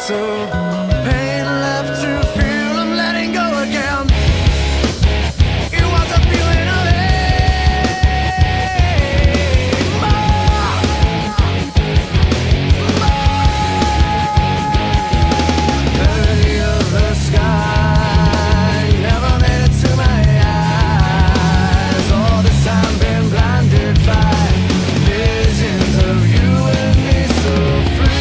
so pain left to feel. I'm letting go again. You want to feel it clarity of the sky never made it to my eyes. All this time been blinded by visions of you and me, so free.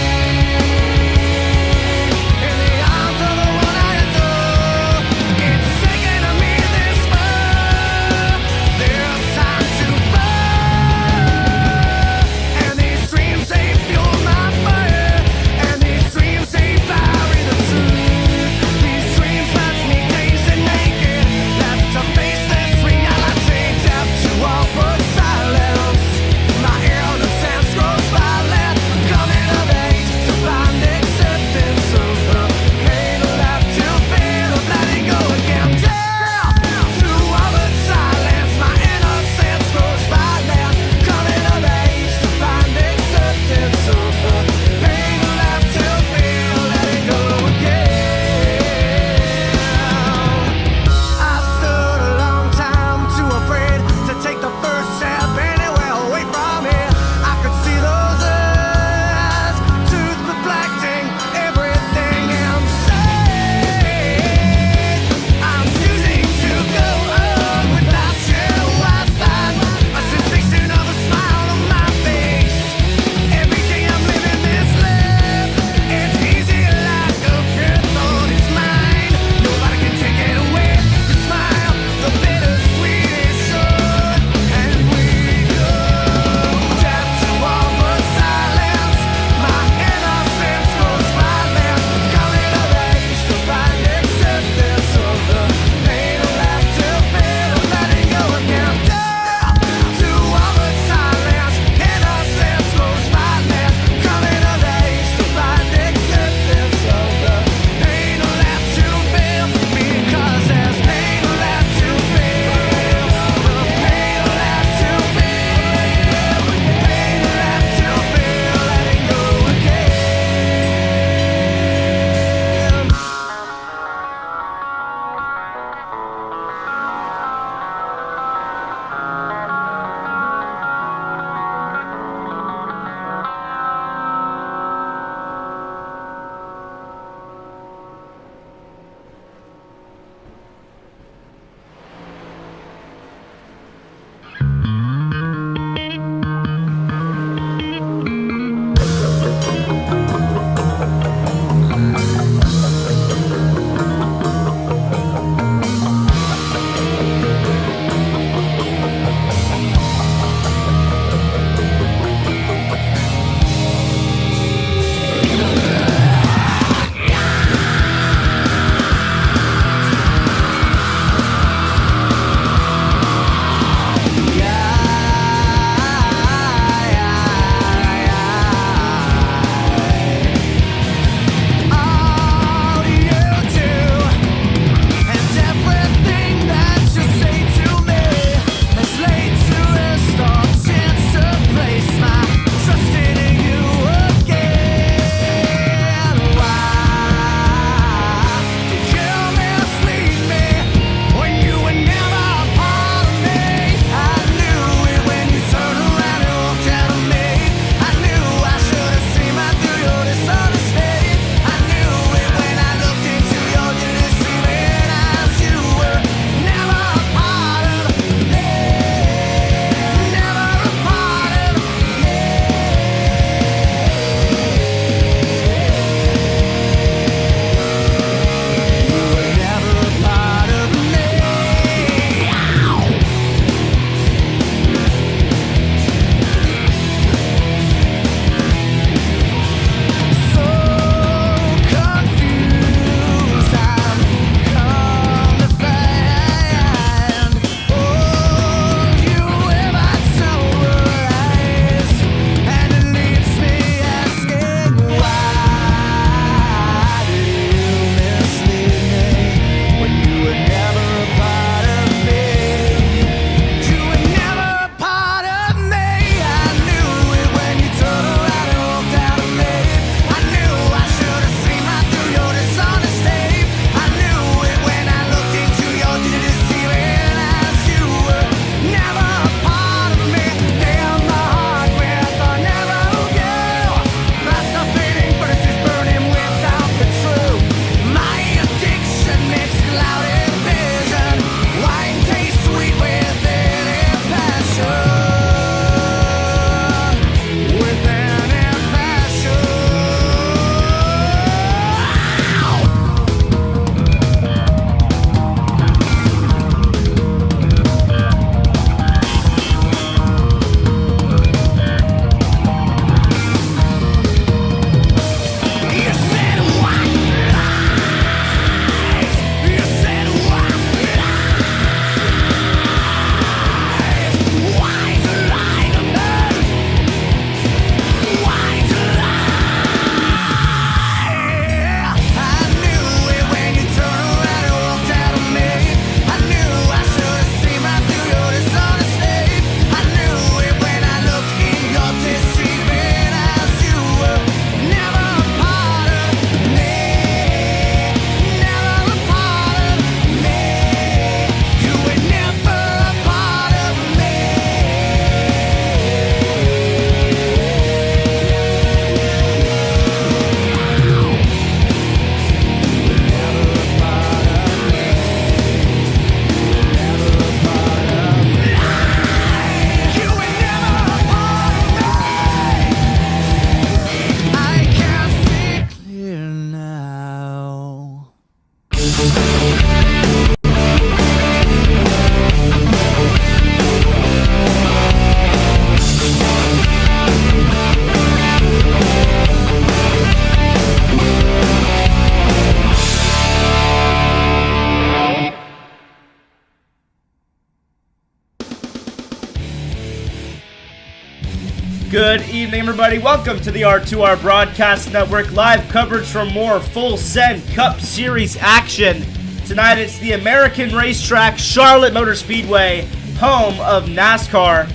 Good evening, everybody. Welcome to the R2R Broadcast Network. Live coverage for more Full Send Cup Series action. Tonight it's the American racetrack, Charlotte Motor Speedway, home of NASCAR.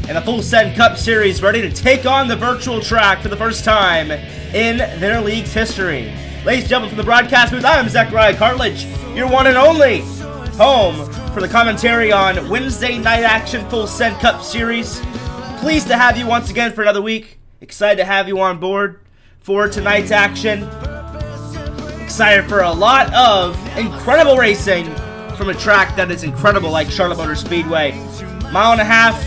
And the Full Send Cup Series ready to take on the virtual track for the first time in their league's history. Ladies and gentlemen, from the broadcast booth, I am Zachariah Cartledge, your one and only home for the commentary on Wednesday night action Full Send Cup Series. Pleased to have you once again for another week. Excited to have you on board for tonight's action. Excited for a lot of incredible racing from a track that is incredible like Charlotte Motor Speedway. Mile and a half,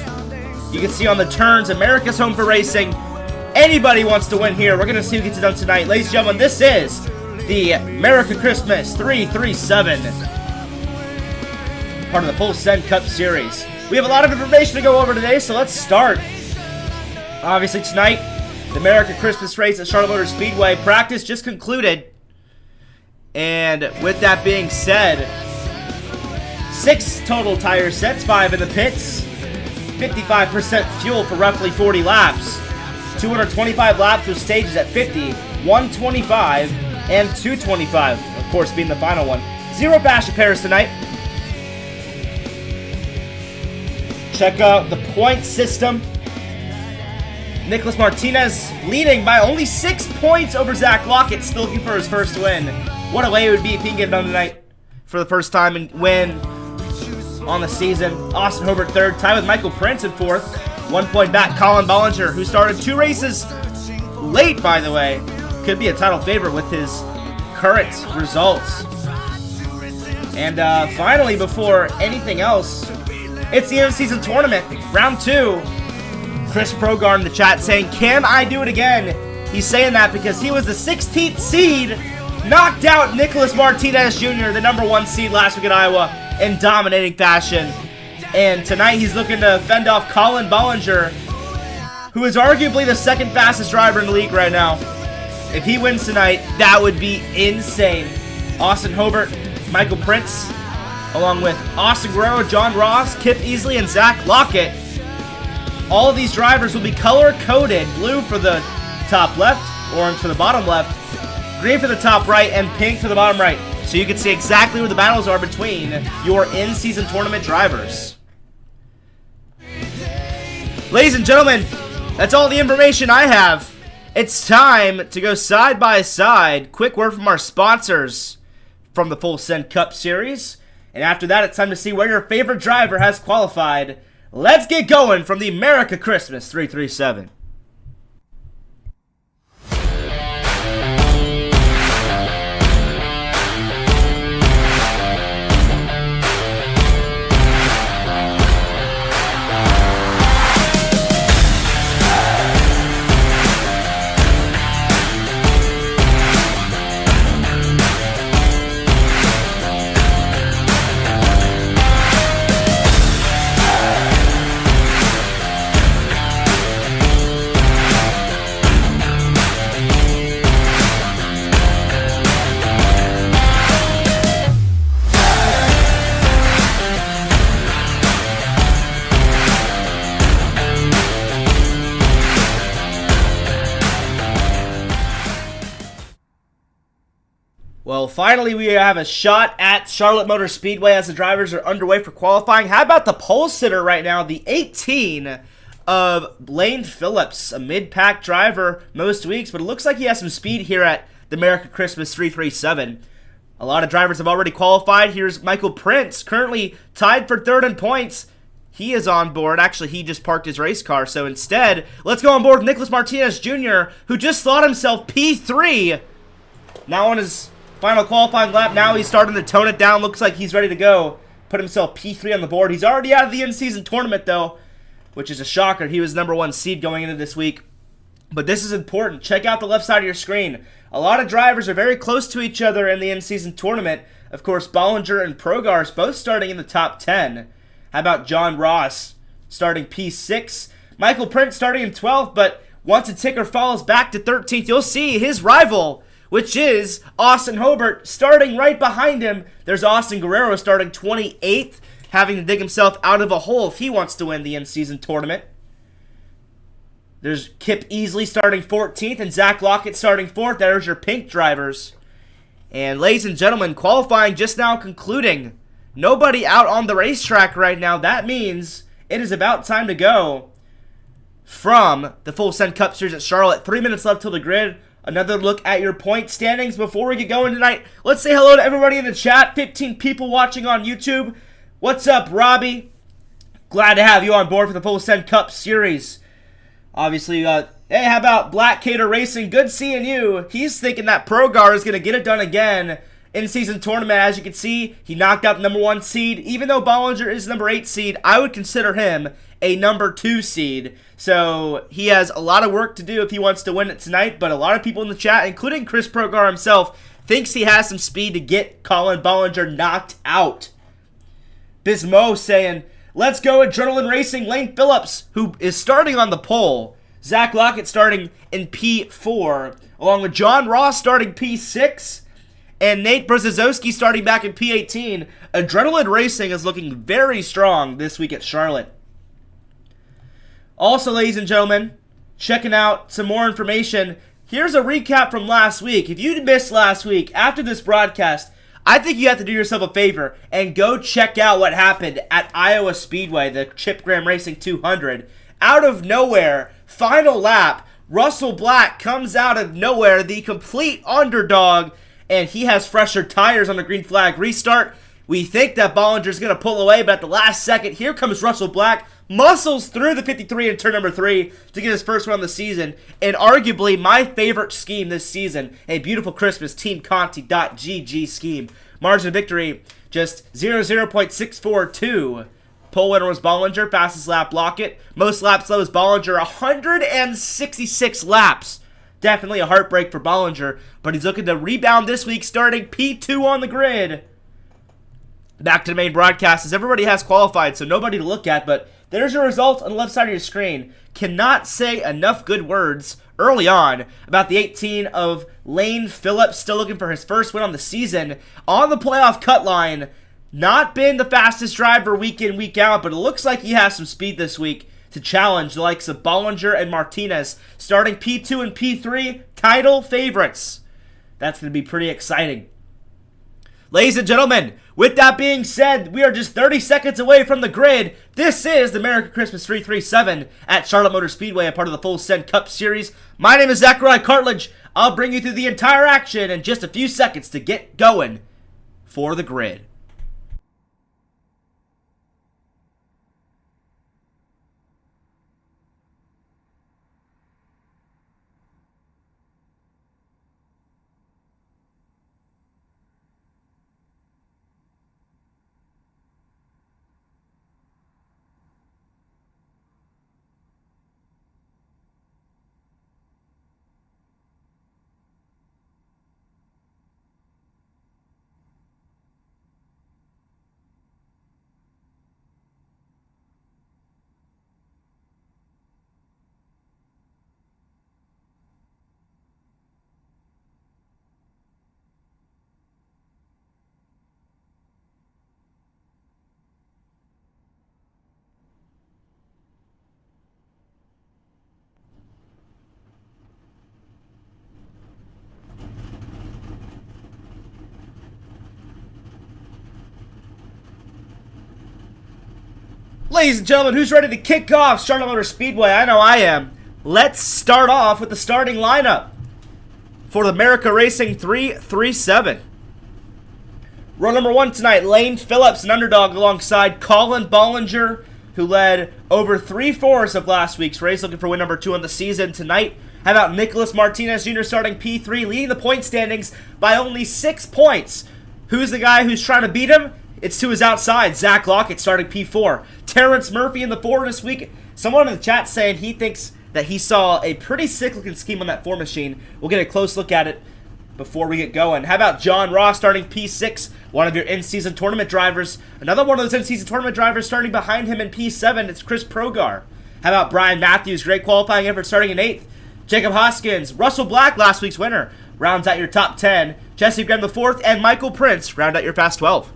you can see on the turns, America's home for racing. Anybody wants to win here. We're going to see who gets it done tonight. Ladies and gentlemen, this is the Merica Christmas 337. Part of the Full Send Cup Series. We have a lot of information to go over today, so let's start. Obviously tonight, the Merica Christmas race at Charlotte Motor Speedway. Practice just concluded. And with that being said, 6 total tire sets, 5 in the pits, 55% fuel for roughly 40 laps, 225 laps with stages at 50, 125, and 225, of course being the final one. 0 basket pairs tonight. Check out the point system. Nicholas Martinez leading by only 6 points over Zach Lockett, still looking for his first win. What a way it would be if he can get it done tonight for the first time and win on the season. Austin Hobart third, tied with Michael Prince in fourth. 1 point back, Colin Bollinger, who started 2 races late, by the way. Could be a title favorite with his current results. And finally, before anything else, it's the in-season tournament, round 2. Chris Progar in the chat saying, "Can I do it again?" He's saying that because he was the 16th seed, knocked out Nicholas Martinez Jr., the number 1 seed last week at Iowa, in dominating fashion. And tonight he's looking to fend off Colin Bollinger, who is arguably the second fastest driver in the league right now. If he wins tonight, that would be insane. Austin Hobart, Michael Prince, along with Austin Guerrero, John Ross, Kip Easley, and Zach Lockett. All of these drivers will be color-coded. Blue for the top left, orange for the bottom left, green for the top right, and pink for the bottom right. So you can see exactly where the battles are between your in-season tournament drivers. Ladies and gentlemen, that's all the information I have. It's time to go side by side. Quick word from our sponsors from the Full Send Cup Series. And after that, it's time to see where your favorite driver has qualified. Let's get going from the Merica Christmas 337. Well, finally we have a shot at Charlotte Motor Speedway as the drivers are underway for qualifying. How about the pole sitter right now, the 18 of Lane Phillips, a mid-pack driver most weeks, but it looks like he has some speed here at the Merica Christmas 337. A lot of drivers have already qualified. Here's Michael Prince, currently tied for third in points. He is on board. Actually, he just parked his race car, so instead, let's go on board with Nicholas Martinez Jr., who just slotted himself P3. Now on his final qualifying lap, now he's starting to tone it down. Looks like he's ready to go. Put himself P3 on the board. He's already out of the in-season tournament, though, which is a shocker. He was number 1 seed going into this week. But this is important. Check out the left side of your screen. A lot of drivers are very close to each other in the in-season tournament. Of course, Bollinger and Progar both starting in the top 10. How about John Ross starting P6? Michael Prince starting in 12th, but once a ticker falls back to 13th, you'll see his rival, which is Austin Hobart, starting right behind him. There's Austin Guerrero starting 28th, having to dig himself out of a hole if he wants to win the in-season tournament. There's Kip Easley starting 14th and Zach Lockett starting 4th. There's your pink drivers. And ladies and gentlemen, qualifying just now concluding. Nobody out on the racetrack right now. That means it is about time to go from the Full Send Cup Series at Charlotte. 3 minutes left till the grid. Another look at your point standings before we get going tonight. Let's say hello to everybody in the chat. 15 people watching on YouTube. What's up, Robbie? Glad to have you on board for the Full Send Cup Series. Obviously, hey, how about Black Cater Racing? Good seeing you. He's thinking that Progar is going to get it done again in-season tournament. As you can see, he knocked out the number 1 seed. Even though Bollinger is the number 8 seed, I would consider him a number 2 seed. So he has a lot of work to do if he wants to win it tonight. But a lot of people in the chat, including Chris Progar himself, thinks he has some speed to get Colin Bollinger knocked out. Bismo saying, let's go Adrenaline Racing. Lane Phillips, who is starting on the pole. Zach Lockett starting in P4, along with John Ross starting P6, and Nate Brzezowski starting back in P18. Adrenaline Racing is looking very strong this week at Charlotte. Also, ladies and gentlemen, checking out some more information. Here's a recap from last week. If you missed last week, after this broadcast, I think you have to do yourself a favor and go check out what happened at Iowa Speedway, the Chip Graham Racing 200. Out of nowhere, final lap, Russell Black comes out of nowhere, the complete underdog, and he has fresher tires on the green flag restart. We think that Bollinger's going to pull away, but at the last second, here comes Russell Black, muscles through the 53 in turn number 3 to get his first one of the season, and arguably my favorite scheme this season, a beautiful Christmas TeamConti.gg scheme. Margin of victory, just 0.642. Pole winner was Bollinger, fastest lap Lockett. Most laps though is Bollinger, 166 laps. Definitely a heartbreak for Bollinger, but he's looking to rebound this week, starting P2 on the grid. Back to the main broadcast, as everybody has qualified, so nobody to look at, but there's your result on the left side of your screen. Cannot say enough good words early on about the 18 of Lane Phillips, still looking for his first win on the season. On the playoff cut line, not been the fastest driver week in, week out, but it looks like he has some speed this week to challenge the likes of Bollinger and Martinez. Starting P2 and P3, title favorites. That's going to be pretty exciting. Ladies and gentlemen, with that being said, we are just 30 seconds away from the grid. This is the Merica Christmas 337 at Charlotte Motor Speedway, a part of the Full Send Cup Series. My name is Zachariah Cartledge. I'll bring you through the entire action in just a few seconds to get going for the grid. Ladies and gentlemen, who's ready to kick off Charlotte Motor Speedway? I know I am. Let's start off with the starting lineup for the Merica Racing 337. Row number 1 tonight, Lane Phillips, an underdog alongside Colin Bollinger, who led over 3/4 of last week's race, looking for win number 2 on the season tonight. How about Nicholas Martinez Jr. starting P3, leading the point standings by only 6 points. Who's the guy who's trying to beat him? It's to his outside, Zach Lockett starting P4. Terrence Murphy in the 4 this week. Someone in the chat saying he thinks that he saw a pretty cyclical scheme on that 4 machine. We'll get a close look at it before we get going. How about John Ross starting P6, one of your in-season tournament drivers. Another one of those in-season tournament drivers starting behind him in P7, it's Chris Progar. How about Brian Matthews, great qualifying effort starting in 8th. Jacob Hoskins, Russell Black, last week's winner, rounds out your top 10. Jesse Graham the 4th, and Michael Prince round out your fast 12.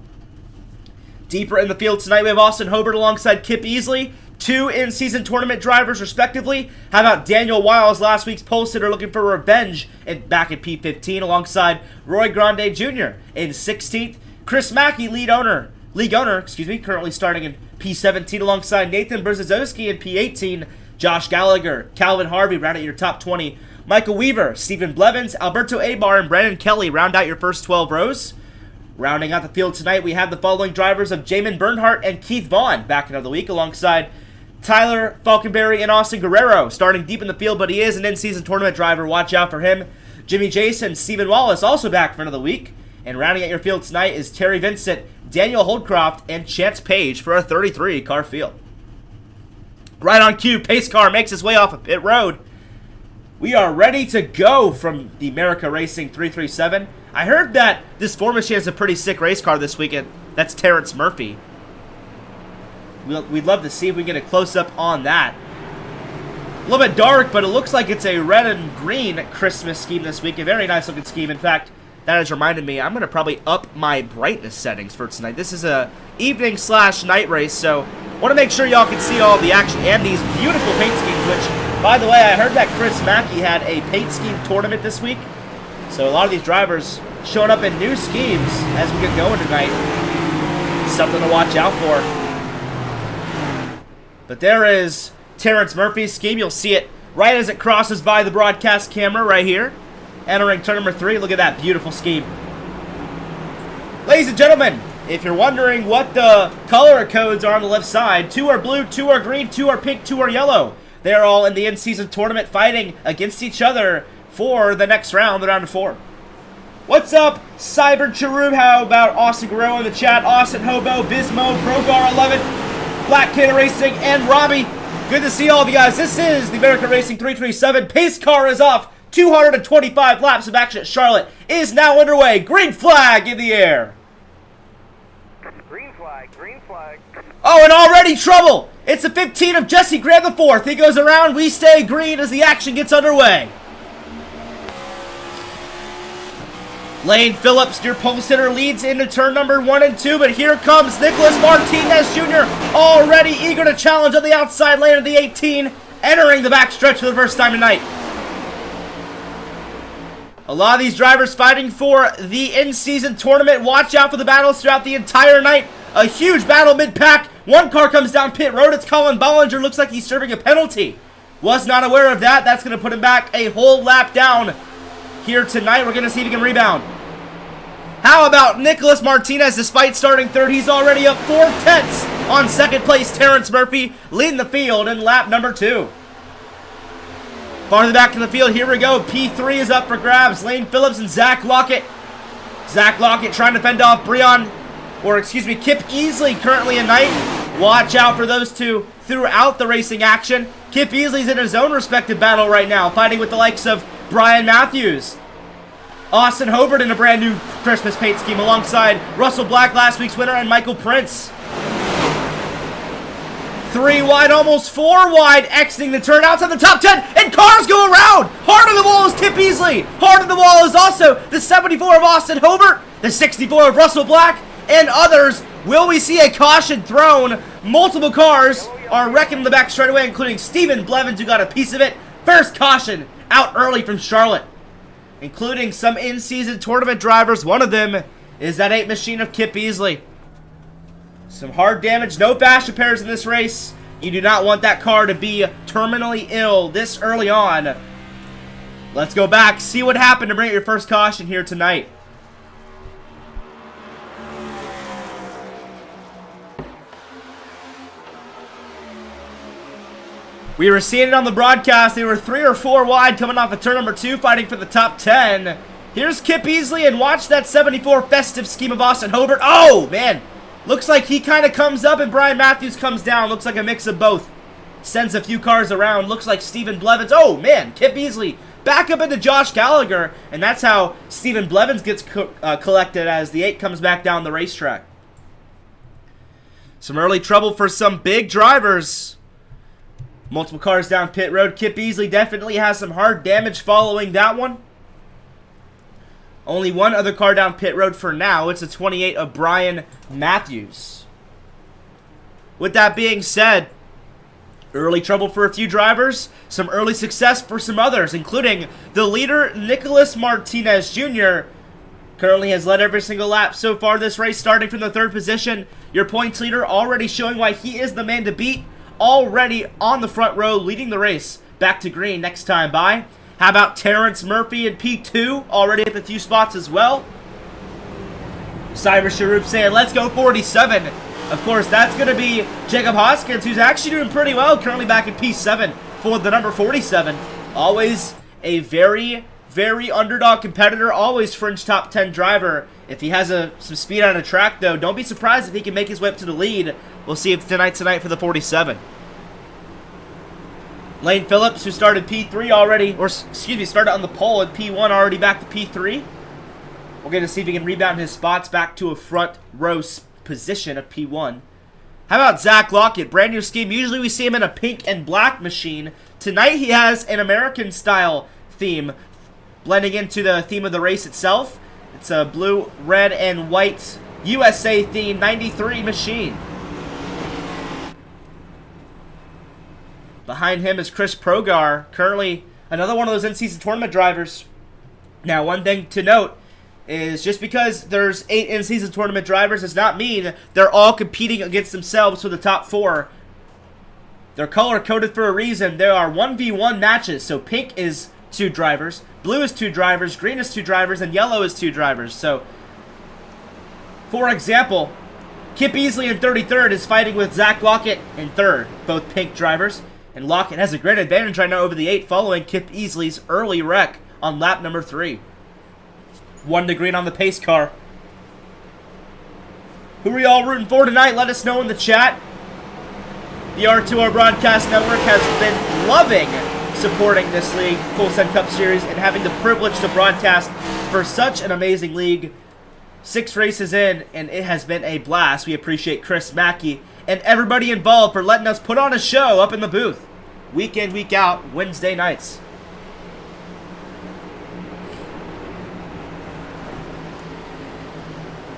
Deeper in the field tonight, we have Austin Hobart alongside Kip Easley. 2 in-season tournament drivers, respectively. How about Daniel Wiles, last week's pole sitter, looking for revenge back in P15, alongside Roy Grande Jr. in 16th. Chris Mackey, league owner, currently starting in P17, alongside Nathan Brzezowski in P18. Josh Gallagher, Calvin Harvey round out your top 20. Michael Weaver, Stephen Blevins, Alberto Abar, and Brandon Kelly round out your first 12 rows. Rounding out the field tonight, we have the following drivers of Jamin Bernhardt and Keith Vaughn back into the week, alongside Tyler Falkenberry and Austin Guerrero starting deep in the field, but he is an in-season tournament driver. Watch out for him. Jimmy Jason, Stephen Wallace also back for another week. And rounding out your field tonight is Terry Vincent, Daniel Holdcroft, and Chance Page for a 33-car field. Right on cue, pace car makes its way off of pit road. We are ready to go from the Merica Racing 337. I heard that this Formation has a pretty sick race car this weekend. That's Terrence Murphy. We'd love to see if we get a close-up on that. A little bit dark, but it looks like it's a red and green Christmas scheme this week. A very nice-looking scheme. In fact, that has reminded me, I'm going to probably up my brightness settings for tonight. This is a evening/night race, so I want to make sure y'all can see all the action and these beautiful paint schemes, which, by the way, I heard that Chris Mackey had a paint scheme tournament this week. So a lot of these drivers showing up in new schemes as we get going tonight. Something to watch out for. But there is Terrence Murphy's scheme. You'll see it right as it crosses by the broadcast camera right here. Entering turn number 3. Look at that beautiful scheme. Ladies and gentlemen, if you're wondering what the color codes are on the left side, 2 are blue, 2 are green, 2 are pink, 2 are yellow. They're all in the in-season tournament fighting against each other for the next round, the round of 4. What's up, Cyber Cherub? How about Austin Guerrero in the chat? Austin Hobo, Bismo, Brogar 11, Black Kid Racing, and Robbie. Good to see all of you guys. This is the Merica Racing 337. Pace car is off. 225 laps of action at Charlotte is now underway. Green flag in the air. Green flag, green flag. Oh, and already trouble. It's the 15 of Jesse Graham the 4th. He goes around. We stay green as the action gets underway. Lane Phillips, your pole sitter, leads into turn number 1 and 2, but here comes Nicholas Martinez Jr., already eager to challenge on the outside lane of the 18, entering the backstretch for the first time tonight. A lot of these drivers fighting for the in-season tournament. Watch out for the battles throughout the entire night. A huge battle mid-pack. One car comes down pit road. It's Colin Bollinger. Looks like he's serving a penalty. Was not aware of that. That's going to put him back a whole lap down here tonight. We're going to see if he can rebound. How about Nicholas Martinez? Despite starting 3rd, he's already up 4/10 on second place. Terrence Murphy leading the field in lap number 2. Farther back in the field, here we go. P3 is up for grabs. Lane Phillips and Zach Lockett. Zach Lockett trying to fend off Kip Easley currently in night. Watch out for those two throughout the racing action. Kip Easley's in his own respective battle right now, fighting with the likes of Brian Matthews. Austin Hobart in a brand new Christmas paint scheme alongside Russell Black, last week's winner, and Michael Prince. 3 wide, almost 4 wide, exiting the turn outside the top 10, and cars go around! Hard on the wall is Kip Easley. Hard on the wall is also the 74 of Austin Hobart, the 64 of Russell Black, and others. Will we see a caution thrown? Multiple cars are wrecking the back straight away, including Stephen Blevins, who got a piece of it. First caution out early from Charlotte, including some in-season tournament drivers. One of them is that 8 machine of Kip Easley. Some hard damage, no fast repairs in this race. You do not want that car to be terminally ill this early on. Let's go back, see what happened to bring out your first caution here tonight. We were seeing it on the broadcast. They were 3 or 4 wide coming off of turn number 2, fighting for the top 10. Here's Kip Easley, and watch that 74 festive scheme of Austin Hobart. Oh, man. Looks like he kind of comes up and Brian Matthews comes down. Looks like a mix of both. Sends a few cars around. Looks like Stephen Blevins. Oh, man. Kip Easley back up into Josh Gallagher. And that's how Stephen Blevins gets collected as the 8 comes back down the racetrack. Some early trouble for some big drivers. Multiple cars down pit road. Kip Easley definitely has some hard damage following that one. Only one other car down pit road for now. It's a 28 of Brian Matthews. With that being said, Early trouble for a few drivers, some early success for some others, including the leader, Nicholas Martinez Jr., currently has led every single lap so far this race, starting from the 3rd position. Your points leader already showing why he is the man to beat, already on the front row, leading the race back to green next time by. How about Terrence Murphy in P2, already at a few spots as well? Cyber Sharoop saying, let's go 47. Of course, that's going to be Jacob Hoskins, who's actually doing pretty well, currently back in P7 for the number 47. Always a very underdog competitor, always fringe top 10 driver. If he has some speed on a track, though, don't be surprised if he can make his way up to the lead. We'll see if tonight for the 47. Lane Phillips, who started P3 already, or excuse me, started on the pole at P1, already back to P3. We're going to see if he can rebound his spots back to a front row position of P1. How about Zach Lockett? Brand new scheme. Usually we see him in a pink and black machine. Tonight he has an American style theme, blending into the theme of the race itself. It's a blue, red, and white USA theme 93 machine. Behind him is Chris Progar, currently another one of those in-season tournament drivers. Now, one thing to note is just because there's 8 in-season tournament drivers does not mean they're all competing against themselves for the top 4. They're color-coded for a reason. There are 1v1 matches, so pink is 2 drivers, blue is 2 drivers, green is 2 drivers, and yellow is 2 drivers. So, for example, Kip Easley in 33rd is fighting with Zach Lockett in 3rd, both pink drivers. And Lockett has a great advantage right now over the 8 following Kip Easley's early wreck on lap number 3. 1 to green on the pace car. Who are y'all rooting for tonight? Let us know in the chat. The R2R Broadcast Network has been loving supporting this league, Full Send Cup Series, and having the privilege to broadcast for such an amazing league. 6 races in, and it has been a blast. We appreciate Chris Mackey and everybody involved for letting us put on a show up in the booth. Week in, week out, Wednesday nights.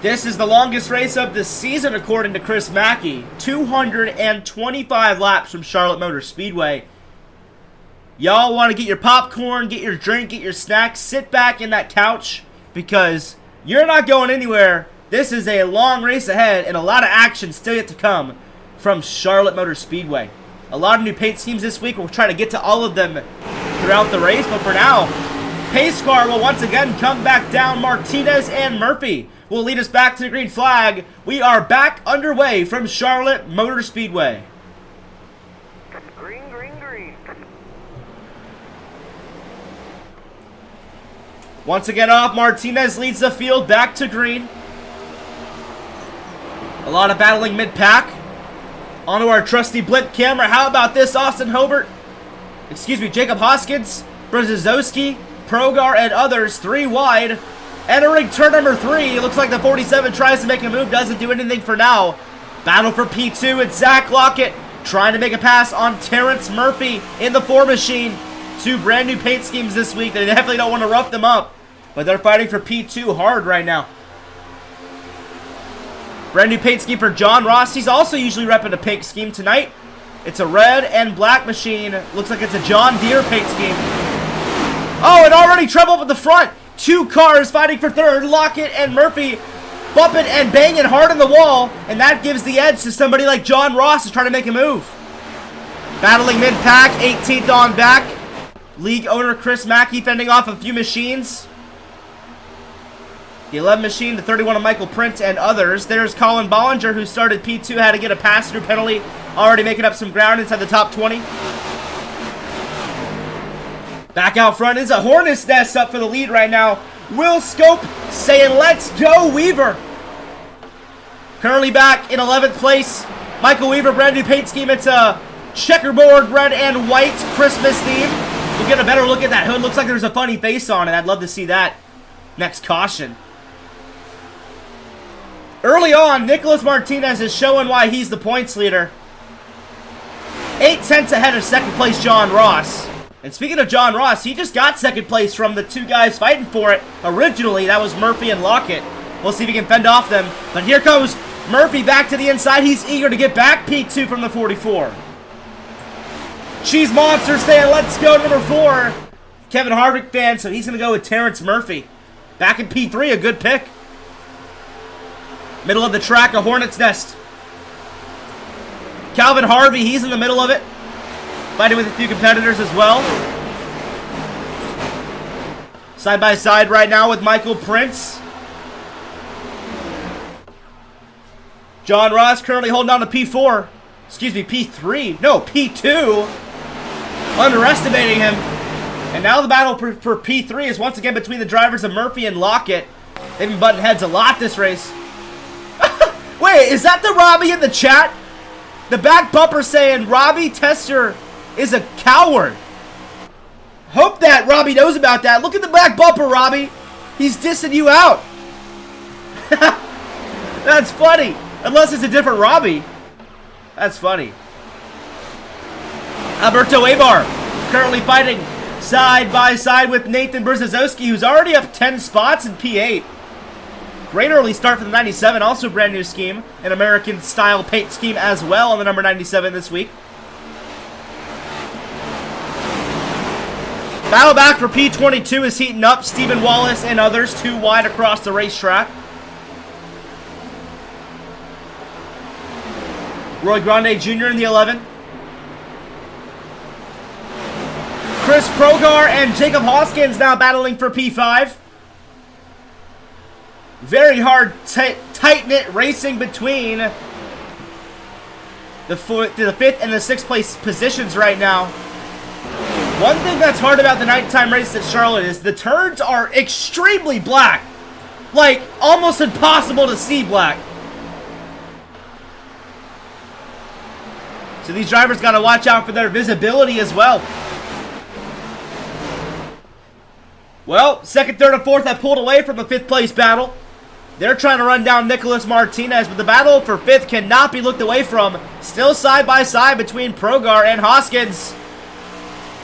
This is the longest race of the season, according to Chris Mackey. 225 laps from Charlotte Motor Speedway. Y'all want to get your popcorn, get your drink, get your snacks, sit back in that couch, because you're not going anywhere. This is a long race ahead and a lot of action still yet to come from Charlotte Motor Speedway. A lot of new paint schemes this week. We'll try to get to all of them throughout the race, but for now, pace car will once again come back down. Martinez and Murphy will lead us back to the green flag. We are back underway from Charlotte Motor Speedway. Green, green, green. Once again off, Martinez leads the field back to green. A lot of battling mid-pack. Onto our trusty blimp camera. How about this, Austin Hobart? Excuse me, Jacob Hoskins, Brzezowski, Progar, and others, 3 wide. Entering turn number 3. It looks like the 47 tries to make a move, doesn't do anything for now. Battle for P2. It's Zach Lockett trying to make a pass on Terrence Murphy in the 4 machine. 2 brand new paint schemes this week. They definitely don't want to rough them up, but they're fighting for P2 hard right now. Brand new paint scheme for John Ross. He's also usually repping a pink scheme tonight. It's a red and black machine. Looks like it's a John Deere paint scheme. Oh, and already trouble up at the front. 2 cars fighting for 3rd. Lockett and Murphy bumping and banging hard on the wall. And that gives the edge to somebody like John Ross to try to make a move. Battling mid-pack. 18th on back. League owner Chris Mackey fending off a few machines. The 11 machine, the 31 of Michael Prince, and others. There's Colin Bollinger, who started P2, had to get a pass-through penalty. Already making up some ground inside the top 20. Back out front is a Hornet's Nest up for the lead right now. Will Scope saying, let's go, Weaver. Currently back in 11th place. Michael Weaver, brand new paint scheme. It's a checkerboard red and white Christmas theme. We'll get a better look at that hood. Looks like there's a funny face on it. I'd love to see that. Next caution. Early on, Nicholas Martinez is showing why he's the points leader. 8 tenths ahead of second place John Ross. And speaking of John Ross, he just got second place from the 2 guys fighting for it. Originally, that was Murphy and Lockett. We'll see if he can fend off them. But here comes Murphy back to the inside. He's eager to get back P2 from the 44. Cheese Monster saying, let's go, number 4. Kevin Harvick fan, so he's going to go with Terrence Murphy. Back in P3, a good pick. Middle of the track, a Hornet's Nest. Calvin Harvey, he's in the middle of it. Fighting with a few competitors as well. Side by side right now with Michael Prince. John Ross currently holding on to P4. Excuse me, P3. No, P2. Underestimating him. And now the battle for P3 is once again between the drivers of Murphy and Lockett. They've been butting heads a lot this race. Wait, is that the Robbie in the chat? The back bumper saying Robbie Tester is a coward. Hope that Robbie knows about that. Look at the back bumper, Robbie. He's dissing you out. That's funny. Unless it's a different Robbie. That's funny. Alberto Abar currently fighting side by side with Nathan Brzezowski, who's already up 10 spots in P8. Great early start for the 97, also brand new scheme. An American style paint scheme as well on the number 97 this week. Battle back for P22 is heating up. Stephen Wallace and others too wide across the racetrack. Roy Grande Jr. in the 11. Chris Progar and Jacob Hoskins now battling for P5. Very hard, tight-knit racing between the 5th and the 6th place positions right now. One thing that's hard about the nighttime race at Charlotte is the turns are extremely black. Like, almost impossible to see black. So these drivers got to watch out for their visibility as well. Well, 2nd, 3rd, and 4th have pulled away from the 5th place battle. They're trying to run down Nicholas Martinez, but the battle for 5th cannot be looked away from. Still side by side between Progar and Hoskins.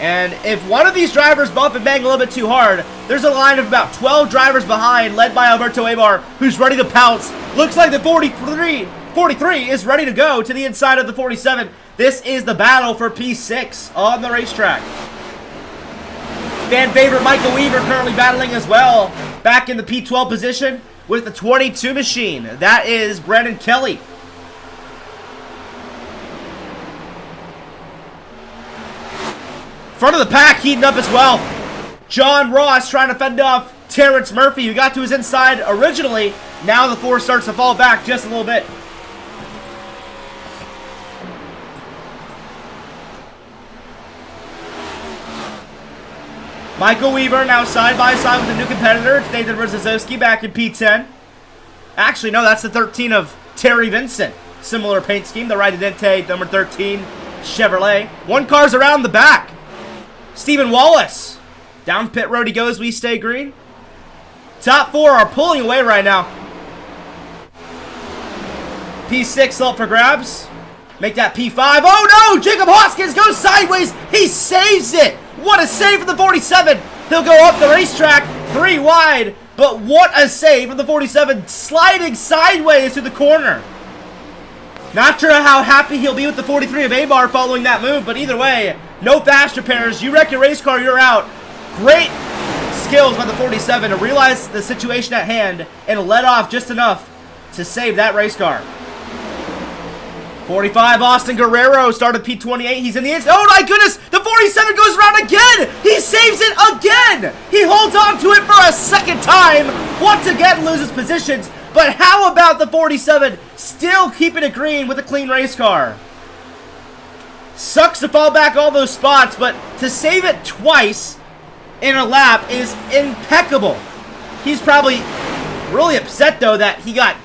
And if one of these drivers bump and bang a little bit too hard, there's a line of about 12 drivers behind, led by Alberto Abar, who's ready to pounce. Looks like the 43 is ready to go to the inside of the 47. This is the battle for P6 on the racetrack. Fan favorite Michael Weaver currently battling as well. Back in the P12 position with the 22 machine. That is Brandon Kelly. Front of the pack heating up as well. John Ross trying to fend off Terrence Murphy, who got to his inside originally. Now the 4 starts to fall back just a little bit. Michael Weaver now side by side with a new competitor. It's Nathan Brzezowski back in P10. Actually, no, that's the 13 of Terry Vincent. Similar paint scheme, the Ridente number 13 Chevrolet. 1 car's around the back. Stephen Wallace. Down pit road he goes, we stay green. Top 4 are pulling away right now. P6 still up for grabs. Make that P5. Oh no! Jacob Hoskins goes sideways. He saves it. What a save from the 47. He'll go up the racetrack 3 wide. But what a save from the 47. Sliding sideways to the corner. Not sure how happy he'll be with the 43 of Abar following that move. But either way, no fast repairs. You wreck your race car, you're out. Great skills by the 47 to realize the situation at hand and let off just enough to save that race car. 45, Austin Guerrero started P28. He's in the inside. Oh my goodness! The 47 goes around again! He saves it again! He holds on to it for a second time. Once again loses positions. But how about the 47 still keeping it green with a clean race car? Sucks to fall back all those spots, but to save it twice in a lap is impeccable. He's probably really upset though that he got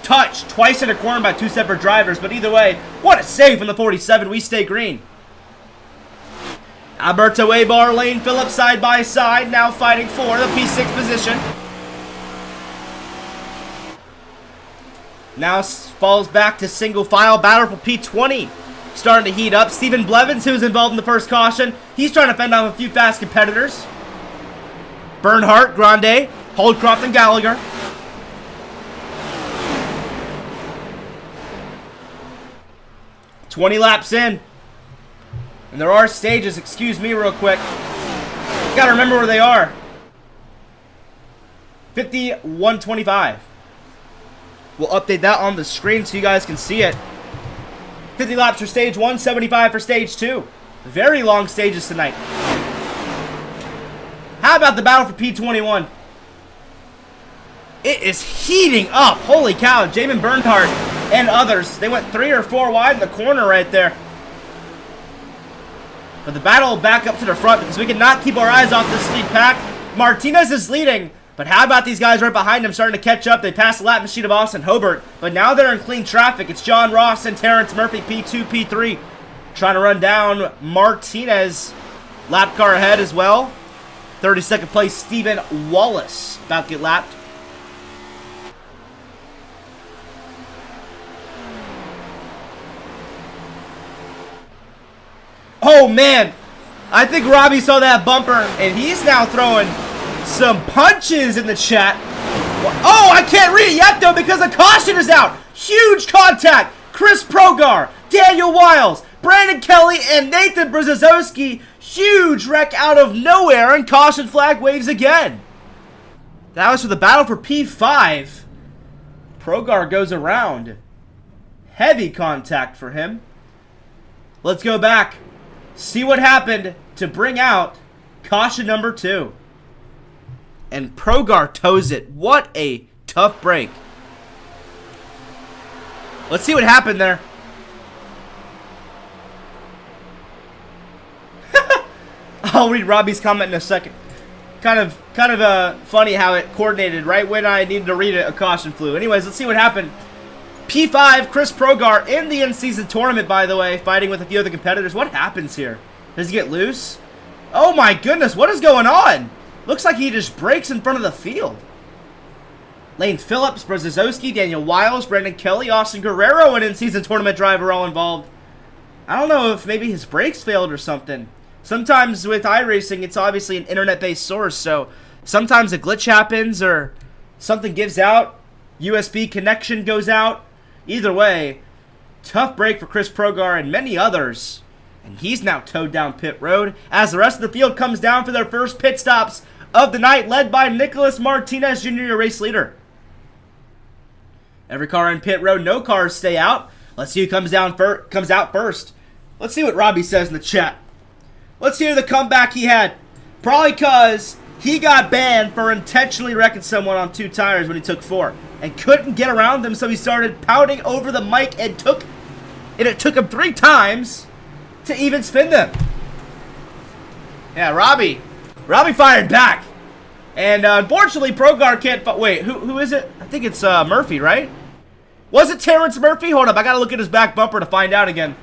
touched twice in a corner by 2 separate drivers, but either way, what a save from the 47. We stay green. Alberto Abar, Lane Phillips side by side, now fighting for the P6 position. Now falls back to single file battle for P20. Starting to heat up. Stephen Blevins, who was involved in the first caution, he's trying to fend off a few fast competitors. Bernhardt, Grande, Holdcroft, and Gallagher. ...20 laps in. And there are stages, excuse me real quick. Gotta remember where they are. 51:25. We'll update that on the screen so you guys can see it. 50 laps for stage 1, 75 for stage 2. Very long stages tonight. How about the battle for P21? It is heating up. Holy cow. Jamin Bernhardt and others. They went 3 or 4 wide in the corner right there. But the battle will back up to the front because we cannot keep our eyes off this lead pack. Martinez is leading. But how about these guys right behind him starting to catch up? They passed the lap machine of Austin Hobart. But now they're in clean traffic. It's John Ross and Terrence Murphy, P2, P3. Trying to run down Martinez. Lap car ahead as well. 32nd place, Stephen Wallace. About to get lapped. Oh, man. I think Robbie saw that bumper, and he's now throwing some punches in the chat. Oh, I can't read it yet, though, because the caution is out. Huge contact. Chris Progar, Daniel Wiles, Brandon Kelly, and Nathan Brzezowski. Huge wreck out of nowhere, and caution flag waves again. That was for the battle for P5. Progar goes around. Heavy contact for him. Let's go back. See what happened to bring out caution number 2. And Progar toes it. What a tough break. Let's see what happened there. I'll read Robbie's comment in a second. Kind of funny how it coordinated right when I needed to read it. A caution flew. Anyways, let's see what happened. P5, Chris Progar in the in-season tournament, by the way, fighting with a few other competitors. What happens here? Does he get loose? Oh my goodness, what is going on? Looks like he just breaks in front of the field. Lane Phillips, Brzezowski, Daniel Wiles, Brandon Kelly, Austin Guerrero, an in-season tournament driver all involved. I don't know if maybe his brakes failed or something. Sometimes with iRacing, it's obviously an internet-based source, so sometimes a glitch happens or something gives out, USB connection goes out. Either way, tough break for Chris Progar and many others. And he's now towed down pit road as the rest of the field comes down for their first pit stops of the night, led by Nicholas Martinez Jr., your race leader. Every car in pit road, no cars stay out. Let's see who comes out first. Let's see what Robbie says in the chat. Let's hear the comeback he had. Probably because he got banned for intentionally wrecking someone on 2 tires when he took 4. And couldn't get around them, so he started pouting over the mic and it took him 3 times to even spin them. Yeah, Robbie fired back. And unfortunately, Progar can't... Wait, who is it? I think it's Murphy, right? Was it Terrence Murphy? Hold up, I gotta look at his back bumper to find out again.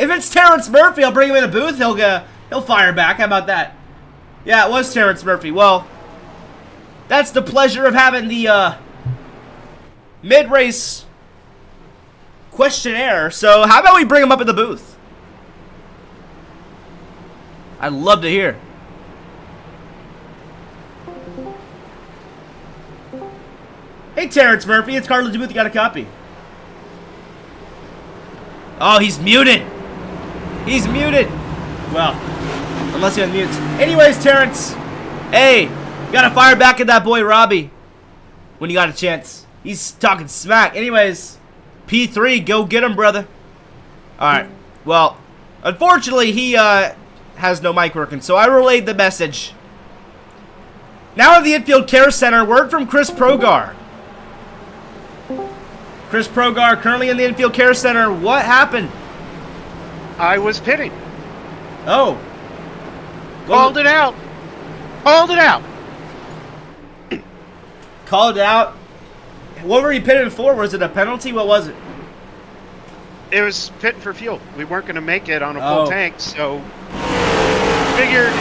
If it's Terrence Murphy, I'll bring him in a booth. He'll fire back. How about that? Yeah, it was Terrence Murphy. Well, that's the pleasure of having the mid-race questionnaire. So how about we bring him up in the booth? I'd love to hear. Hey, Terrence Murphy, it's Carlos DeBooth. You got a copy? Oh, he's muted. He's muted. Well, unless he unmutes. Anyways, Terrence, hey, you gotta fire back at that boy Robbie when you got a chance. He's talking smack. Anyways, P3, go get him, brother. Alright, well, unfortunately, he has no mic working, so I relayed the message. Now at the Infield Care Center, word from Chris Progar. Chris Progar currently in the Infield Care Center. What happened? I was pitting. Oh. Called it out. Called it out. Called it out. What were you pitting for? Was it a penalty? What was it? It was pitting for fuel. We weren't going to make it on a full tank, so figured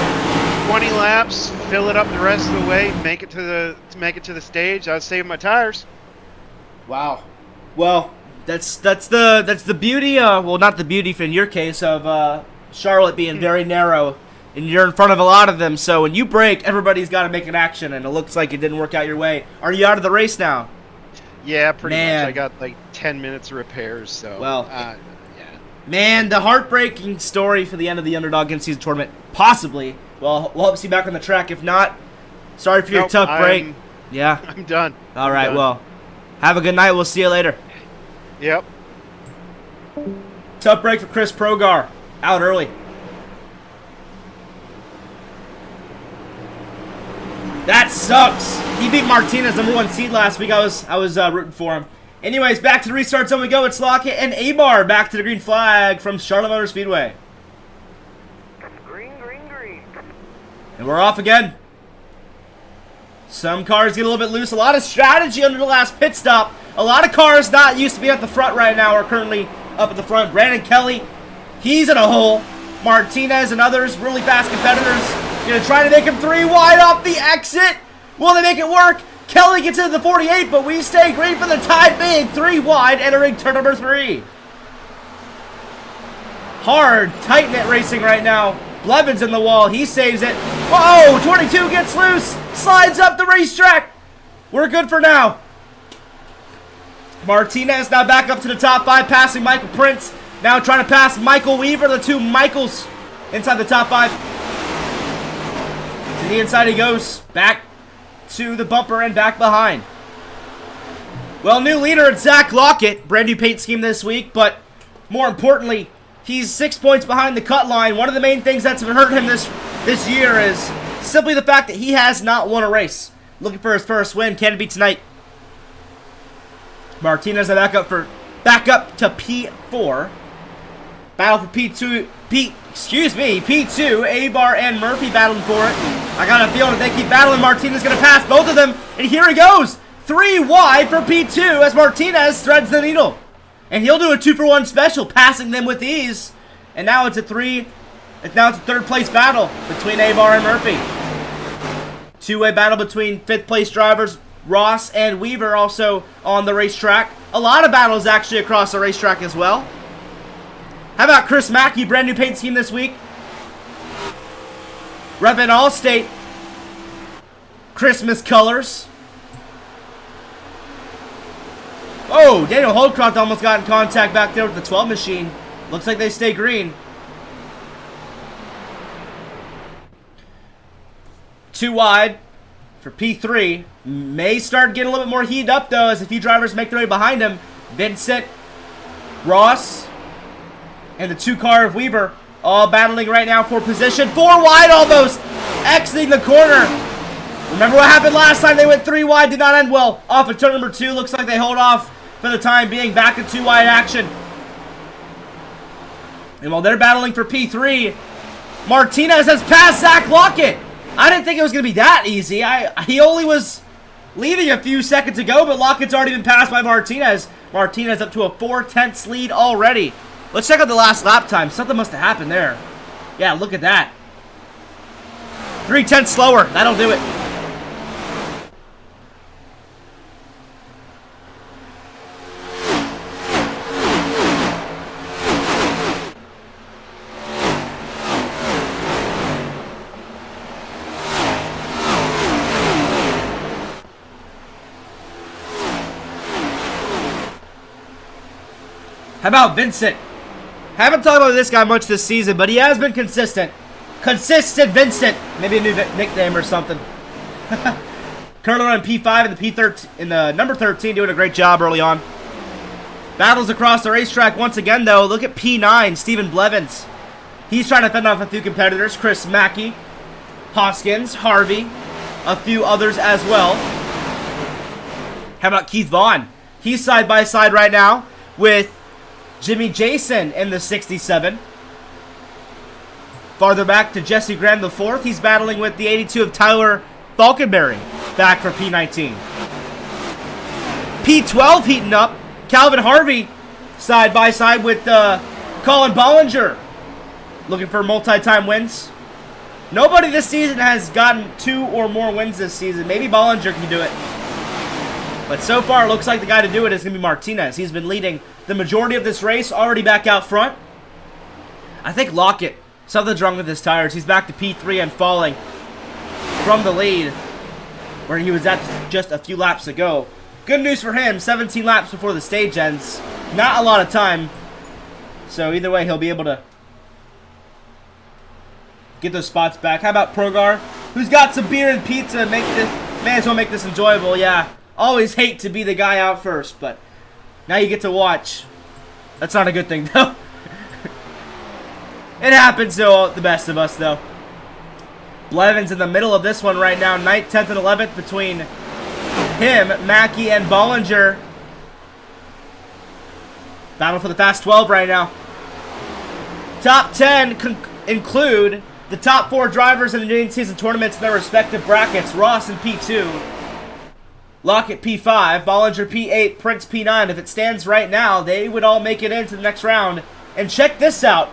20 laps, fill it up the rest of the way, make it to the stage. I was saving my tires. Wow. Well, that's the beauty. Well, not the beauty in your case of Charlotte being very narrow, and you're in front of a lot of them. So when you break, everybody's got to make an action, and it looks like it didn't work out your way. Are you out of the race now? Yeah, pretty much. I got like 10 minutes of repairs. So well, yeah. Man, the heartbreaking story for the end of the Underdog in-season tournament. Possibly. Well, we'll hope to see you back on the track. If not, sorry for your tough break. Yeah? I'm done. All right, done. well, have a good night. We'll see you later. Yep. Tough break for Chris Progar. Out early. That sucks. He beat Martinez, #1 seed last week. I was rooting for him. Anyways, back to the restart zone we go. It's Lockett and Abar back to the green flag from Charlotte Motor Speedway. Green, green, green. And we're off again. Some cars get a little bit loose. A lot of strategy under the last pit stop. A lot of cars not used to be at the front right now are currently up at the front. Brandon Kelly, he's in a hole. Martinez and others, really fast competitors, gonna try to make him 3 wide off the exit. Will they make it work? Kelly gets into the 48, but we stay green for the time being. 3 wide, entering turn number 3. Hard, tight-knit racing right now. Blevins in the wall. He saves it. Whoa, 22 gets loose. Slides up the racetrack. We're good for now. Martinez now back up to the top 5, passing Michael Prince. Now trying to pass Michael Weaver, the 2 Michaels inside the top 5. To the inside he goes. Back to the bumper and back behind. Well, new leader, it's Zach Lockett. Brand new paint scheme this week, but more importantly, he's 6 points behind the cut line. One of the main things that's hurt him this year is simply the fact that he has not won a race. Looking for his first win. Can it be tonight? Martinez back up to P4. Battle for P2. P2. Abar and Murphy battling for it. I got a feeling if they keep battling, Martinez going to pass both of them. And here he goes. 3 wide for P2 as Martinez threads the needle. And he'll do a 2-for-1 special, passing them with ease. And now it's a third place battle between Abar and Murphy. Two-way battle between 5th place drivers Ross and Weaver also on the racetrack. A lot of battles actually across the racetrack as well. How about Chris Mackey, brand new paint scheme this week. Repping Allstate Christmas colors. Oh, Daniel Holdcroft almost got in contact back there with the 12 machine. Looks like they stay green. 2 wide for P3. May start getting a little bit more heated up, though, as a few drivers make their way behind him. Vincent, Ross, and the 2 car of Weaver all battling right now for position. 4 wide almost, exiting the corner. Remember what happened last time? They went 3 wide, did not end well. Off of turn number 2, looks like they hold off for the time being. Back in 2 wide action. And while they're battling for P3, Martinez has passed Zach Lockett. I didn't think it was going to be that easy. He only was leading a few seconds ago, but Lockett's already been passed by Martinez. Martinez up to a 4/10 lead already. Let's check out the last lap time. Something must have happened there. Yeah, look at that. 3/10 slower. That'll do it. How about Vincent? Haven't talked about this guy much this season, but he has been consistent. Consistent Vincent. Maybe a new nickname or something. Currently on P5 in the P13, in the number 13, doing a great job early on. Battles across the racetrack once again, though. Look at P9, Stephen Blevins. He's trying to fend off a few competitors. Chris Mackey, Hoskins, Harvey, a few others as well. How about Keith Vaughn? He's side by side right now with Jimmy Jason in the 67. Farther back to Jesse Graham IV. He's battling with the 82 of Tyler Falkenberry, back for P19. P12 heating up. Calvin Harvey side by side with Colin Bollinger, looking for multi-time wins. Nobody this season has gotten 2 or more wins this season. Maybe Bollinger can do it. But so far, it looks like the guy to do it is going to be Martinez. He's been leading the majority of this race, already back out front. I think Lockett, something's wrong with his tires. He's back to P3 and falling from the lead where he was at just a few laps ago. Good news for him, 17 laps before the stage ends. Not a lot of time. So either way, he'll be able to get those spots back. How about Progar, who's got some beer and pizza? May as well make this enjoyable. Yeah, always hate to be the guy out first, but now you get to watch. That's not a good thing, though. It happens to the best of us, though. Blevins in the middle of this one right now. 9th, 10th, and 11th between him, Mackey, and Bollinger. Battle for the Fast 12 right now. Top 10 include the top 4 drivers in the in-season tournaments in their respective brackets. Ross in P2, Lockett P5, Bollinger P8, Prince P9. If it stands right now, they would all make it into the next round. And check this out.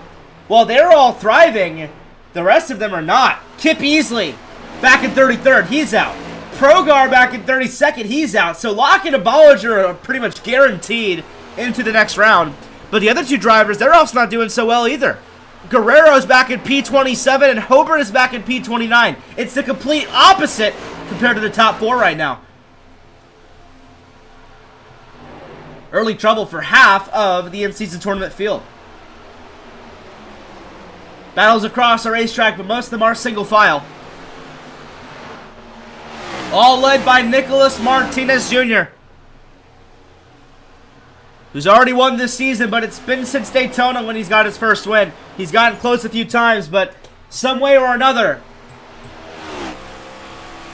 While they're all thriving, the rest of them are not. Kip Easley back in 33rd, he's out. Progar back in 32nd, he's out. So Lockett and Bollinger are pretty much guaranteed into the next round. But the other 2 drivers, they're also not doing so well either. Guerrero's back in P27 and Hobart is back in P29. It's the complete opposite compared to the top 4 right now. Early trouble for half of the in-season tournament field. Battles across the racetrack, but most of them are single file. All led by Nicholas Martinez Jr., who's already won this season, but it's been since Daytona when he's got his first win. He's gotten close a few times, but some way or another,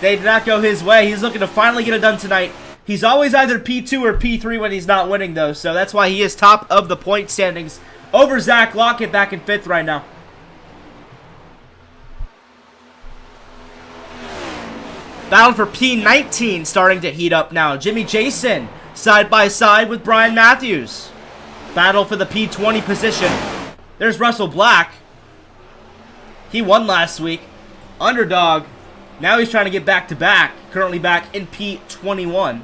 they did not go his way. He's looking to finally get it done tonight. He's always either P2 or P3 when he's not winning, though, so that's why he is top of the point standings over Zach Lockett back in 5th right now. Battle for P19 starting to heat up now. Jimmy Jason side by side with Brian Matthews. Battle for the P20 position. There's Russell Black. He won last week. Underdog. Now he's trying to get back to back. Currently back in P21.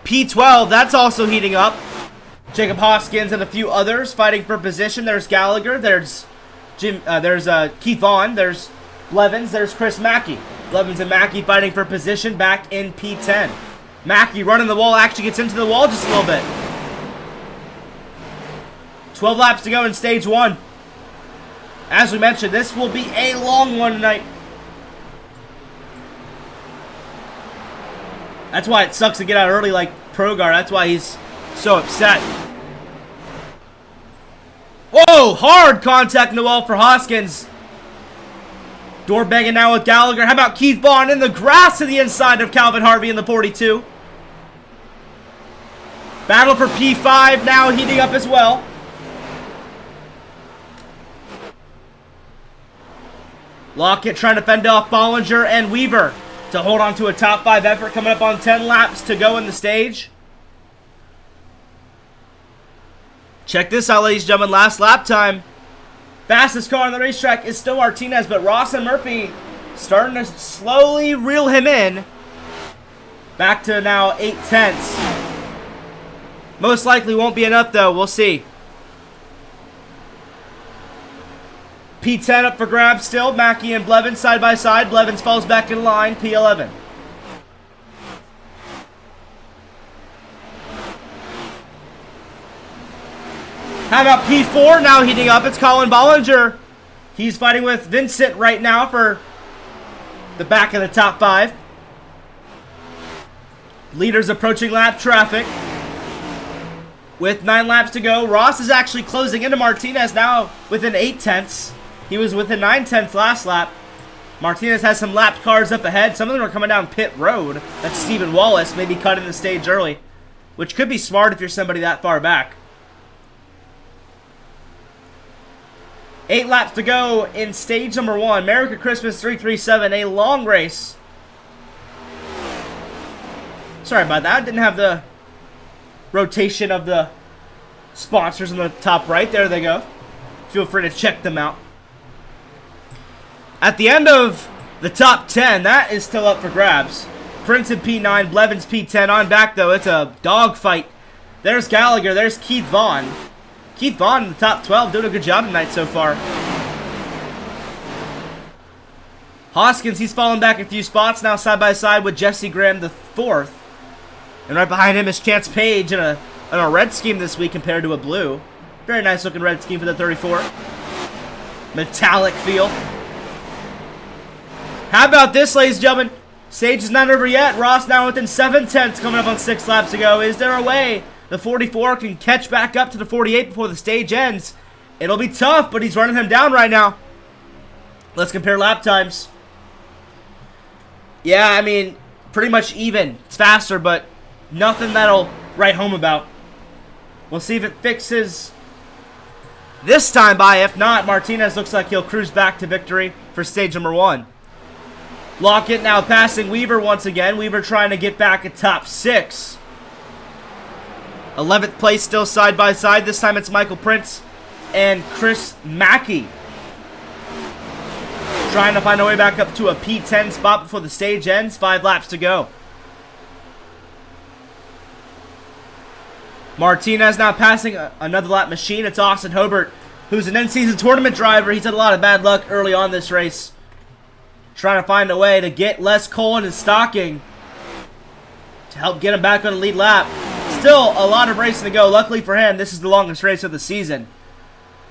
P12, that's also heating up. Jacob Hoskins and a few others fighting for position. There's Gallagher. There's Keith Vaughn. There's Blevins. There's Chris Mackey. Blevins and Mackey fighting for position back in P10. Mackey running the wall, actually gets into the wall just a little bit. 12 laps to go in stage 1. As we mentioned, this will be a long one tonight. That's why it sucks to get out early like Progar. That's why he's so upset. Whoa! Hard contact in the wall for Hoskins. Door banging now with Gallagher. How about Keith Vaughn in the grass to the inside of Calvin Harvey in the 42? Battle for P5 now heating up as well. Lockett trying to fend off Bollinger and Weaver to hold on to a top 5 effort coming up on 10 laps to go in the stage. Check this out, ladies and gentlemen. Last lap time. Fastest car on the racetrack is still Martinez, but Ross and Murphy starting to slowly reel him in. Back to now 8/10. Most likely won't be enough, though. We'll see. P10 up for grabs still. Mackey and Blevins side by side. Blevins falls back in line. P11. How about P4 now heating up? It's Colin Bollinger. He's fighting with Vincent right now for the back of the top 5. Leaders approaching lap traffic. With 9 laps to go, Ross is actually closing into Martinez now within 8/10. He was within 9/10 last lap. Martinez has some lapped cars up ahead. Some of them are coming down pit road. That's Stephen Wallace, maybe cutting the stage early, which could be smart if you're somebody that far back. 8 laps to go in stage number 1. Merica Christmas 337, a long race. Sorry about that. I didn't have the rotation of the sponsors on the top right. There they go. Feel free to check them out. At the end of the top 10, that is still up for grabs. Prince in P9, Blevins P10. On back, though, it's a dogfight. There's Gallagher. There's Keith Vaughn. Keith Vaughn in the top 12, doing a good job tonight so far. Hoskins, he's fallen back a few spots now, side by side with Jesse Graham the 4th. And right behind him is Chance Page in a red scheme this week compared to a blue. Very nice looking red scheme for the 34. Metallic feel. How about this, ladies and gentlemen? Stage is not over yet. Ross now within 7/10 coming up on 6 laps to go. Is there a way the 44 can catch back up to the 48 before the stage ends? It'll be tough, but he's running him down right now. Let's compare lap times. Yeah, I mean, pretty much even. It's faster, but nothing that'll write home about. We'll see if it fixes this time by. If not, Martinez looks like he'll cruise back to victory for stage number 1. Lockett now passing Weaver once again. Weaver trying to get back at top 6. 11th place still side by side. This time it's Michael Prince and Chris Mackey trying to find a way back up to a P10 spot before the stage ends. 5 laps to go. Martinez now passing another lap machine. It's Austin Hobart, who's an in-season tournament driver. He's had a lot of bad luck early on this race. Trying to find a way to get Les Cole in his stocking to help get him back on the lead lap. Still a lot of racing to go. Luckily for him, this is the longest race of the season.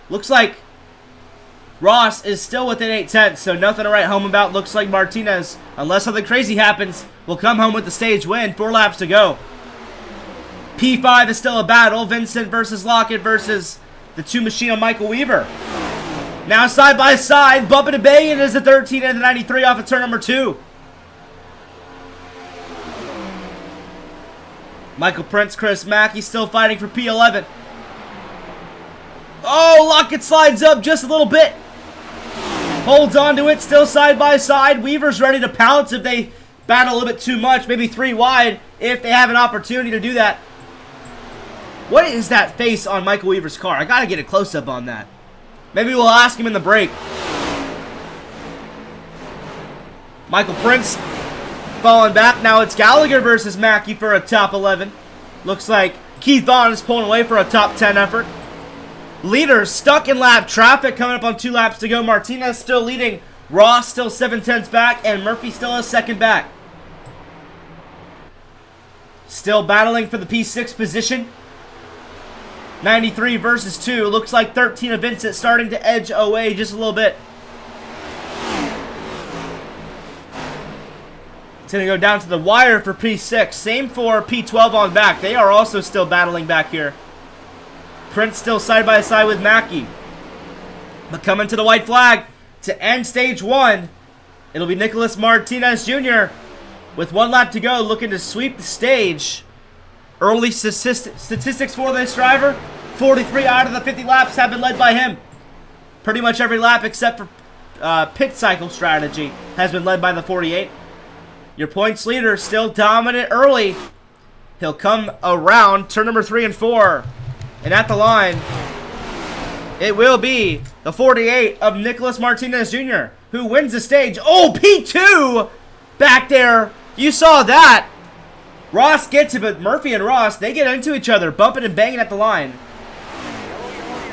Looks like Ross is still within 8/10, so nothing to write home about. Looks like Martinez, unless something crazy happens, will come home with the stage win. 4 laps to go. P5 is still a battle. Vincent versus Lockett versus the 2 machine on Michael Weaver. Now side by side, bumping and banging is the 13 and the 93 off of turn number 2. Michael Prince, Chris Mackey still fighting for P11. Oh, Lockett slides up just a little bit. Holds on to it, still side by side. Weaver's ready to pounce if they battle a little bit too much, maybe 3 wide if they have an opportunity to do that. What is that face on Michael Weaver's car? I gotta get a close-up on that. Maybe we'll ask him in the break. Michael Prince falling back. Now it's Gallagher versus Mackey for a top 11. Looks like Keith Vaughn is pulling away for a top 10 effort. Leaders stuck in lap traffic coming up on 2 laps to go. Martinez still leading. Ross still 7/10 back. And Murphy still a second back. Still battling for the P6 position. 93 versus 2. Looks like 13 of Vincent starting to edge away just a little bit. It's going to go down to the wire for P6. Same for P12 on back. They are also still battling back here. Prince still side by side with Mackey. But coming to the white flag to end stage 1, it'll be Nicholas Martinez Jr. with 1 lap to go, looking to sweep the stage. Early statistics for this driver, 43 out of the 50 laps have been led by him. Pretty much every lap except for pit cycle strategy has been led by the 48. Your points leader still dominant early. He'll come around turn number 3 and 4. And at the line, it will be the 48 of Nicholas Martinez Jr., who wins the stage. Oh, P2 back there. You saw that. Ross gets it, but Murphy and Ross, they get into each other, bumping and banging at the line.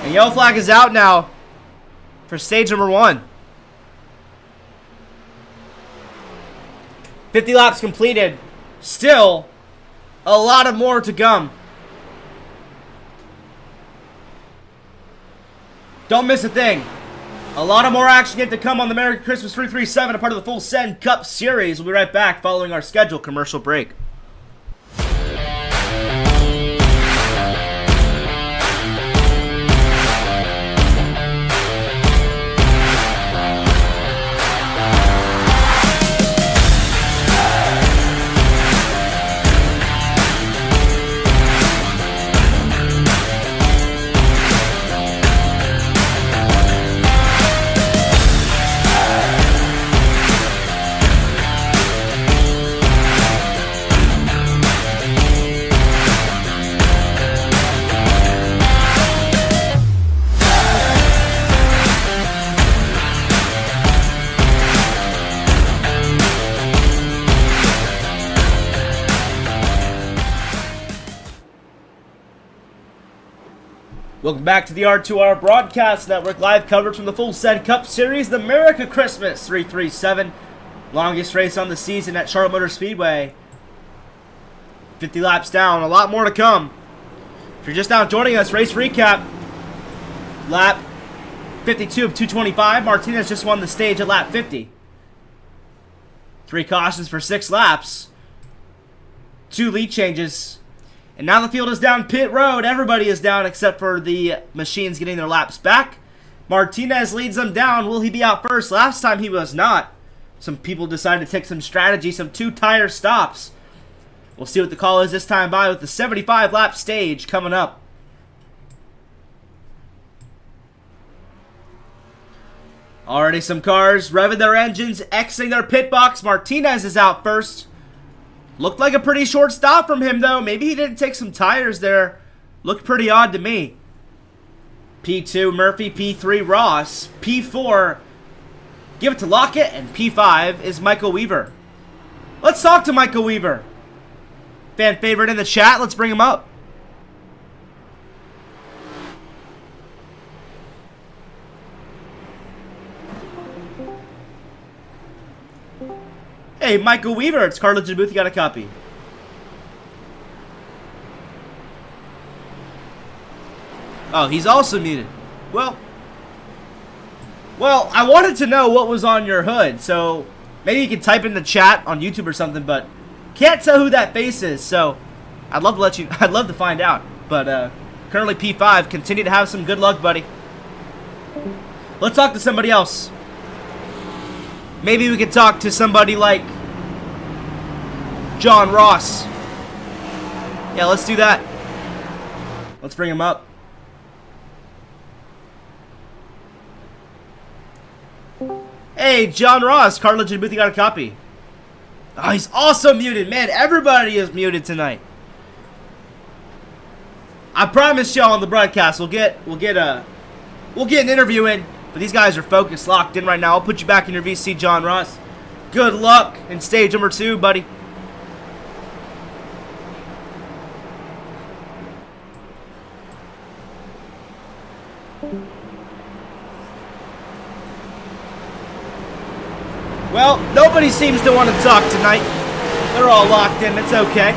And yellow flag is out now for stage number 1. 50 laps completed. Still a lot of more to come. Don't miss a thing. A lot of more action yet to come on the Merica Christmas 337, a part of the Full Send Cup Series. We'll be right back following our scheduled commercial break. Welcome back to the R2R Broadcast Network, live coverage from the Full Send Cup Series, the Merica Christmas 337. Longest race on the season at Charlotte Motor Speedway. 50 laps down, a lot more to come. If you're just now joining us, race recap. Lap 52 of 225. Martinez just won the stage at lap 50. 3 cautions for 6 laps. 2 lead changes. And now the field is down pit road. Everybody is down except for the machines getting their laps back. Martinez leads them down. Will he be out first? Last time he was not. Some people decided to take some strategy, some 2-tire stops. We'll see what the call is this time by with the 75-lap stage coming up. Already some cars revving their engines, exiting their pit box. Martinez is out first. Looked like a pretty short stop from him, though. Maybe he didn't take some tires there. Looked pretty odd to me. P2, Murphy. P3, Ross. P4, give it to Lockett. And P5 is Michael Weaver. Let's talk to Michael Weaver. Fan favorite in the chat. Let's bring him up. Hey, Michael Weaver, it's Carlos in the booth. You got a copy. Oh, he's also muted. Well, I wanted to know what was on your hood, so maybe you can type in the chat on YouTube or something, but can't tell who that face is, so I'd love to find out. But currently P5, continue to have some good luck, buddy. Let's talk to somebody else. Maybe we could talk to somebody like John Ross. Yeah, let's do that. Let's bring him up. Hey, John Ross. Cartilage and Booth, you got a copy. Oh, he's also muted. Man, everybody is muted tonight. I promised y'all on the broadcast we'll get an interview in. But these guys are focused, locked in right now. I'll put you back in your VC, John Ross. Good luck in stage number 2, buddy. Well, nobody seems to want to talk tonight. They're all locked in. It's okay.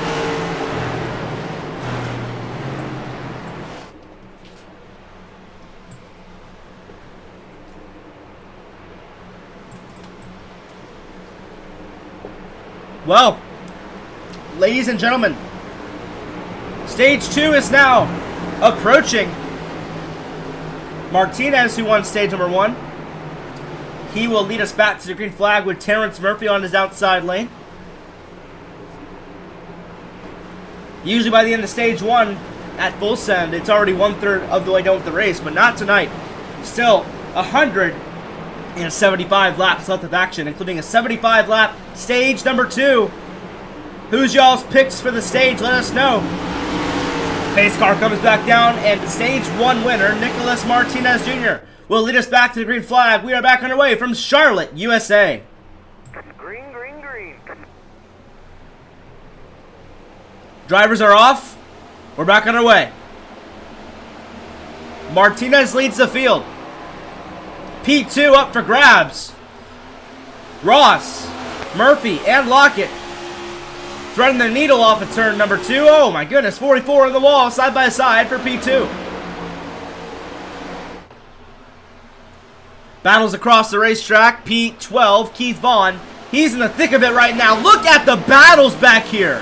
Well, ladies and gentlemen, stage 2 is now approaching. Martinez, who won stage number 1, he will lead us back to the green flag with Terrence Murphy on his outside lane. Usually by the end of stage 1, at full send, it's already 1/3 of the way done with the race, but not tonight. Still 175 laps left of action, including a 75-lap stage number 2. Who's y'all's picks for the stage? Let us know. Pace car comes back down, and the stage 1 winner, Nicholas Martinez Jr., will lead us back to the green flag. We are back underway from Charlotte, USA. Green, green, green. Drivers are off. We're back underway. Martinez leads the field. P2 up for grabs. Ross, Murphy, and Lockett threading the needle off of turn number 2. Oh my goodness, 44 on the wall, side by side for P2. Battles across the racetrack. P12, Keith Vaughn. He's in the thick of it right now. Look at the battles back here.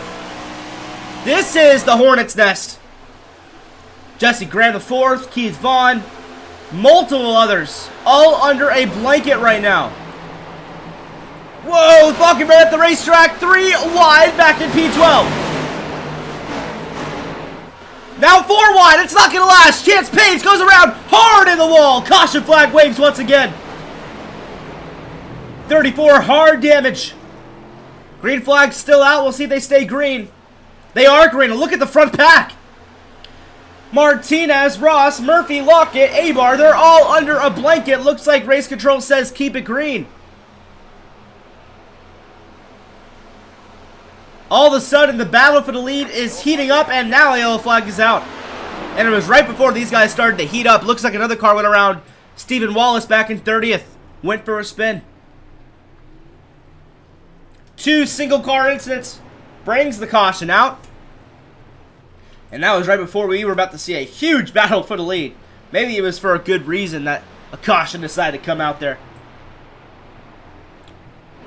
This is the Hornet's Nest. Jesse Graham the 4th, Keith Vaughn, multiple others, all under a blanket right now. Whoa, Falcon Bear at the racetrack, 3 wide back in P12. Now 4 wide, it's not going to last. Chance Page goes around hard in the wall. Caution flag waves once again. 34 hard damage. Green flag still out. We'll see if they stay green. They are green. Look at the front pack. Martinez, Ross, Murphy, Lockett, Abar, they're all under a blanket. Looks like race control says keep it green. All of a sudden, the battle for the lead is heating up, and now a yellow flag is out. And it was right before these guys started to heat up. Looks like another car went around. Stephen Wallace back in 30th. Went for a spin. 2 single car incidents brings the caution out. And that was right before we were about to see a huge battle for the lead. Maybe it was for a good reason that a caution decided to come out there.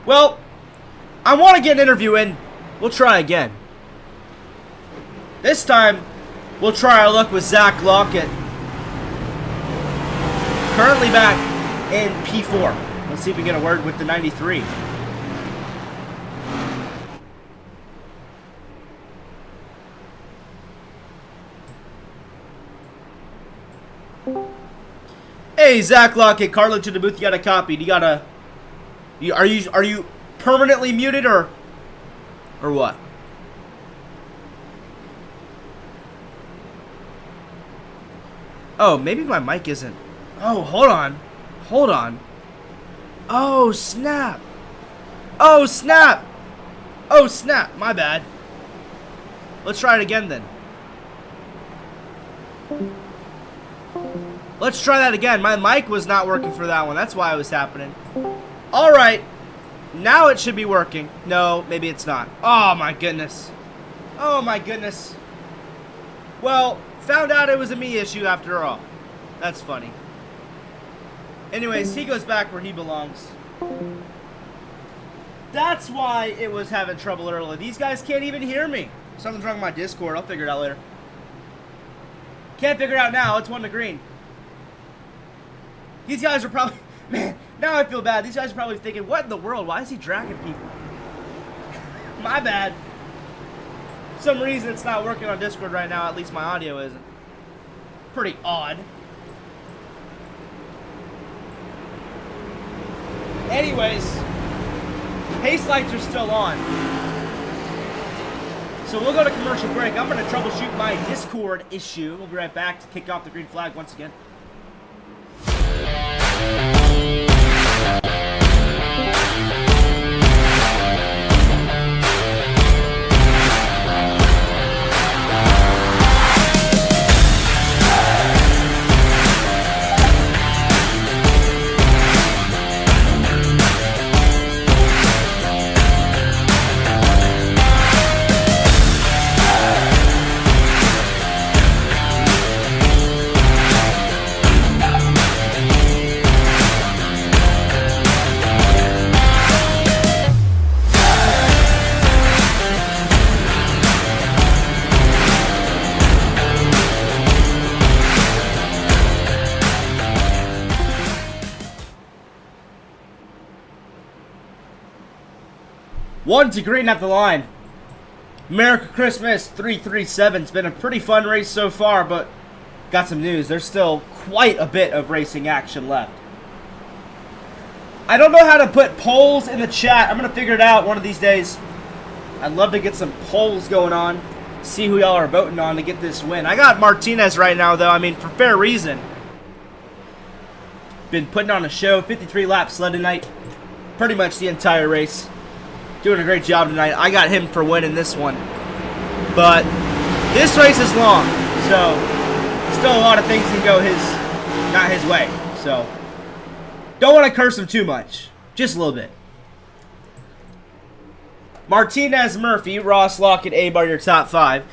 Well, I want to get an interview in. We'll try again. This time, we'll try our luck with Zach Lockett. Currently back in P4. Let's see if we get a word with the 93. Hey, Zach Lockett, Carlo to the booth. You got a copy. You got a. Are you permanently muted or what? Oh, maybe my mic isn't. Oh, hold on. Hold on. Oh, snap. Oh, snap. Oh, snap. My bad. Let's try it again then. Let's try that again. My mic was not working for that one. That's why it was happening. All right. Now it should be working. No, maybe it's not. Oh, my goodness. Oh, my goodness. Well, found out it was a me issue after all. That's funny. Anyways, he goes back where he belongs. That's why it was having trouble earlier. These guys can't even hear me. Something's wrong with my Discord. I'll figure it out later. Can't figure it out now. It's 1 to green. These guys are probably... Man, now I feel bad. These guys are probably thinking, what in the world? Why is he dragging people? My bad. For some reason it's not working on Discord right now. At least my audio isn't. Pretty odd. Anyways, pace lights are still on. So we'll go to commercial break. I'm going to troubleshoot my Discord issue. We'll be right back to kick off the green flag once again. One to green at the line. Merica Christmas 337. It's been a pretty fun race so far, but got some news. There's still quite a bit of racing action left. I don't know how to put polls in the chat. I'm going to figure it out one of these days. I'd love to get some polls going on. See who y'all are voting on to get this win. I got Martinez right now, though. I mean, for fair reason. Been putting on a show. 53 laps sled tonight. Pretty much the entire race. Doing a great job tonight. I got him for winning this one. But this race is long, so still a lot of things can go not his way. So don't want to curse him too much. Just a little bit. Martinez, Murphy, Ross, Lockett, A-Bar, your top 5.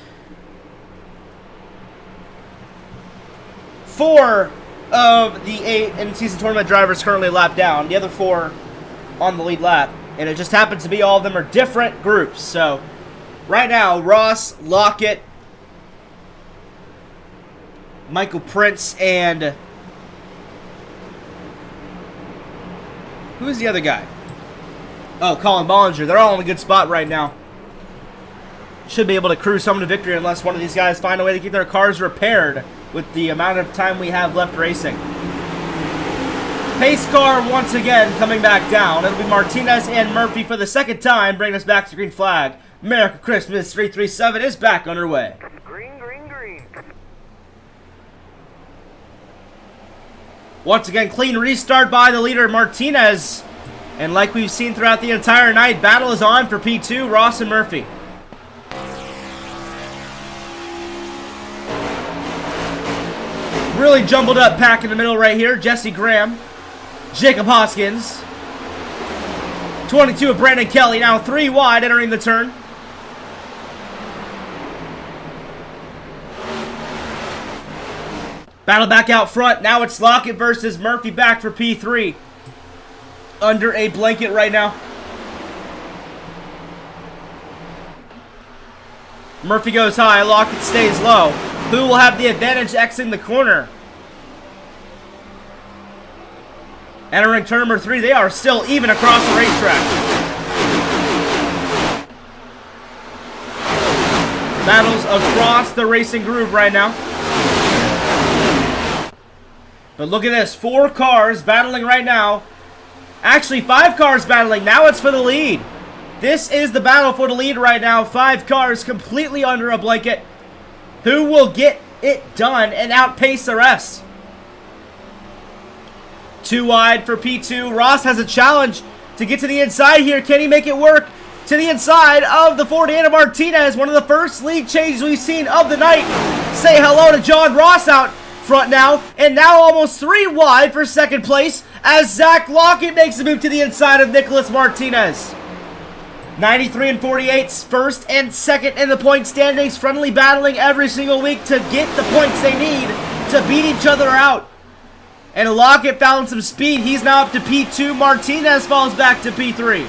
4 of the 8 in-season tournament drivers currently lapped down. The other 4 on the lead lap. And it just happens to be all of them are different groups. So, right now, Ross, Lockett, Michael Prince, and... who's the other guy? Oh, Colin Bollinger. They're all in a good spot right now. Should be able to cruise some to victory unless one of these guys find a way to get their cars repaired with the amount of time we have left racing. Pace car once again coming back down. It'll be Martinez and Murphy for the second time, bringing us back to green flag. Merica Christmas 337 is back underway. Green, green, green. Once again, clean restart by the leader, Martinez. And like we've seen throughout the entire night, battle is on for P2, Ross and Murphy. Really jumbled up pack in the middle right here. Jesse Graham. Jacob Hoskins. 22 of Brandon Kelly, now 3 wide entering the turn. Battle back out front. Now it's Lockett versus Murphy back for P3. Under a blanket right now. Murphy goes high. Lockett stays low. Who will have the advantage exiting the corner? Entering turn number 3. They are still even across the racetrack. Battles across the racing groove right now. But look at this. 4 cars battling right now. Actually, 5 cars battling. Now it's for the lead. This is the battle for the lead right now. 5 cars completely under a blanket. Who will get it done and outpace the rest? 2 wide for P2. Ross has a challenge to get to the inside here. Can he make it work? To the inside of the Ford Anna Martinez. One of the first league changes we've seen of the night. Say hello to John Ross out front now. And now almost 3 wide for second place as Zach Lockett makes a move to the inside of Nicholas Martinez. 93 and 48, first and second in the point standings. Friendly battling every single week to get the points they need to beat each other out. And Lockett found some speed. He's now up to P2. Martinez falls back to P3.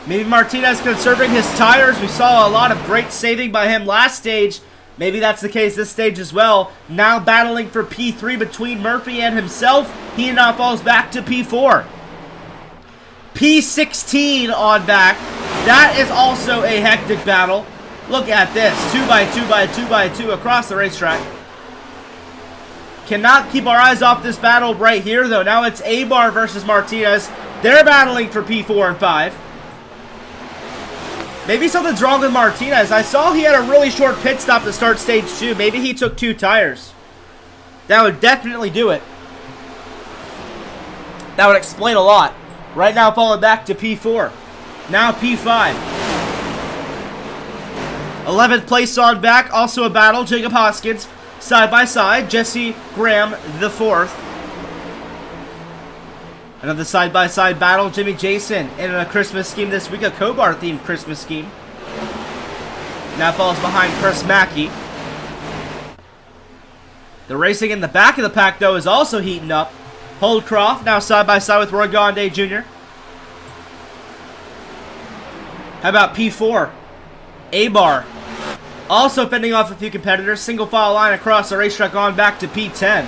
Maybe Martinez conserving his tires. We saw a lot of great saving by him last stage. Maybe that's the case this stage as well. Now battling for P3 between Murphy and himself. He now falls back to P4. P16 on back. That is also a hectic battle. Look at this. 2x2x2x2 across the racetrack. Cannot keep our eyes off this battle right here, though. Now it's A-Bar versus Martinez. They're battling for P4 and 5. Maybe something's wrong with Martinez. I saw he had a really short pit stop to start stage 2. Maybe he took 2 tires. That would definitely do it. That would explain a lot. Right now falling back to P4. Now P5. 11th place on back. Also a battle. Jacob Hoskins side by side. Jesse Graham the 4th. Another side-by-side battle. Jimmy Jason in a Christmas scheme this week. A Cobar-themed Christmas scheme. Now falls behind Chris Mackey. The racing in the back of the pack, though, is also heating up. Holdcroft now side-by-side with Roy Gonde Jr. How about P4? A-Bar. Also fending off a few competitors. Single file line across the racetrack on back to P10.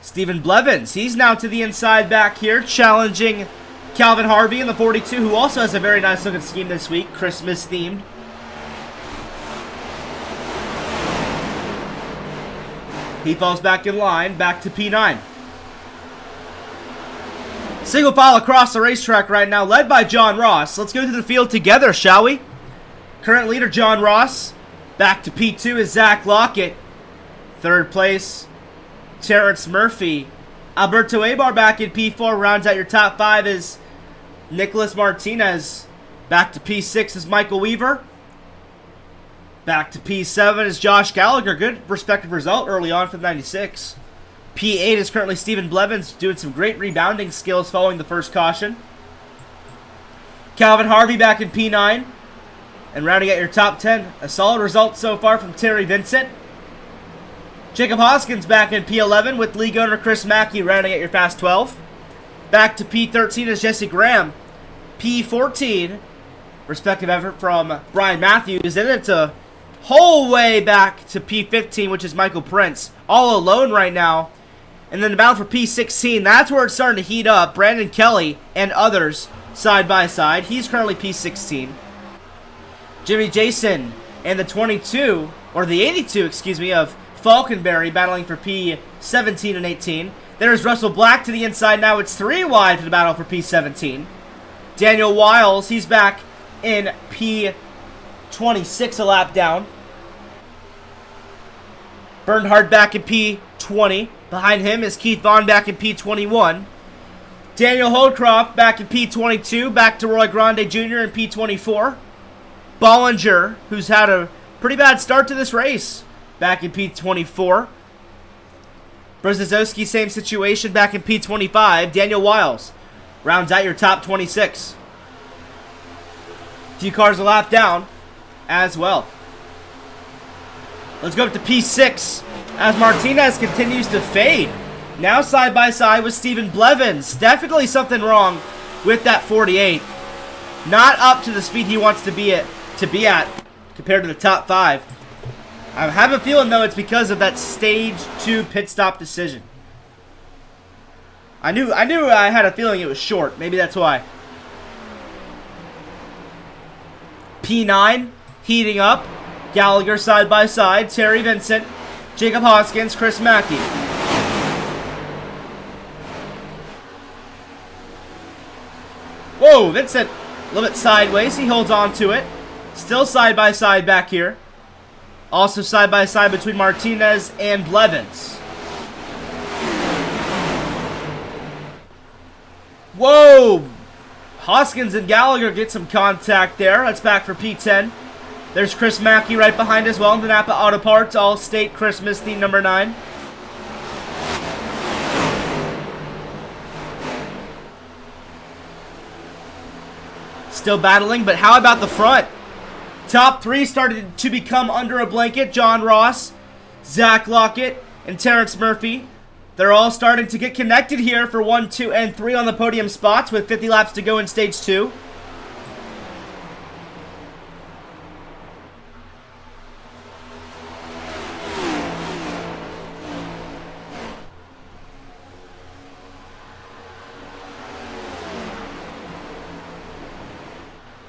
Stephen Blevins, he's now to the inside back here, challenging Calvin Harvey in the 42, who also has a very nice looking scheme this week, Christmas themed. He falls back in line, back to P9. Single file across the racetrack right now, led by John Ross. Let's go to the field together, shall we? Current leader John Ross. Back to P2 is Zach Lockett. 3rd place, Terrence Murphy. Alberto A-Bar back in P4. Rounds out your top 5 is Nicholas Martinez. Back to P6 is Michael Weaver. Back to P7 is Josh Gallagher. Good respective result early on for the 96. P8 is currently Stephen Blevins, doing some great rebounding skills following the first caution. Calvin Harvey back in P9. And rounding out your top 10, a solid result so far from Terry Vincent. Jacob Hoskins back in P11 with league owner Chris Mackey rounding out your fast 12. Back to P13 is Jesse Graham. P14, respective effort from Brian Matthews. And it's a whole way back to P15, which is Michael Prince. All alone right now. And then the battle for P16, that's where it's starting to heat up. Brandon Kelly and others side by side. He's currently P16. Jimmy Jason and the 22, or the 82, excuse me, of Falconberry battling for P17 and 18. There's Russell Black to the inside. Now it's 3 wide for the battle for P17. Daniel Wiles, he's back in P26, a lap down. Bernhard back in P20. Behind him is Keith Vaughn back in P21. Daniel Holdcroft back in P22. Back to Roy Grande Jr. in P24. Bollinger, who's had a pretty bad start to this race, back in P24. Brzezowski, same situation back in P25. Daniel Wiles rounds out your top 26. A few cars a lap down as well. Let's go up to P6 as Martinez continues to fade. Now side by side with Stephen Blevins. Definitely something wrong with that 48. Not up to the speed he wants to be at compared to the top 5. I have a feeling though it's because of that stage 2 pit stop decision. I knew I had a feeling it was short. Maybe that's why. P9 heating up. Gallagher side by side. Terry Vincent, Jacob Hoskins, Chris Mackey. Whoa, Vincent a little bit sideways. He holds on to it. Still side by side back here. Also side by side between Martinez and Blevins. Whoa! Hoskins and Gallagher get some contact there. That's back for P10. There's Chris Mackey right behind as well in the Napa Auto Parts All-State Christmas theme number 9. Still battling, but how about the front? Top 3 started to become under a blanket. John Ross, Zach Lockett, and Terrence Murphy. They're all starting to get connected here for 1, 2, and 3 on the podium spots with 50 laps to go in stage 2.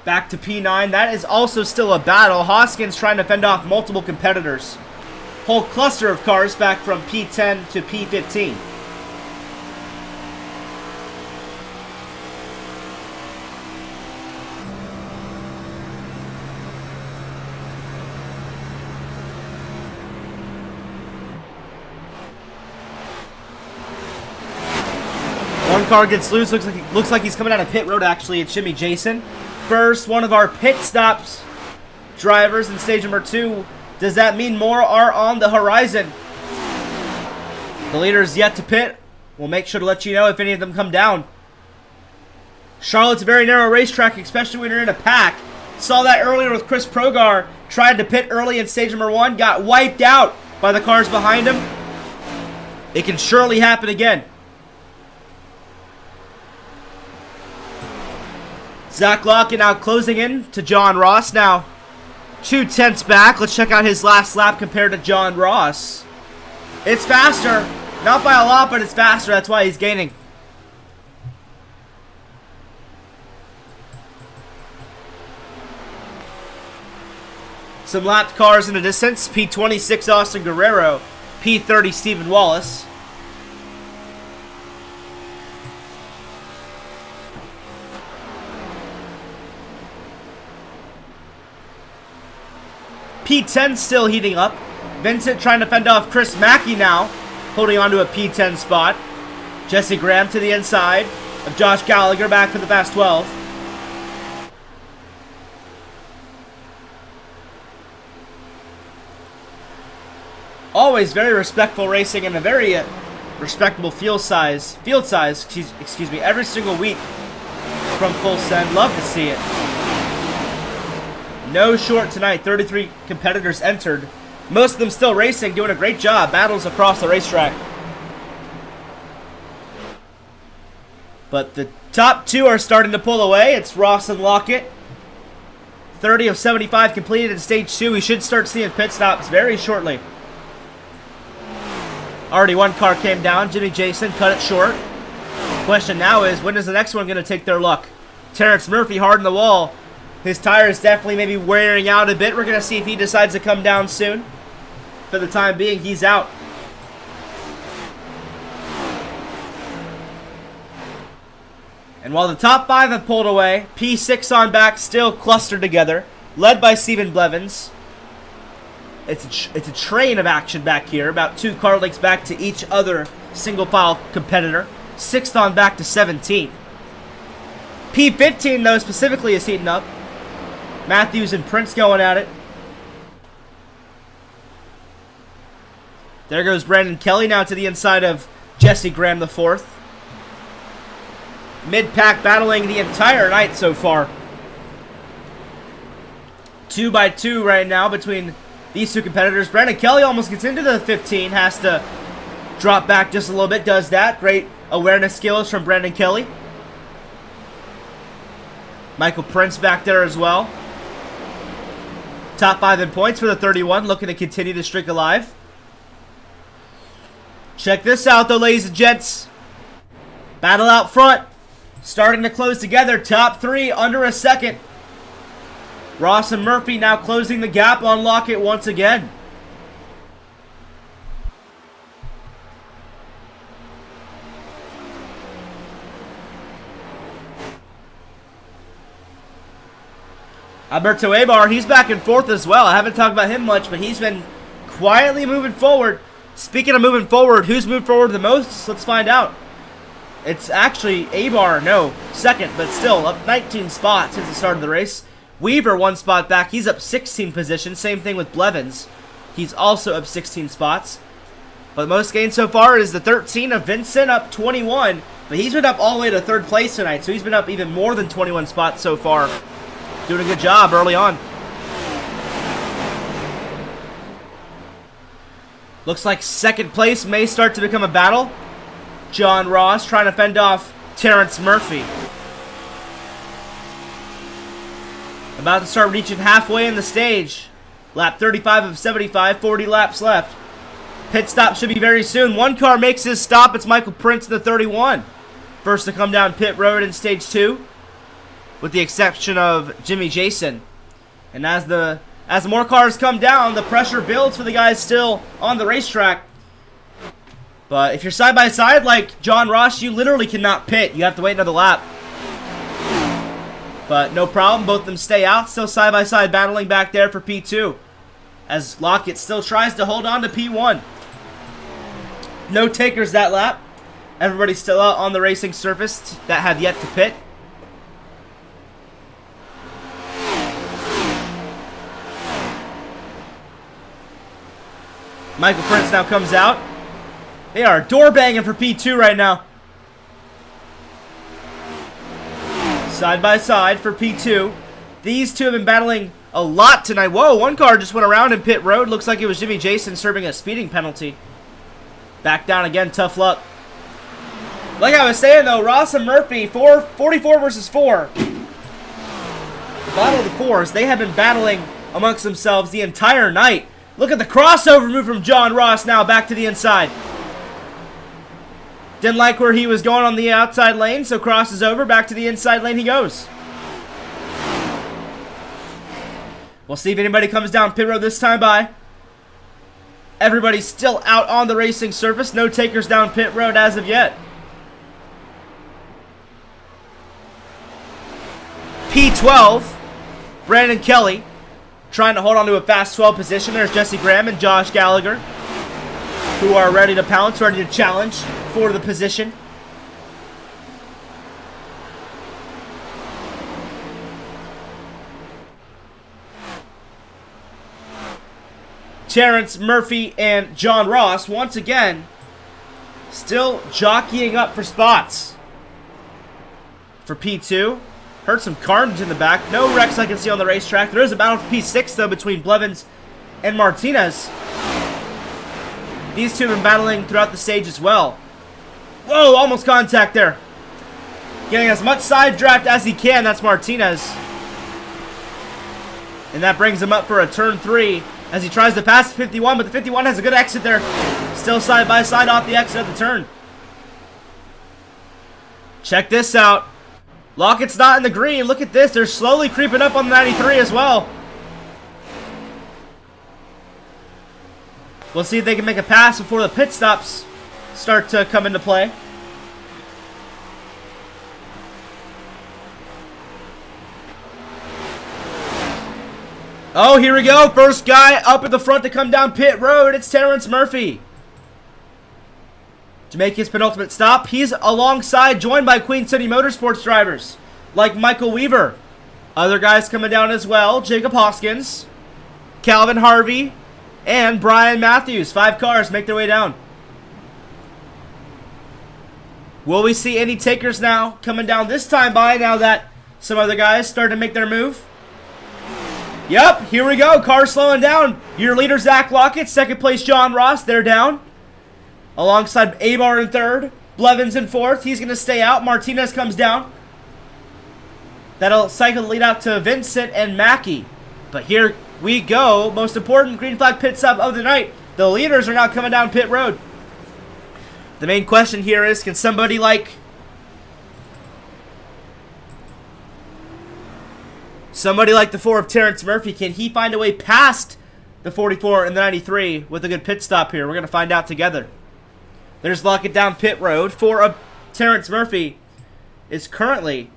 Back to P9. That is also still a battle. Hoskins trying to fend off multiple competitors. Whole cluster of cars back from P10 to P15. One car gets loose. Looks like he's coming out of pit road. Actually, it's Jimmy Jason. First one of our pit stops drivers in stage number 2. Does that mean more are on the horizon? The leader is yet to pit. We'll make sure to let you know if any of them come down. Charlotte's a very narrow racetrack, especially when you're in a pack. Saw that earlier with Chris Progar. Tried to pit early in stage number 1. Got wiped out by the cars behind him. It can surely happen again. Zach Lockett now closing in to John Ross. Now 2 tenths back. Let's check out his last lap compared to John Ross. It's faster. Not by a lot, but it's faster. That's why he's gaining. Some lapped cars in the distance. P26 Austin Guerrero. P30 Stephen Wallace. P10 still heating up. Vincent trying to fend off Chris Mackey now, holding on to a P10 spot. Jesse Graham to the inside of Josh Gallagher back for the Fast 12. Always very respectful racing and a very respectable field size, excuse me, every single week from Full Send. Love to see it. No short tonight. 33 competitors entered. Most of them still racing, doing a great job. Battles across the racetrack. But the top 2 are starting to pull away. It's Ross and Lockett. 30 of 75 completed in stage 2. We should start seeing pit stops very shortly. Already one car came down. Jimmy Jason cut it short. Question now is, when is the next one going to take their luck? Terrence Murphy hard in the wall. His tire is definitely maybe wearing out a bit. We're going to see if he decides to come down soon. For the time being, he's out. And while the top 5 have pulled away, P6 on back still clustered together, led by Stephen Blevins. It's a train of action back here, about 2 car lengths back to each other single file competitor. 6th on back to 17th. P15, though, specifically is heating up. Matthews and Prince going at it. There goes Brandon Kelly now to the inside of Jesse Graham the fourth. Mid-pack battling the entire night so far. 2 by 2 right now between these two competitors. Brandon Kelly almost gets into the 15. Has to drop back just a little bit. Does that. Great awareness skills from Brandon Kelly. Michael Prince back there as well. Top 5 in points for the 31. Looking to continue the streak alive. Check this out though, ladies and gents. Battle out front. Starting to close together. Top 3 under a second. Ross and Murphy now closing the gap on Lockett once again. Alberto Abar, he's back and forth as well. I haven't talked about him much, but he's been quietly moving forward. Speaking of moving forward, who's moved forward the most? Let's find out. It's actually Abar, no, second, but still up 19 spots since the start of the race. Weaver 1 spot back. He's up 16 positions. Same thing with Blevins. He's also up 16 spots. But most gained so far is the 13 of Vincent, up 21. But he's been up all the way to 3rd place tonight, so he's been up even more than 21 spots so far. Doing a good job early on. Looks like 2nd place may start to become a battle. John Ross trying to fend off Terrence Murphy. About to start reaching halfway in the stage. Lap 35 of 75, 40 laps left. Pit stop should be very soon. One car makes his stop. It's Michael Prince in the 31. First to come down pit road in stage 2. With the exception of Jimmy Jason. And as the more cars come down, the pressure builds for the guys still on the racetrack. But if you're side by side like John Ross, you literally cannot pit. You have to wait another lap. But no problem, both of them stay out. Still side by side battling back there for P2. As Lockett still tries to hold on to P1. No takers that lap. Everybody's still out on the racing surface that have yet to pit. Michael Prince now comes out. They are door banging for P2 right now. Side by side for P2. These two have been battling a lot tonight. Whoa, one car just went around in pit road. Looks like it was Jimmy Jason serving a speeding penalty. Back down again, tough luck. Like I was saying though, Ross and Murphy, 44 versus 4. Battle of the Fours. They have been battling amongst themselves the entire night. Look at the crossover move from John Ross now back to the inside. Didn't like where he was going on the outside lane, so crosses over. Back to the inside lane he goes. We'll see if anybody comes down pit road this time by. Everybody's still out on the racing surface. No takers down pit road as of yet. P12, Brandon Kelly trying to hold on to a fast 12 position. There's Jesse Graham and Josh Gallagher, who are ready to pounce, ready to challenge for the position. Terrence Murphy and John Ross, once again, still jockeying up for spots. For P2. Heard some carnage in the back. No wrecks I can see on the racetrack. There is a battle for P6, though, between Blevins and Martinez. These two have been battling throughout the stage as well. Whoa, almost contact there. Getting as much side draft as he can. That's Martinez. And that brings him up for a turn 3 as he tries to pass the 51, but the 51 has a good exit there. Still side by side off the exit of the turn. Check this out. Lockett's not in the green. Look at this. They're slowly creeping up on the 93 as well. We'll see if they can make a pass before the pit stops start to come into play. Oh, here we go. First guy up at the front to come down pit road. It's Terrence Murphy. To make his penultimate stop, he's alongside, joined by Queen City Motorsports drivers like Michael Weaver. Other guys coming down as well. Jacob Hoskins, Calvin Harvey, and Brian Matthews. 5 cars make their way down. Will we see any takers now coming down this time by now that some other guys started to make their move? Yep, here we go. Cars slowing down. Your leader, Zach Lockett. Second place, John Ross. They're down. Alongside Abar in third. Blevins in fourth. He's going to stay out. Martinez comes down. That'll cycle the lead out to Vincent and Mackey. But here we go. Most important green flag pit stop of the night. The leaders are now coming down pit road. The main question here is, can somebody like the 4 of Terrence Murphy, can he find a way past the 44 and the 93 with a good pit stop here? We're going to find out together. There's Lock It Down pit road. 4 of Terrence Murphy is currently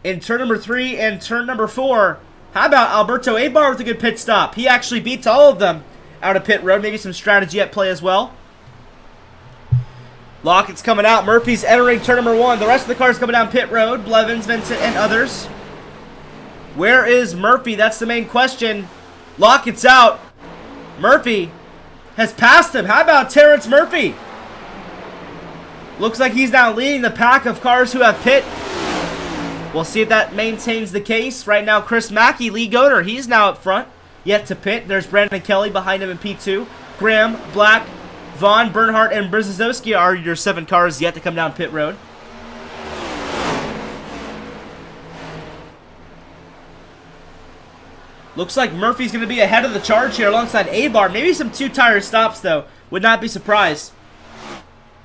in turn number 3 and turn number 4. How about Alberto Abar with a good pit stop? He actually beats all of them out of pit road. Maybe some strategy at play as well. Lockett's coming out. Murphy's entering turn number 1. The rest of the cars coming down pit road. Blevins, Vincent, and others. Where is Murphy? That's the main question. Lockett's out. Murphy has passed him. How about Terrence Murphy? Looks like he's now leading the pack of cars who have pit. We'll see if that maintains the case. Right now, Chris Mackey, Lee Goder, he's now up front. Yet to pit. There's Brandon Kelly behind him in P2. Graham, Black, Vaughn, Bernhardt, and Brzezowski are your 7 cars yet to come down pit road. Looks like Murphy's going to be ahead of the charge here alongside Abar. Maybe some 2-tire stops, though. Would not be surprised.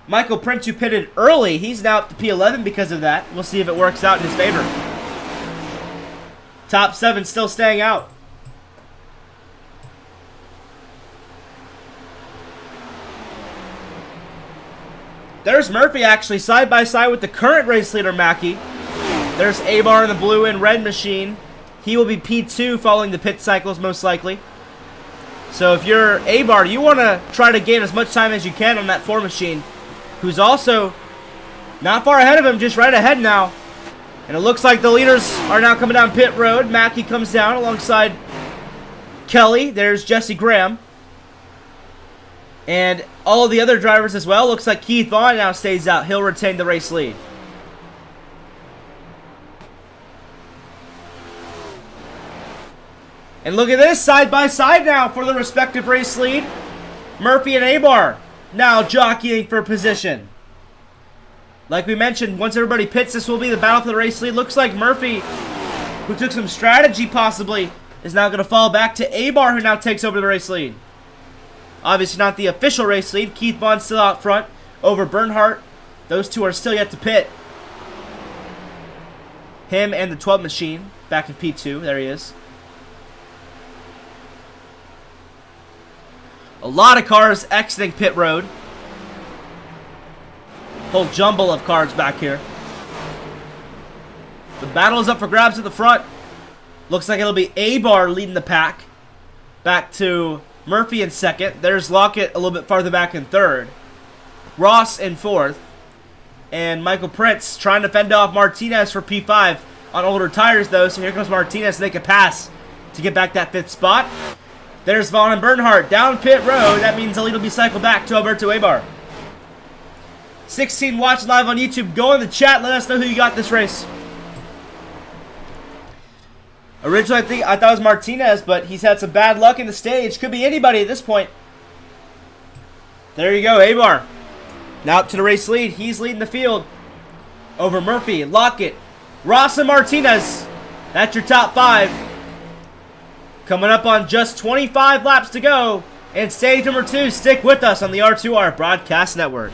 Michael Prince, who pitted early, he's now up to P11 because of that. We'll see if it works out in his favor. Top 7 still staying out. There's Murphy actually side by side with the current race leader, Mackey. There's Abar in the blue and red machine. He will be P2 following the pit cycles most likely. So if you're Abar, you want to try to gain as much time as you can on that 4 machine, who's also not far ahead of him, just right ahead now. And it looks like the leaders are now coming down pit road. Mackey comes down alongside Kelly. There's Jesse Graham. And all of the other drivers as well. Looks like Keith Vaughn now stays out. He'll retain the race lead. And look at this, side by side now for the respective race lead. Murphy and Abar now jockeying for position. Like we mentioned, once everybody pits, this will be the battle for the race lead. Looks like Murphy, who took some strategy possibly, is now going to fall back to Abar, who now takes over the race lead. Obviously not the official race lead. Keith Vaughn still out front over Bernhardt. Those 2 are still yet to pit. Him and the 12 machine back in P2. There he is. A lot of cars exiting pit road. Whole jumble of cars back here. The battle is up for grabs at the front. Looks like it'll be Abar leading the pack. Back to Murphy in second. There's Lockett a little bit farther back in third. Ross in fourth. And Michael Prince trying to fend off Martinez for P5 on older tires, though. So here comes Martinez to make a pass to get back that 5th spot. There's Vaughn and Bernhardt down pit road. That means the lead will be cycled back to Alberto Abar. 16 watching live on YouTube. Go in the chat. Let us know who you got this race. Originally, I thought it was Martinez, but he's had some bad luck in the stage. Could be anybody at this point. There you go, Abar. Now up to the race lead. He's leading the field over Murphy, Lockett, Ross, and Martinez. That's your top 5. Coming up on just 25 laps to go. And stage number 2, stick with us on the R2R Broadcast Network.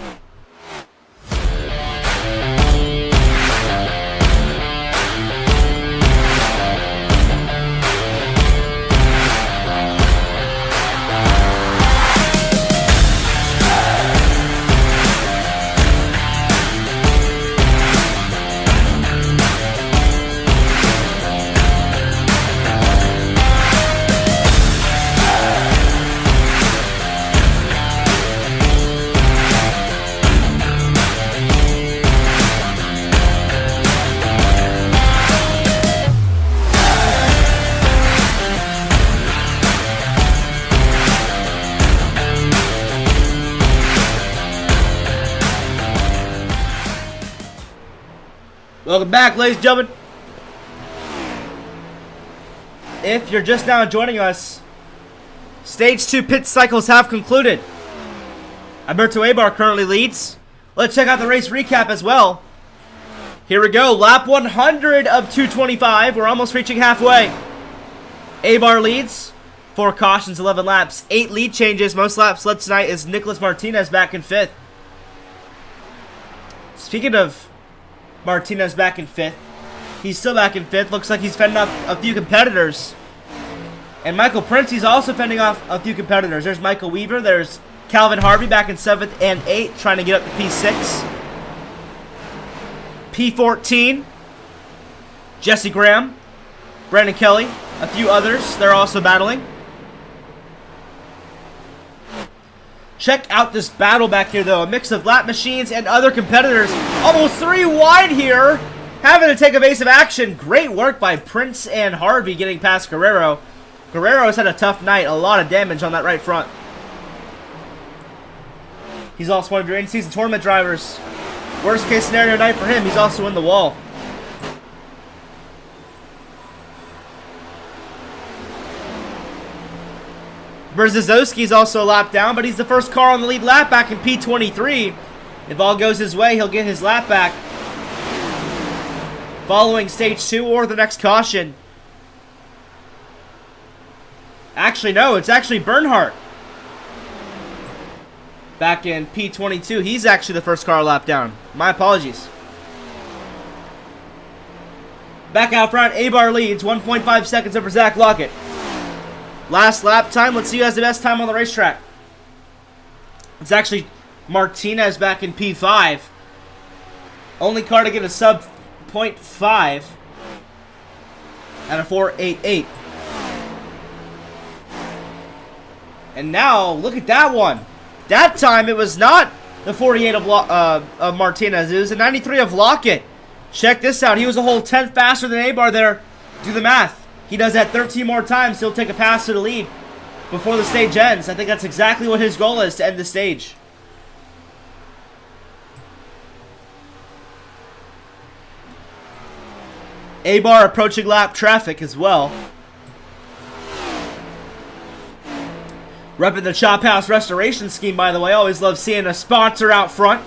Welcome back, ladies and gentlemen. If you're just now joining us, Stage 2 pit cycles have concluded. Alberto Abar currently leads. Let's check out the race recap as well. Here we go, lap 100 of 225. We're almost reaching halfway. Abar leads. 4 cautions, 11 laps. 8 lead changes. Most laps led tonight is Nicholas Martinez back in 5th. Speaking of Martinez back in 5th, he's still back in 5th. Looks like he's fending off a few competitors. And Michael Prince, he's also fending off a few competitors. There's Michael Weaver. There's Calvin Harvey back in 7th and 8th, trying to get up to P6. P14, Jesse Graham, Brandon Kelly, a few others. They're also battling. Check out this battle back here, though. A mix of lap machines and other competitors. Almost 3 wide here. Having to take evasive action. Great work by Prince and Harvey getting past Guerrero. Guerrero's had a tough night. A lot of damage on that right front. He's also one of your in-season tournament drivers. Worst case scenario night for him. He's also in the wall. Berzozowski's also a lap down, but he's the first car on the lead lap back in P23. If all goes his way, he'll get his lap back following stage 2 or the next caution. Actually, no, it's actually Bernhardt back in P22. He's actually the first car lap down. My apologies. Back out front, Abar leads 1.5 seconds over Zach Lockett. Last lap time. Let's see who has the best time on the racetrack. It's actually Martinez back in P5. Only car to get a sub 0.5 at a 4.88. And now, look at that one. That time, it was not the 48 of Martinez. It was a 93 of Lockett. Check this out. He was a whole 10th faster than Abar there. Do the math. He does that 13 more times. He'll take a pass to the lead before the stage ends. I think that's exactly what his goal is, to end the stage. Abar approaching lap traffic as well. Repping the Chop House Restoration Scheme, by the way. Always love seeing a sponsor out front.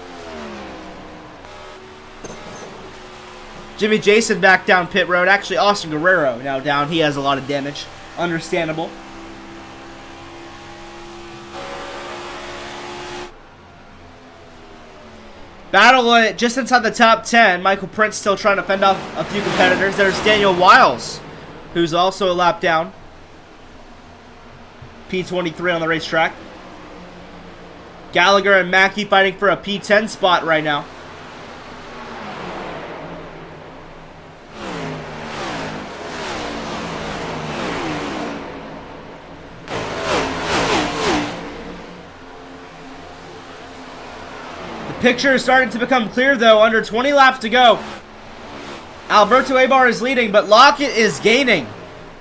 Jimmy Jason back down pit road. Actually, Austin Guerrero now down. He has a lot of damage. Understandable. Battle just inside the top 10. Michael Prince still trying to fend off a few competitors. There's Daniel Wiles, who's also a lap down. P23 on the racetrack. Gallagher and Mackey fighting for a P10 spot right now. The picture is starting to become clear, though. Under 20 laps to go. Alberto Abar is leading, but Lockett is gaining.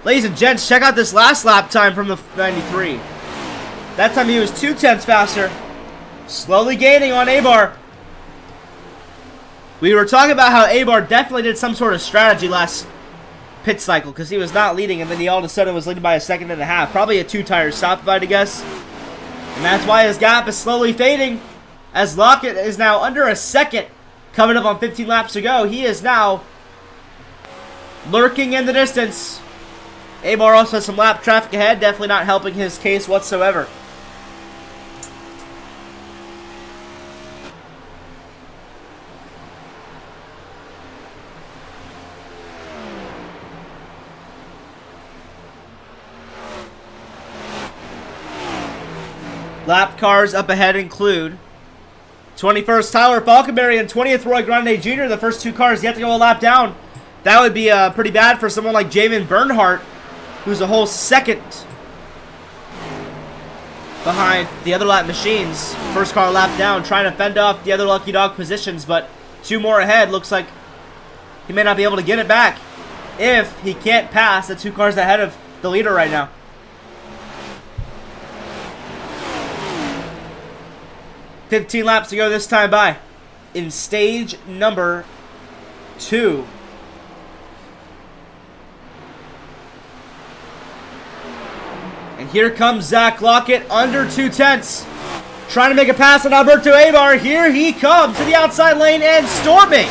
Ladies and gents, check out this last lap time from the 93. That time he was 0.2 faster. Slowly gaining on Abar. We were talking about how Abar definitely did some sort of strategy last pit cycle, because he was not leading, and then he all of a sudden was leading by 1.5 seconds. Probably a 2-tire stop, if I had to guess. And that's why his gap is slowly fading, as Lockett is now under 1 second. Coming up on 15 laps to go. He is now lurking in the distance. Abar also has some lap traffic ahead, definitely not helping his case whatsoever. Lap cars up ahead include 21st Tyler Falkenberry and 20th Roy Grande Jr., the first 2 cars yet to go a lap down. That would be pretty bad for someone like Jamin Bernhardt, who's a whole second behind the other lap machines. First car lap down, trying to fend off the other Lucky Dog positions, but 2 more ahead. Looks like he may not be able to get it back if he can't pass the 2 cars ahead of the leader right now. 15 laps to go this time by in stage number 2. And here comes Zach Lockett under 2 tenths. Trying to make a pass on Alberto Abar. Here he comes to the outside lane and storming.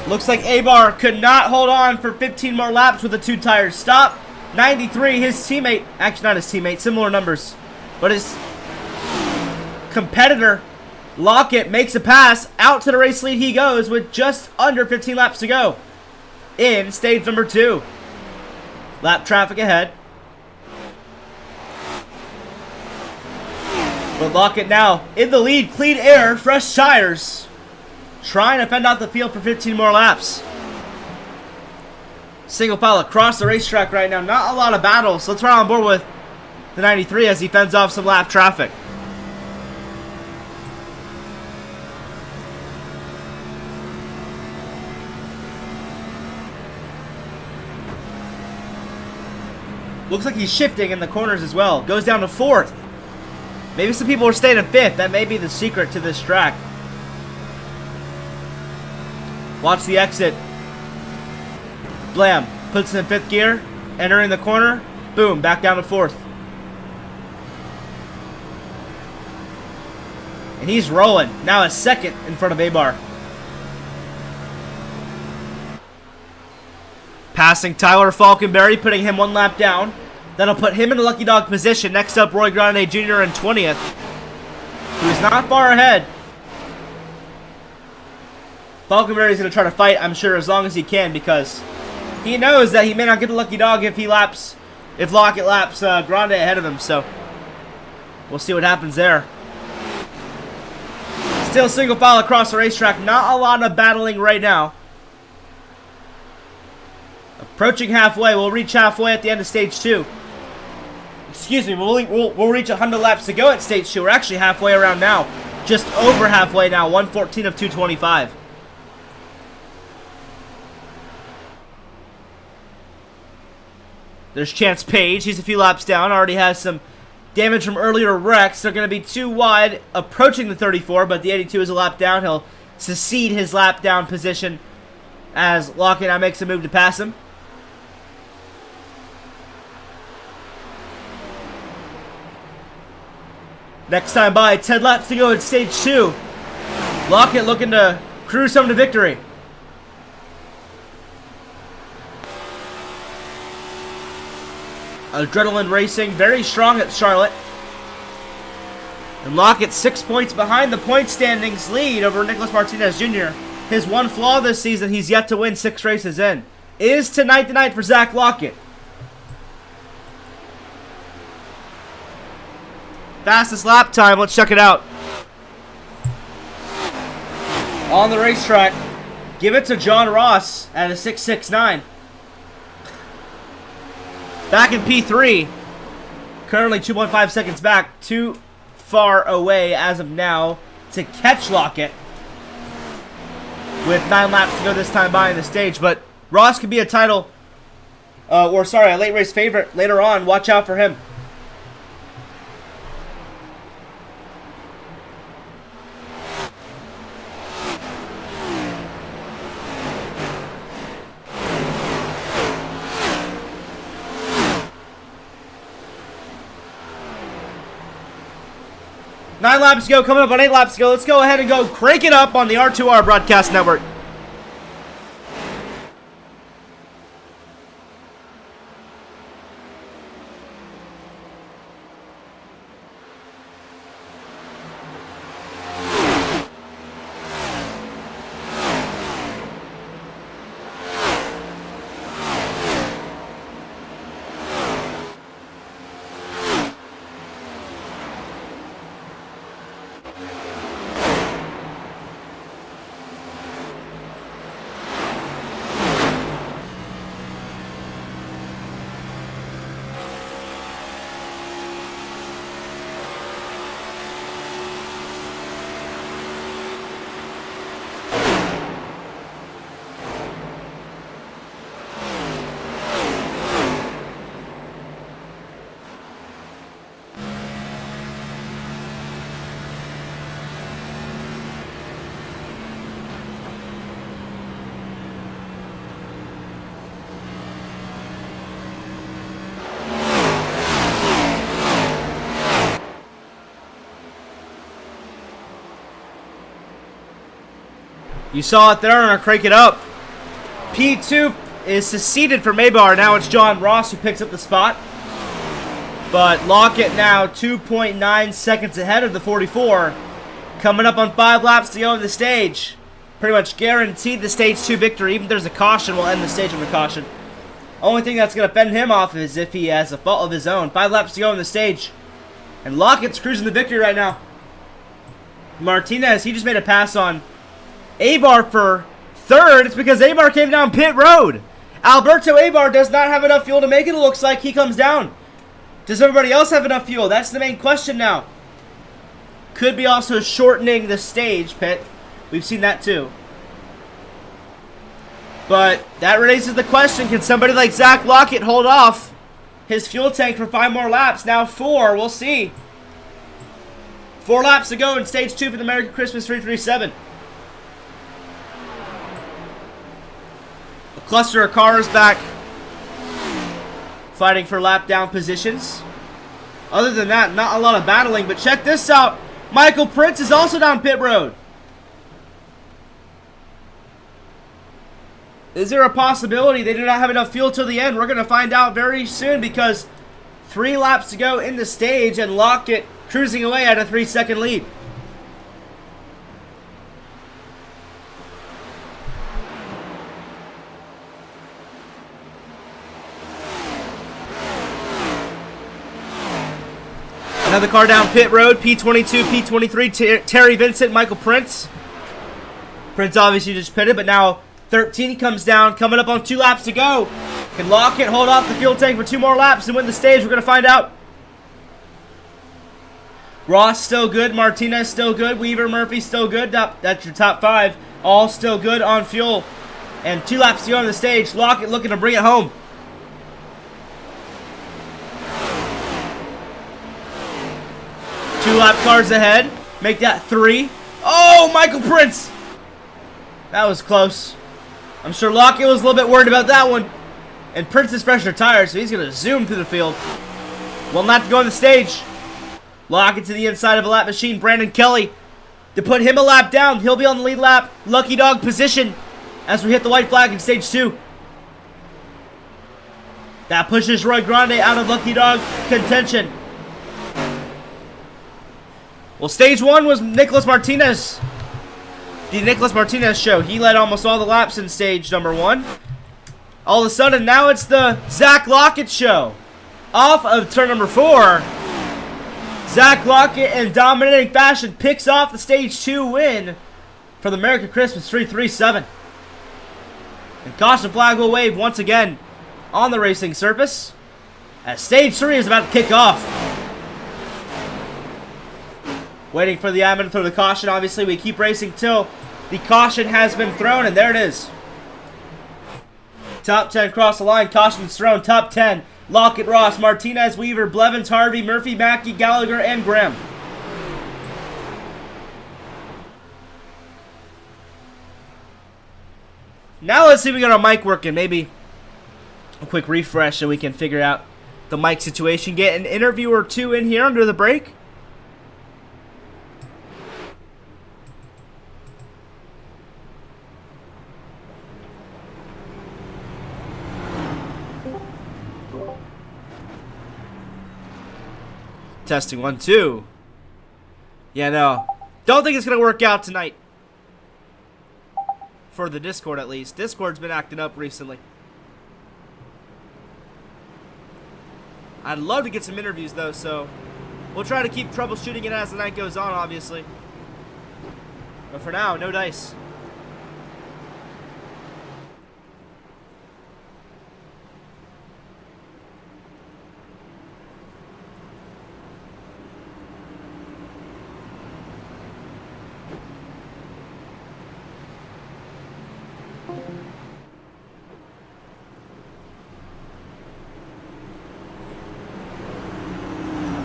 Looks like Abar could not hold on for 15 more laps with a 2-tire stop. 93, his teammate, actually not his teammate, similar numbers, but his competitor, Lockett, makes a pass. Out to the race lead he goes with just under 15 laps to go in stage number 2. Lap traffic ahead. But Lockett now in the lead, clean air, fresh tires. Trying to fend out the field for 15 more laps. Single file across the racetrack right now. Not a lot of battles. Let's run on board with the 93 as he fends off some lap traffic. Looks like he's shifting in the corners as well. Goes down to 4th. Maybe some people are staying in 5th. That may be the secret to this track. Watch the exit. Blam. Puts it in 5th gear. Entering the corner. Boom. Back down to 4th. And he's rolling. Now a 2nd in front of Abar. Passing Tyler Falkenberry, putting him 1 lap down. That'll put him in a lucky dog position. Next up, Roy Grande Jr. in 20th. Who's not far ahead. Falkenberry's going to try to fight, I'm sure, as long as he can, because he knows that he may not get the lucky dog if Lockett laps Grande ahead of him. So we'll see what happens there. Still single file across the racetrack. Not a lot of battling right now. Approaching halfway. We'll reach halfway at the end of stage 2. Excuse me, we'll reach 100 laps to go at stage 2. We're actually halfway around now. Just over halfway now. 1:14 of 2:25. There's Chance Page. He's a few laps down. Already has some damage from earlier wrecks. They're going to be too wide approaching the 34, but the 82 is a lap down. He'll secede his lap down position as Lockett now makes a move to pass him. Next time by, 10 laps to go in stage 2. Lockett looking to cruise home to victory. Adrenaline Racing, very strong at Charlotte. And Lockett 6 points behind the point standings lead over Nicholas Martinez Jr. His one flaw this season, he's yet to win 6 races in. Is tonight the night for Zach Lockett? Fastest lap time, let's check it out. On the racetrack, give it to John Ross at a 6.69. Back in P3, currently 2.5 seconds back, too far away as of now to catch Lockett. With 9 laps to go this time by in the stage, but Ross could be a a late race favorite later on. Watch out for him. Nine laps to go, coming up on 8 laps to go. Let's go ahead and go crank it up on the R2R Broadcast Network. You saw it there, and I'll crank it up. P2 is seceded from Abar. Now it's John Ross who picks up the spot. But Lockett now 2.9 seconds ahead of the 44. Coming up on 5 laps to go in the stage. Pretty much guaranteed the stage 2 victory. Even if there's a caution, we'll end the stage with a caution. Only thing that's going to fend him off is if he has a fault of his own. 5 laps to go in the stage. And Lockett's cruising the victory right now. Martinez, he just made a pass on Abar for 3rd. It's because Abar came down pit road. Alberto Abar does not have enough fuel to make it. It looks like he comes down. Does everybody else have enough fuel? That's the main question now. Could be also shortening the stage, Pit. We've seen that too. But that raises the question, can somebody like Zach Lockett hold off his fuel tank for 5 more laps? Now 4, we'll see. 4 laps to go in stage 2 for the Merica Christmas 337. A cluster of cars back fighting for lap down positions. Other than that, not a lot of battling, but check this out. Michael Prince is also down pit road. Is there a possibility they do not have enough fuel till the end? We're going to find out very soon because 3 laps to go in the stage and Lockett cruising away at a 3-second lead. Another car down pit road, P22, P23, Terry Vincent, Michael Prince. Prince obviously just pitted, but now 13 comes down, coming up on 2 laps to go. Can Lockett hold off the fuel tank for 2 more laps and win the stage? We're going to find out. Ross still good, Martinez still good, Weaver, Murphy still good. That's your top 5. All still good on fuel. And 2 laps to go on the stage. Lockett looking to bring it home. Two lap cars ahead. Make that 3. Oh, Michael Prince. That was close. I'm sure Lockett was a little bit worried about that one. And Prince is fresher tires, so he's going to zoom through the field. One lap to go on the stage. Lockett to the inside of a lap machine. Brandon Kelly to put him a lap down. He'll be on the lead lap. Lucky dog position as we hit the white flag in stage 2. That pushes Roy Grande out of Lucky Dog contention. Well, stage 1 was Nicholas Martinez. The Nicholas Martinez show. He led almost all the laps in stage number 1. All of a sudden, now it's the Zach Lockett show. Off of turn number 4, Zach Lockett in dominating fashion picks off the stage 2 win for the Merica Christmas 337. And caution flag will wave once again on the racing surface as stage 3 is about to kick off. Waiting for the admin to throw the caution. Obviously, we keep racing till the caution has been thrown, and there it is. Top 10 cross the line. Caution's thrown. Top 10. Lockett, Ross, Martinez, Weaver, Blevins, Harvey, Murphy, Mackey, Gallagher, and Graham. Now let's see if we got our mic working. Maybe a quick refresh so we can figure out the mic situation. Get an interview or 2 in here under the break. Testing 1, 2. Yeah, no. Don't think it's going to work out tonight. For the Discord, at least. Discord's been acting up recently. I'd love to get some interviews, though, so we'll try to keep troubleshooting it as the night goes on, obviously. But for now, no dice.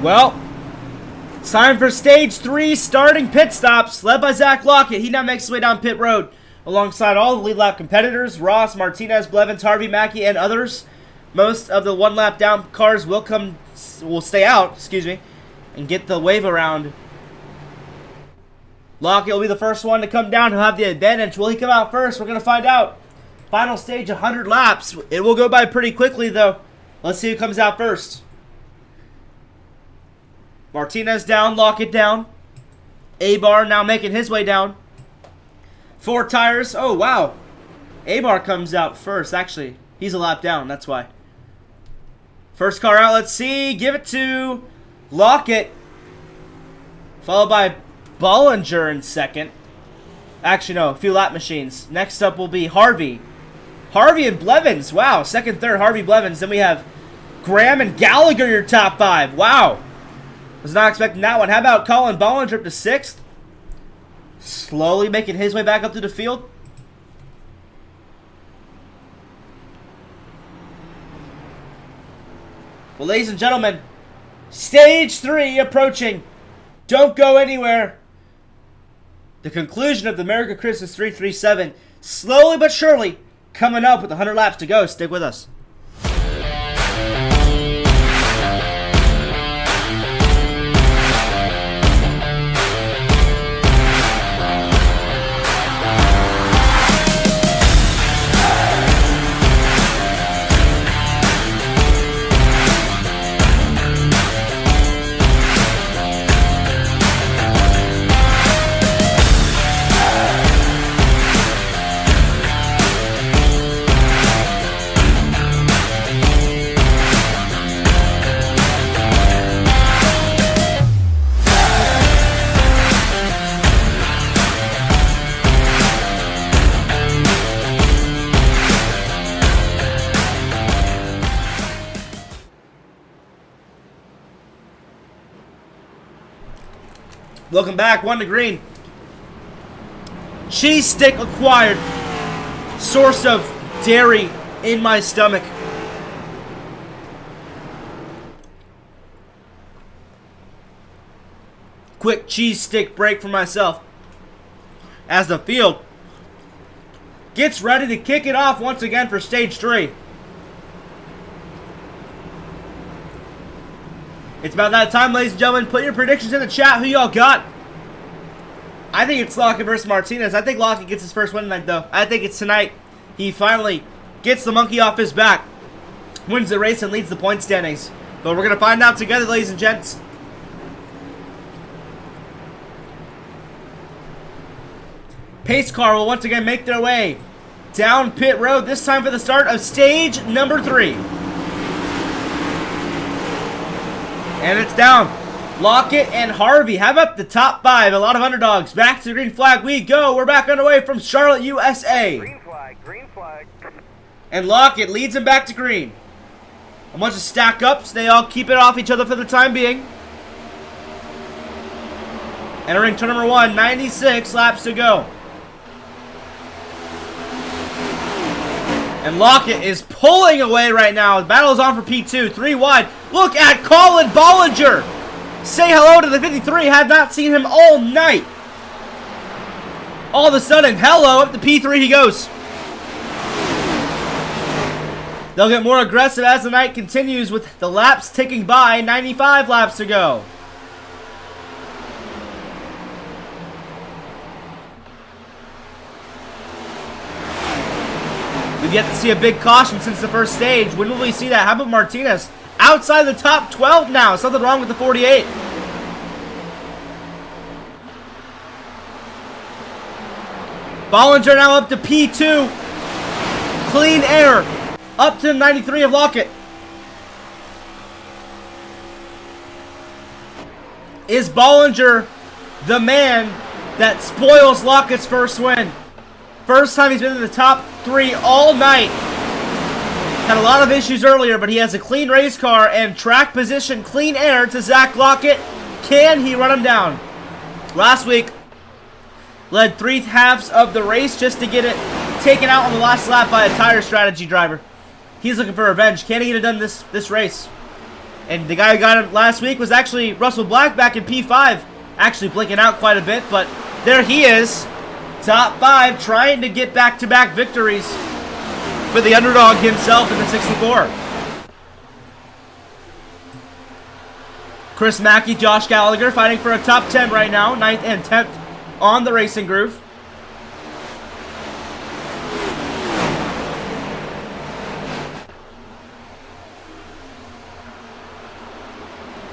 Well, it's time for stage 3 starting pit stops, led by Zach Lockett. He now makes his way down pit road alongside all the lead lap competitors, Ross, Martinez, Blevins, Harvey, Mackey, and others. Most of the 1 lap down cars will stay out, and get the wave around Lockett will be the first one to come down. He'll have the advantage. Will he come out first? We're going to find out. Final stage, 100 laps. It will go by pretty quickly, though. Let's see who comes out first. Martinez down, Lockett down. A-Bar now making his way down. 4 tires. Oh, wow. A-Bar comes out first. Actually, he's a lap down. That's why. First car out. Let's see. Give it to Lockett. Followed by Bollinger in second. Actually, no. A few lap machines. Next up will be Harvey. Harvey and Blevins. Wow. Second, third, Harvey, Blevins. Then we have Graham and Gallagher, your top 5. Wow. Was not expecting that one. How about Colin Bollinger up to 6th? Slowly making his way back up to the field. Well, ladies and gentlemen, stage 3 approaching. Don't go anywhere. The conclusion of the Merica Christmas 337, slowly but surely, coming up with 100 laps to go. Stick with us. Welcome back, 1 to green. Cheese stick acquired. Source of dairy in my stomach. Quick cheese stick break for myself. As the field gets ready to kick it off once again for stage 3. It's about that time, ladies and gentlemen. Put your predictions in the chat. Who y'all got? I think it's Lockett versus Martinez. I think Lockett gets his first win tonight, though. I think it's tonight. He finally gets the monkey off his back, wins the race, and leads the point standings. But we're going to find out together, ladies and gents. Pace car will once again make their way down pit road, this time for the start of stage number 3. And it's down. Lockett and Harvey. How about the top 5? A lot of underdogs. Back to the green flag we go. We're back underway from Charlotte, USA. Green flag, green flag. And Lockett leads them back to green. A bunch of stack ups. They all keep it off each other for the time being. Entering turn number 1. 96 laps to go. And Lockett is pulling away right now. The battle is on for P2. 3 wide. Look at Colin Bollinger. Say hello to the 53. Had not seen him all night. All of a sudden, hello, up to P3 he goes. They'll get more aggressive as the night continues with the laps ticking by. 95 laps to go. We've yet to see a big caution since the first stage. When will we see that? How about Martinez? Outside the top 12 now. Something wrong with the 48. Bollinger now up to P2. Clean air. Up to 93 of Lockett. Is Bollinger the man that spoils Lockett's first win? First time he's been in the top 3 all night. Had a lot of issues earlier, but he has a clean race car and track position, clean air to Zach Lockett. Can he run him down? Last week, led 3/2 of the race just to get it taken out on the last lap by a tire strategy driver. He's looking for revenge. Can he get it done this race? And the guy who got him last week was actually Russell Black back in P5. Actually blinking out quite a bit, but there he is. Top 5, trying to get back-to-back victories for the underdog himself in the 64. Chris Mackey, Josh Gallagher fighting for a top 10 right now. 9th and 10th on the Racing Groove.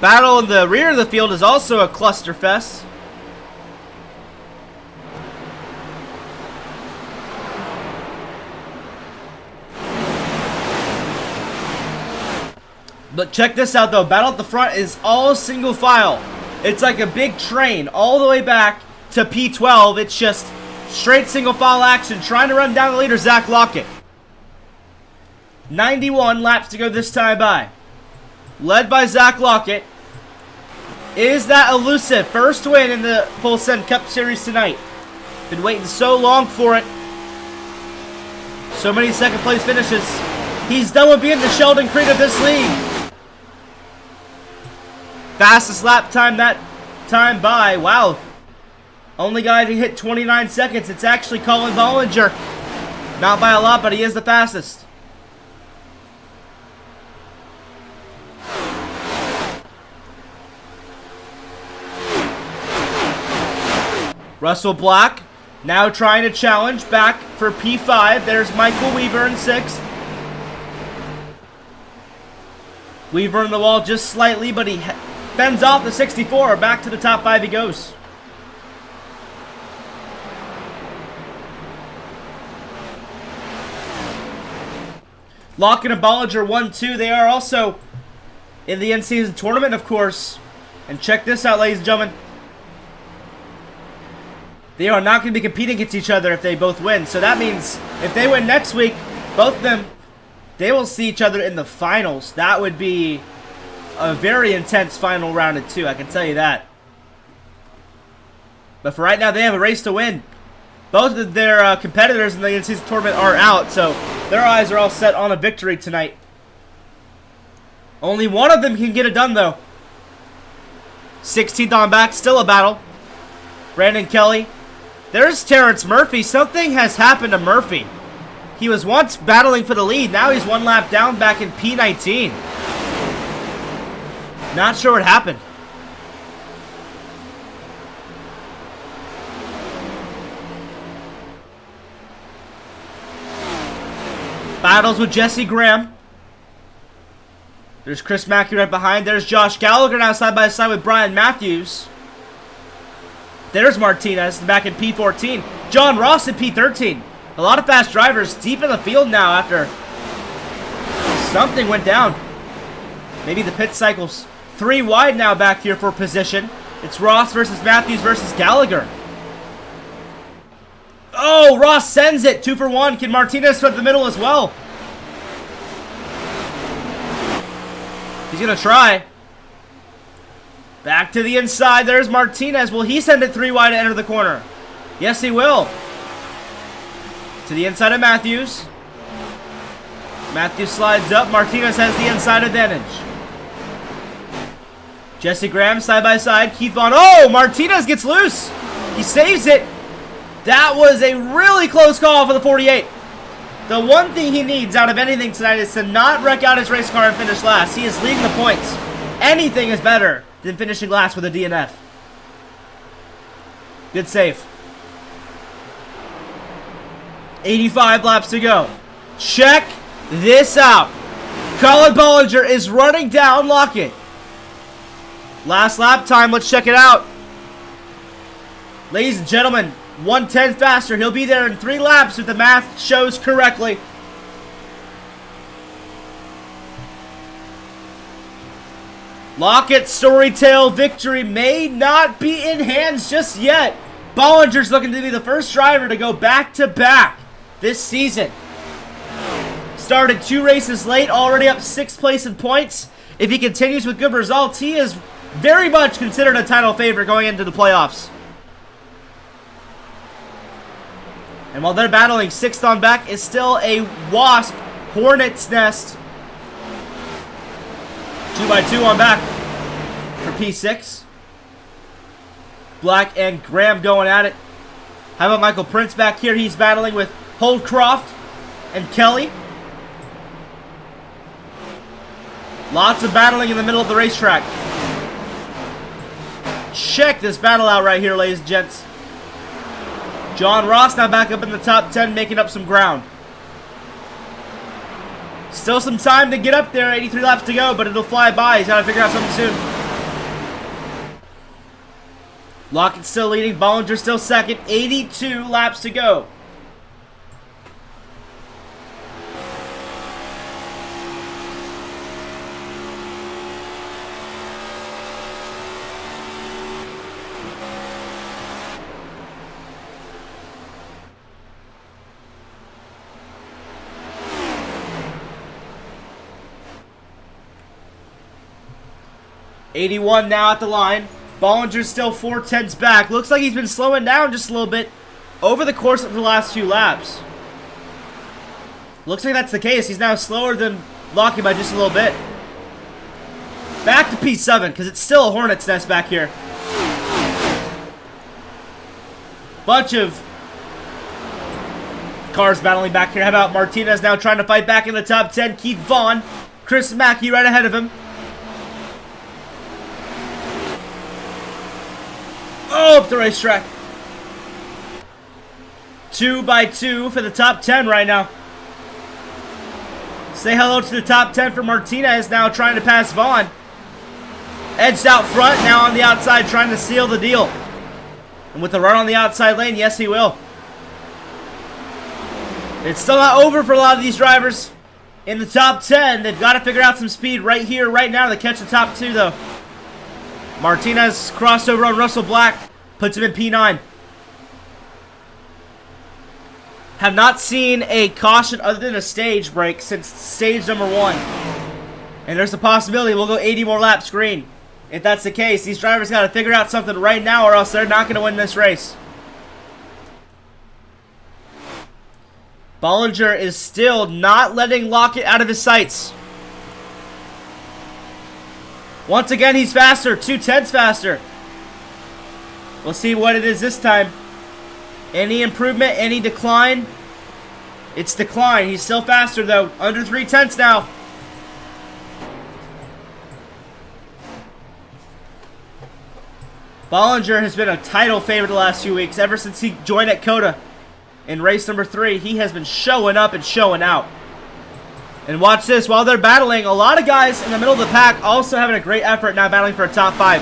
Battle in the rear of the field is also a cluster fest. But check this out though, battle at the front is all single file. It's like a big train all the way back to P12. It's just straight single file action, trying to run down the leader, Zach Lockett. 91 laps to go this time by. Led by Zach Lockett. Is that elusive first win in the Full Send Cup Series tonight? Been waiting so long for it. So many second place finishes. He's done with being the Sheldon Creed of this league. Fastest lap time that time by. Wow. Only guy to hit 29 seconds. It's actually Colin Bollinger. Not by a lot, but he is the fastest. Russell Black now trying to challenge back for P5. There's Michael Weaver in 6th. Weaver in the wall just slightly, but he fends off the 64. Back to the top 5 he goes. Lockett and Bollinger 1-2. They are also in the in-season tournament, of course. And check this out, ladies and gentlemen. They are not going to be competing against each other if they both win. So that means if they win next week, both of them, they will see each other in the finals. That would be a very intense final round of 2, I can tell you that. But for right now, they have a race to win. Both of their competitors in the in-season tournament are out, so their eyes are all set on a victory tonight. Only one of them can get it done, though. 16th on back, still a battle. Brandon Kelly. There's Terrence Murphy. Something has happened to Murphy. He was once battling for the lead. Now he's one lap down back in P19. Not sure what happened. Battles with Jesse Graham. There's Chris Mackey right behind. There's Josh Gallagher now side by side with Brian Matthews. There's Martinez back in P14. John Ross in P13. A lot of fast drivers deep in the field now after something went down. Maybe the pit cycle's 3 wide now back here for position. It's Ross versus Matthews versus Gallagher. Oh, Ross sends it. 2 for 1. Can Martinez flip the middle as well? He's going to try. Back to the inside. There's Martinez. Will he send it 3 wide to enter the corner? Yes, he will. To the inside of Matthews. Matthews slides up. Martinez has the inside advantage. Jesse Graham side by side. Keith Vaughn. Oh, Martinez gets loose. He saves it. That was a really close call for the 48. The one thing he needs out of anything tonight is to not wreck out his race car and finish last. He is leading the points. Anything is better than finishing last with a DNF. Good save. 85 laps to go. Check this out. Colin Bollinger is running down Lockett. Last lap time. Let's check it out. Ladies and gentlemen, 110 faster. He'll be there in 3 laps if the math shows correctly. Lockett's Storytale victory may not be in hands just yet. Bollinger's looking to be the first driver to go back-to-back this season. Started 2 races late, already up 6th place in points. If he continues with good results, he is very much considered a title favorite going into the playoffs. And while they're battling, 6th on back is still a Wasp Hornet's Nest. 2x2 on back for P6. Black and Graham going at it. How about Michael Prince back here? He's battling with Holdcroft and Kelly. Lots of battling in the middle of the racetrack. Check this battle out right here, ladies and gents. John Ross now back up in the top 10, making up some ground. Still some time to get up there, 83 laps to go, but it'll fly by. He's got to figure out something soon. Lockett still leading, Bollinger still second, 82 laps to go. .81 now at the line. Bollinger's still 4/10ths back. Looks like he's been slowing down just a little bit over the course of the last few laps. Looks like that's the case. He's now slower than Lockett by just a little bit. Back to P7 because it's still a hornet's nest back here. Bunch of cars battling back here. How about Martinez now trying to fight back in the top 10? Keith Vaughn, Chris Mackey right ahead of him. Oh, up the racetrack. 2 by 2 for the top 10 right now. Say hello to the top 10 for Martinez, now trying to pass Vaughn. Edged out front, now on the outside trying to seal the deal. And with the run on the outside lane, yes he will. It's still not over for a lot of these drivers. In the top 10, they've got to figure out some speed right here, right now to catch the top 2 though. Martinez crossed over on Russell Black, puts him in P9. Have not seen a caution other than a stage break since stage number 1. And there's a possibility we'll go 80 more laps green. If that's the case, these drivers got to figure out something right now or else they're not going to win this race. Bollinger is still not letting Lockett out of his sights. Once again, he's faster. 2/10ths faster. We'll see what it is this time. Any improvement? Any decline? It's decline. He's still faster, though. Under 3/10ths now. Bollinger has been a title favorite the last few weeks. Ever since he joined at COTA in race number 3, he has been showing up and showing out. And watch this, while they're battling, a lot of guys in the middle of the pack also having a great effort now battling for a top 5.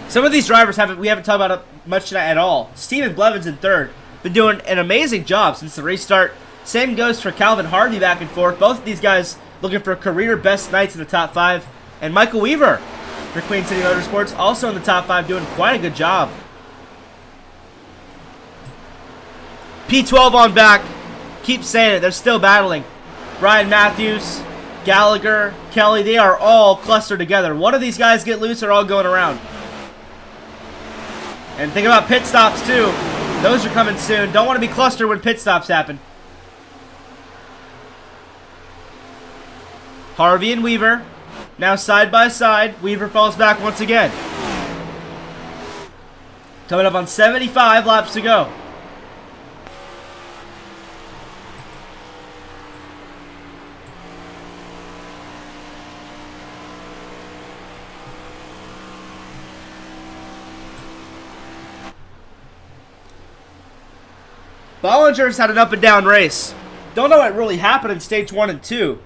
Some of these drivers we haven't talked about it much tonight at all. Steven Blevins in 3rd. Been doing an amazing job since the restart. Same goes for Calvin Harvey back and forth. Both of these guys looking for career best nights in the top 5. And Michael Weaver for Queen City Motorsports also in the top 5 doing quite a good job. P12 on back. Keep saying it, they're still battling. Brian Matthews, Gallagher, Kelly, they are all clustered together. One of these guys get loose, they're all going around. And think about pit stops too. Those are coming soon. Don't want to be clustered when pit stops happen. Harvey and Weaver, now side by side. Weaver falls back once again. Coming up on 75 laps to go. Bollinger's had an up and down race. Don't know what really happened in stage 1 and 2.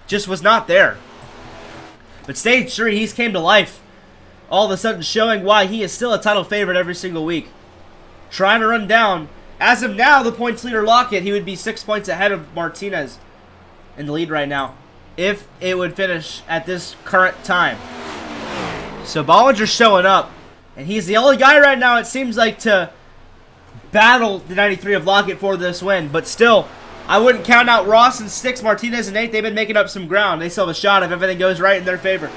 Just was not there. But stage 3, he's came to life. All of a sudden showing why he is still a title favorite every single week. Trying to run down. As of now, the points leader Lockett, he would be 6 points ahead of Martinez in the lead right now. If it would finish at this current time. So Bollinger's showing up. And he's the only guy right now, it seems like, to battle the 93 of Lockett for this win, but still, I wouldn't count out Ross and 6, Martinez and 8. They've been making up some ground. They still have a shot if everything goes right in their favor.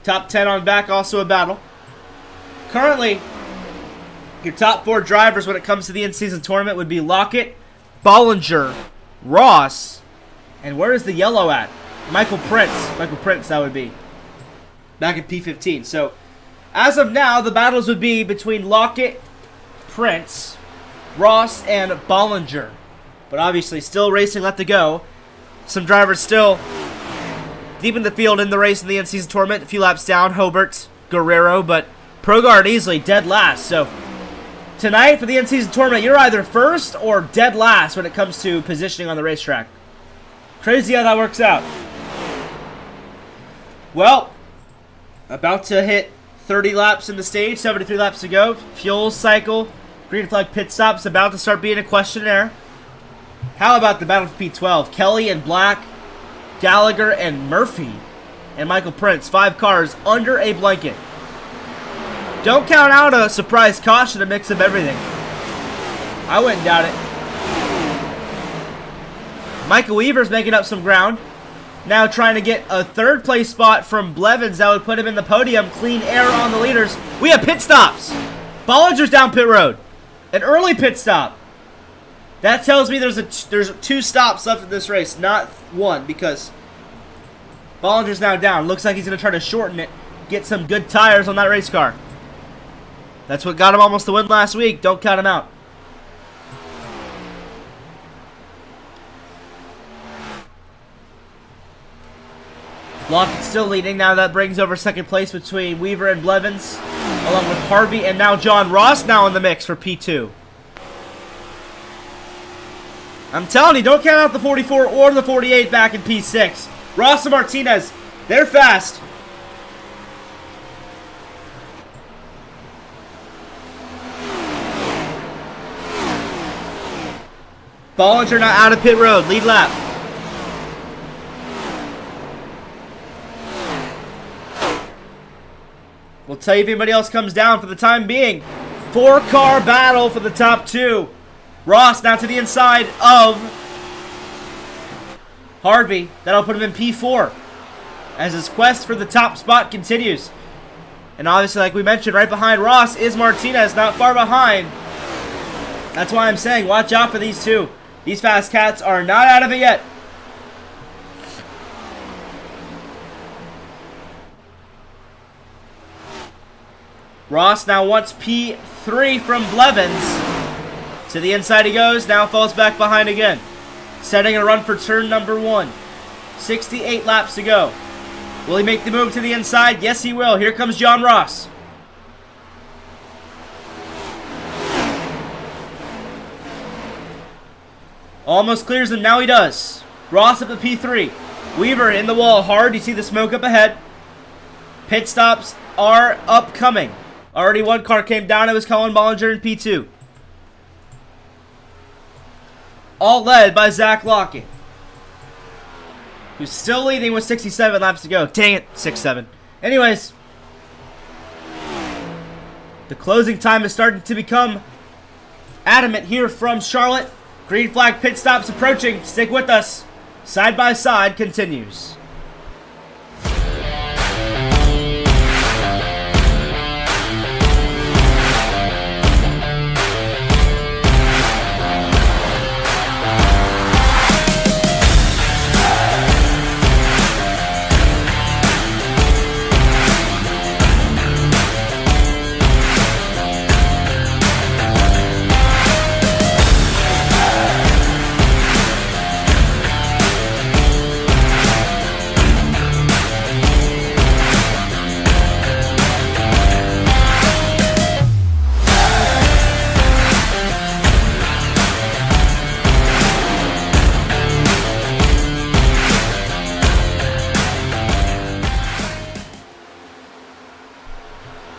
Top 10 on back, also a battle. Currently, your top 4 drivers when it comes to the in-season tournament would be Lockett, Bollinger, Ross, and where is the yellow at? Michael Prince. Michael Prince, that would be. Back at P15. So, as of now, the battles would be between Lockett, Prince, Ross, and Bollinger. But obviously, still racing left to go. Some drivers still deep in the field in the race in the in-season tournament. A few laps down, Hobart, Guerrero, but Progrard easily dead last. So tonight for the end season tournament, you're either first or dead last when it comes to positioning on the racetrack. Crazy how that works out. Well, about to hit 30 laps in the stage, 73 laps to go. Fuel cycle, green flag pit stops about to start being a questionnaire. How about the battle for P12? Kelly and Black, Gallagher and Murphy, and Michael Prince. 5 cars under a blanket. Don't count out a surprise caution, a mix of everything. I wouldn't doubt it. Michael Weaver's making up some ground. Now trying to get a third place spot from Blevins that would put him in the podium. Clean air on the leaders. We have pit stops. Bollinger's down pit road. An early pit stop. That tells me there's 2 stops left in this race, not 1, because Bollinger's now down. Looks like he's going to try to shorten it, get some good tires on that race car. That's what got him almost the win last week. Don't count him out. Lockett still leading. Now that brings over second place between Weaver and Blevins, along with Harvey and now John Ross now in the mix for P2. I'm telling you, don't count out the 44 or the 48 back in P6. Ross and Martinez, they're fast. Bollinger now out of pit road, lead lap. We'll tell you if anybody else comes down for the time being. 4-car battle for the top 2. Ross now to the inside of Harvey. That'll put him in P4 as his quest for the top spot continues. And obviously, like we mentioned, right behind Ross is Martinez, not far behind. That's why I'm saying watch out for these 2. These fast cats are not out of it yet. Ross now wants P3 from Blevins. To the inside he goes, now falls back behind again. Setting a run for turn number 1. 68 laps to go. Will he make the move to the inside? Yes, he will. Here comes John Ross. Almost clears him, now he does. Ross up to P3. Weaver in the wall hard, you see the smoke up ahead. Pit stops are upcoming. Already 1 car came down, it was Colin Bollinger in P2. All led by Zach Lockett, who's still leading with 67 laps to go. Dang it, 6-7. Anyways, the closing time is starting to become adamant here from Charlotte. Green flag pit stops approaching. Stick with us. Side by side continues.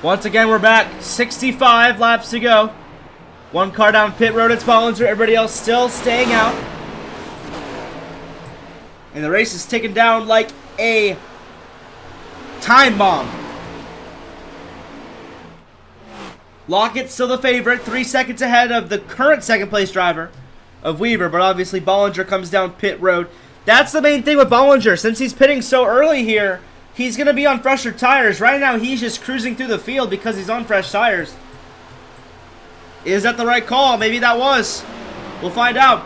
Once again, we're back. 65 laps to go. 1 car down pit road. It's Bollinger. Everybody else still staying out. And the race is taken down like a time bomb. Lockett's still the favorite. 3 seconds ahead of the current second place driver of Weaver. But obviously, Bollinger comes down pit road. That's the main thing with Bollinger. Since he's pitting so early here, he's going to be on fresher tires. Right now, he's just cruising through the field because he's on fresh tires. Is that the right call? Maybe that was. We'll find out.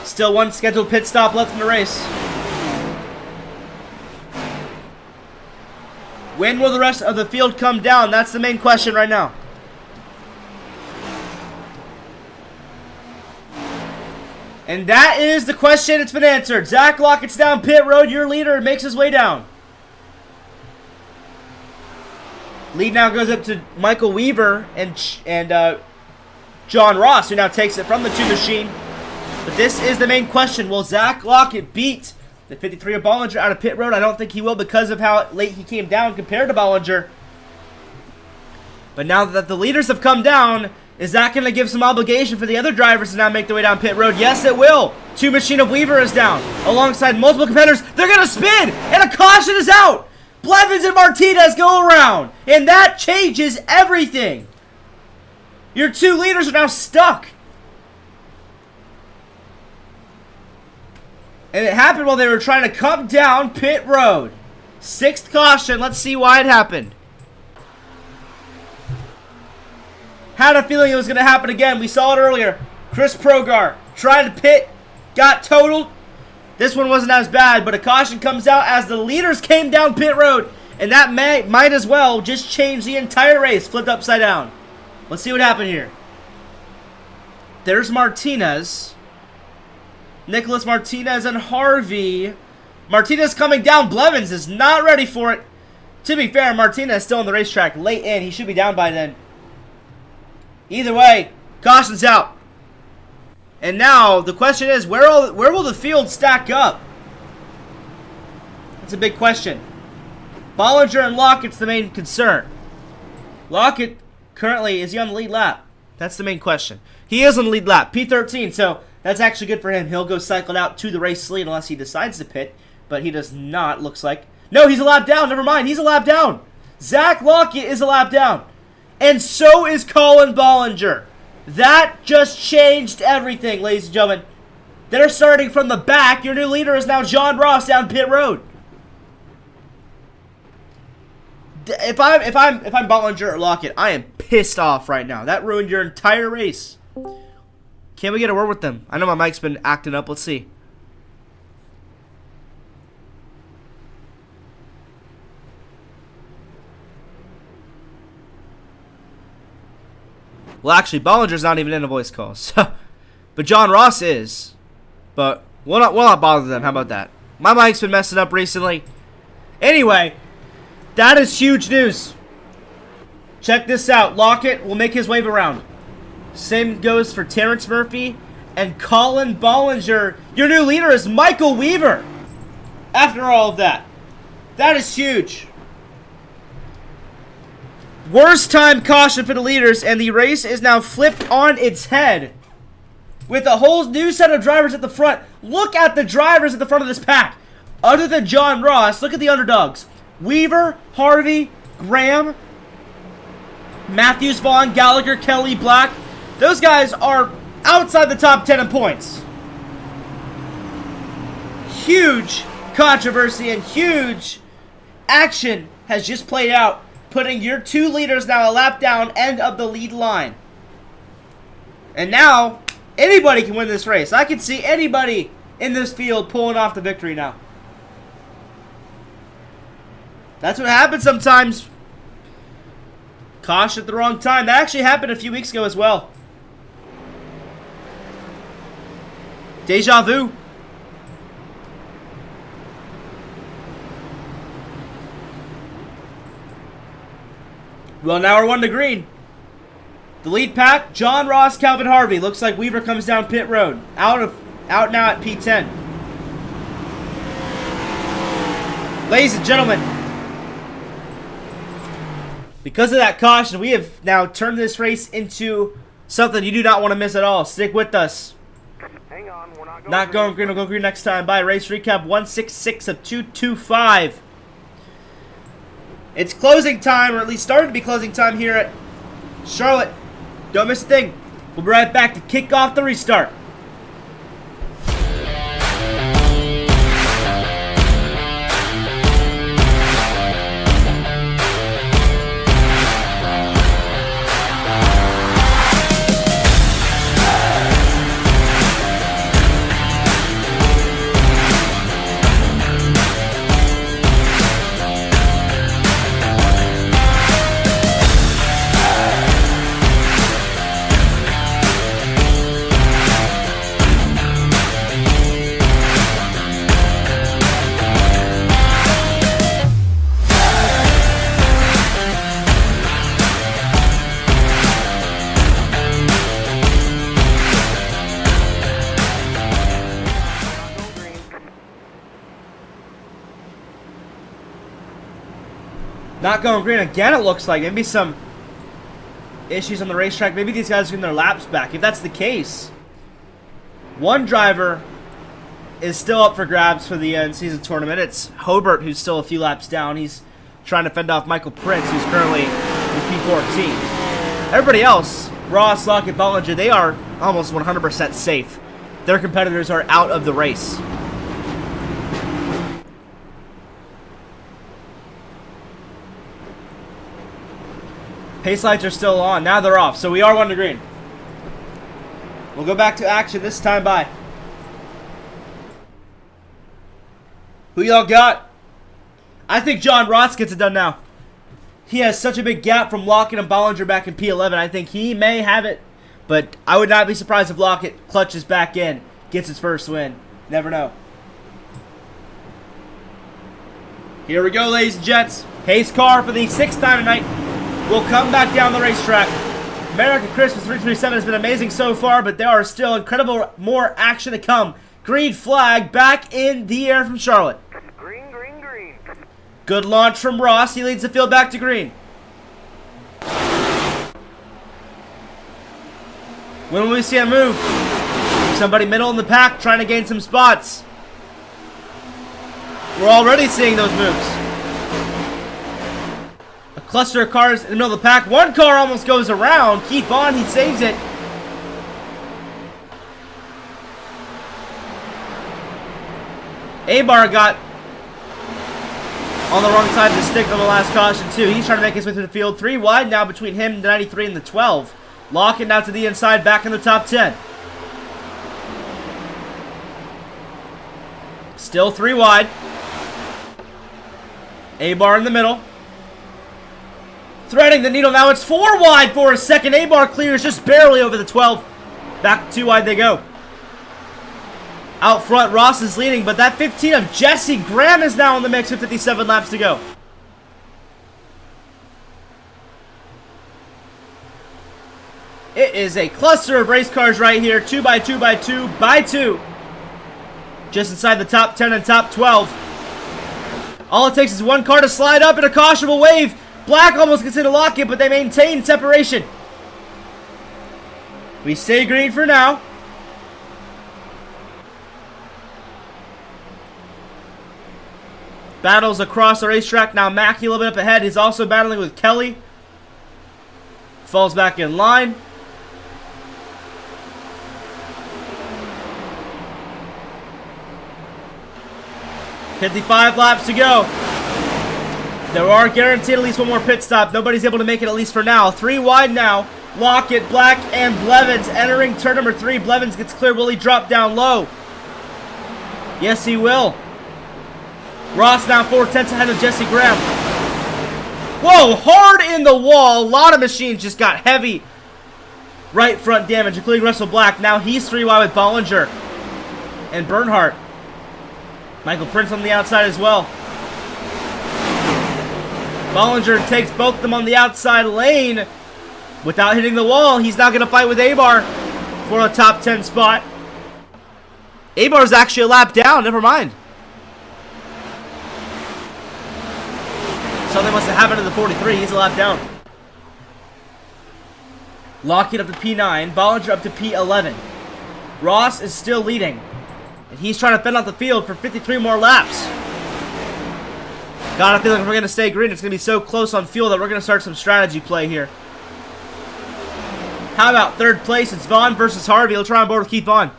Still 1 scheduled pit stop left in the race. When will the rest of the field come down? That's the main question right now. And that is the question. It's been answered. Zach Lockett's down pit road. Your leader makes his way down. Lead now goes up to Michael Weaver and John Ross, who now takes it from the 2 machine. But this is the main question. Will Zach Lockett beat the 53 of Bollinger out of pit road? I don't think he will because of how late he came down compared to Bollinger. But now that the leaders have come down, is that going to give some obligation for the other drivers to now make their way down pit road? Yes, it will. 2 machine of Weaver is down alongside multiple competitors. They're going to spin, and a caution is out. Blevins and Martinez go around, and that changes everything. Your 2 leaders are now stuck. And it happened while they were trying to come down pit road. 6th caution. Let's see why it happened. Had a feeling it was going to happen again. We saw it earlier. Chris Progar tried to pit, got totaled. This one wasn't as bad, but a caution comes out as the leaders came down pit road. And that might as well just change the entire race, flipped upside down. Let's see what happened here. There's Martinez. Nicholas Martinez and Harvey. Martinez coming down. Blevins is not ready for it. To be fair, Martinez is still on the racetrack late in. He should be down by then. Either way, caution's out. And now the question is, where will the field stack up? That's a big question. Bollinger and Lockett's the main concern. Lockett currently, is he on the lead lap? That's the main question. He is on the lead lap, P13, so that's actually good for him. He'll go cycled out to the race lead unless he decides to pit, but he does not, looks like. No, he's a lap down. Never mind, he's a lap down. Zach Lockett is a lap down. And so is Colin Bollinger. That just changed everything, ladies and gentlemen. They're starting from the back. Your new leader is now John Ross down pit road. If I'm Bollinger or Lockett, I am pissed off right now. That ruined your entire race. Can we get a word with them? I know my mic's been acting up. Let's see. Well, actually, Bollinger's not even in a voice call. So, but John Ross is. But we'll not bother them. How about that? My mic's been messing up recently. Anyway, that is huge news. Check this out. Lockett will make his wave around. Same goes for Terrence Murphy and Colin Bollinger. Your new leader is Michael Weaver. After all of that. That is huge. Worst time caution for the leaders, and the race is now flipped on its head. With a whole new set of drivers at the front. Look at the drivers at the front of this pack. Other than John Ross, look at the underdogs. Weaver, Harvey, Graham, Matthews, Vaughn, Gallagher, Kelly, Black. Those guys are outside the top 10 in points. Huge controversy and huge action has just played out, putting your 2 leaders now a lap down, end of the lead line. And now, anybody can win this race. I can see anybody in this field pulling off the victory now. That's what happens sometimes. Caution at the wrong time. That actually happened a few weeks ago as well. Deja vu. Well, now we're 1 to green. The lead pack, John Ross, Calvin Harvey. Looks like Weaver comes down pit road. Out now at P10. Ladies and gentlemen, because of that caution, we have now turned this race into something you do not want to miss at all. Stick with us. Hang on, we're Not going green, we'll go green next time. Bye. Race recap 166 of 225. It's closing time, or at least starting to be closing time here at Charlotte. Don't miss a thing. We'll be right back to kick off the restart. Not going green again, it looks like. Maybe some issues on the racetrack. Maybe these guys are getting their laps back. If that's the case, one driver is still up for grabs for the in-season tournament. It's Hobart, who's still a few laps down. He's trying to fend off Michael Prince, who's currently in P14. Everybody else, Ross, Lockett, Bollinger, they are almost 100% safe. Their competitors are out of the race. Pace lights are still on. Now they're off, so we are 1 to green. We'll go back to action this time by. Who y'all got? I think John Ross gets it done now. He has such a big gap from Lockett and Bollinger back in P11. I think he may have it, but I would not be surprised if Lockett clutches back in, gets his first win. Never know. Here we go, ladies and gents. Pace car for the 6th time tonight will come back down the racetrack. Merica Christmas 337 has been amazing so far, but there are still incredible more action to come. Green flag back in the air from Charlotte. Green, green, green. Good launch from Ross. He leads the field back to green. When will we see a move? Somebody middle in the pack trying to gain some spots. We're already seeing those moves. A cluster of cars in the middle of the pack. One car almost goes around. Keith Vaughn, he saves it. Abar got on the wrong side of the stick on the last caution too. He's trying to make his way through the field. 3 wide now between him, the 93 and the 12. Lockett now to the inside, back in the top 10. Still 3 wide. Abar in the middle. Threading the needle now. It's 4 wide for a second. Abar clears just barely over the 12. Back 2 wide they go. Out front, Ross is leading, but that 15 of Jesse Graham is now in the mix with 57 laps to go. It is a cluster of race cars right here. 2 by 2 by 2 by 2. Just inside the top 10 and top 12. All it takes is one car to slide up in a cautionable wave. Black almost gets into Lockett, but they maintain separation. We stay green for now. Battles across the racetrack. Now Mackey a little bit up ahead. He's also battling with Kelly. Falls back in line. $55 laps to go. There are guaranteed at least one more pit stop. Nobody's able to make it at least for now. 3 wide now. Lockett, Black, and Blevins entering turn number 3. Blevins gets clear. Will he drop down low? Yes, he will. Ross now 4/10 ahead of Jesse Graham. Whoa, hard in the wall. A lot of machines just got heavy right front damage, including Russell Black. Now he's 3 wide with Bollinger and Bernhardt. Michael Prince on the outside as well. Bollinger takes both of them on the outside lane without hitting the wall. He's now going to fight with Abar for a top 10 spot. Abar's actually a lap down. Never mind. Something must have happened to the 43. He's a lap down. Lockett up to P9. Bollinger up to P11. Ross is still leading. And he's trying to fend out the field for 53 more laps. God, I feel like if we're going to stay green, it's going to be so close on fuel that we're going to start some strategy play here. How about 3rd place? It's Vaughn versus Harvey. He'll try on board with Keith Vaughn.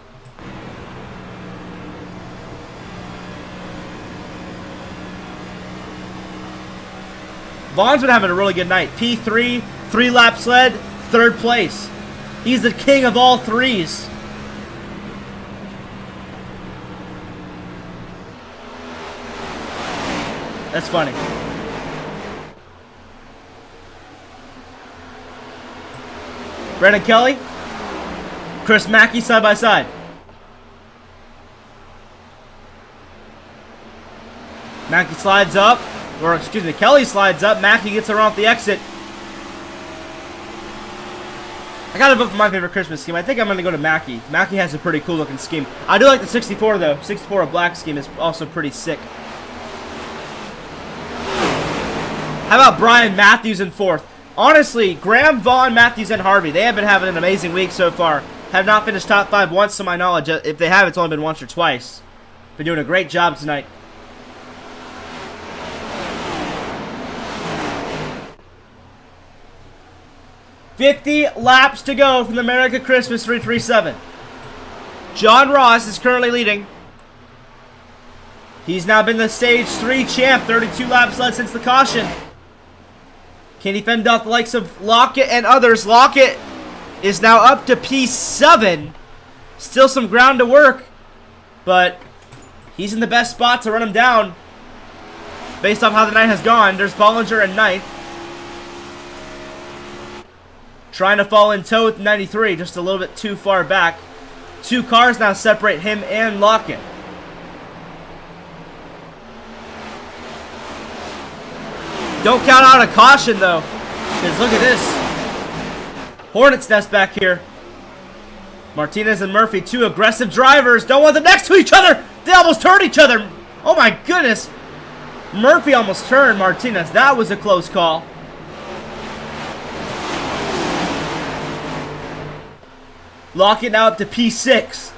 Vaughn's been having a really good night. P3, 3-lap sled, 3rd place. He's the king of all 3s. That's funny. Brandon Kelly, Chris Mackey side by side. Mackey slides up. Or, excuse me, Kelly slides up. Mackey gets around the exit. I gotta vote for my favorite Christmas scheme. I think I'm gonna go to Mackey. Mackey has a pretty cool looking scheme. I do like the 64 though. 64 of black scheme is also pretty sick. How about Brian Matthews in 4th? Honestly, Graham, Vaughn, Matthews, and Harvey, they have been having an amazing week so far. Have not finished top 5 once to my knowledge. If they have, it's only been once or twice. Been doing a great job tonight. $50 laps to go from the Merica Christmas 337. John Ross is currently leading. He's now been the Stage 3 champ. 32 laps led since the caution. Can he fend off the likes of Lockett and others? Lockett is now up to P7. Still some ground to work, but he's in the best spot to run him down based off how the night has gone. There's Bollinger in 9th. Trying to fall in tow with 93, just a little bit too far back. 2 cars now separate him and Lockett. Don't count out a caution, though, because look at this. Hornet's nest back here. Martinez and Murphy, 2 aggressive drivers. Don't want them next to each other. They almost turned each other. Oh, my goodness. Murphy almost turned Martinez. That was a close call. Lockett now up to P6.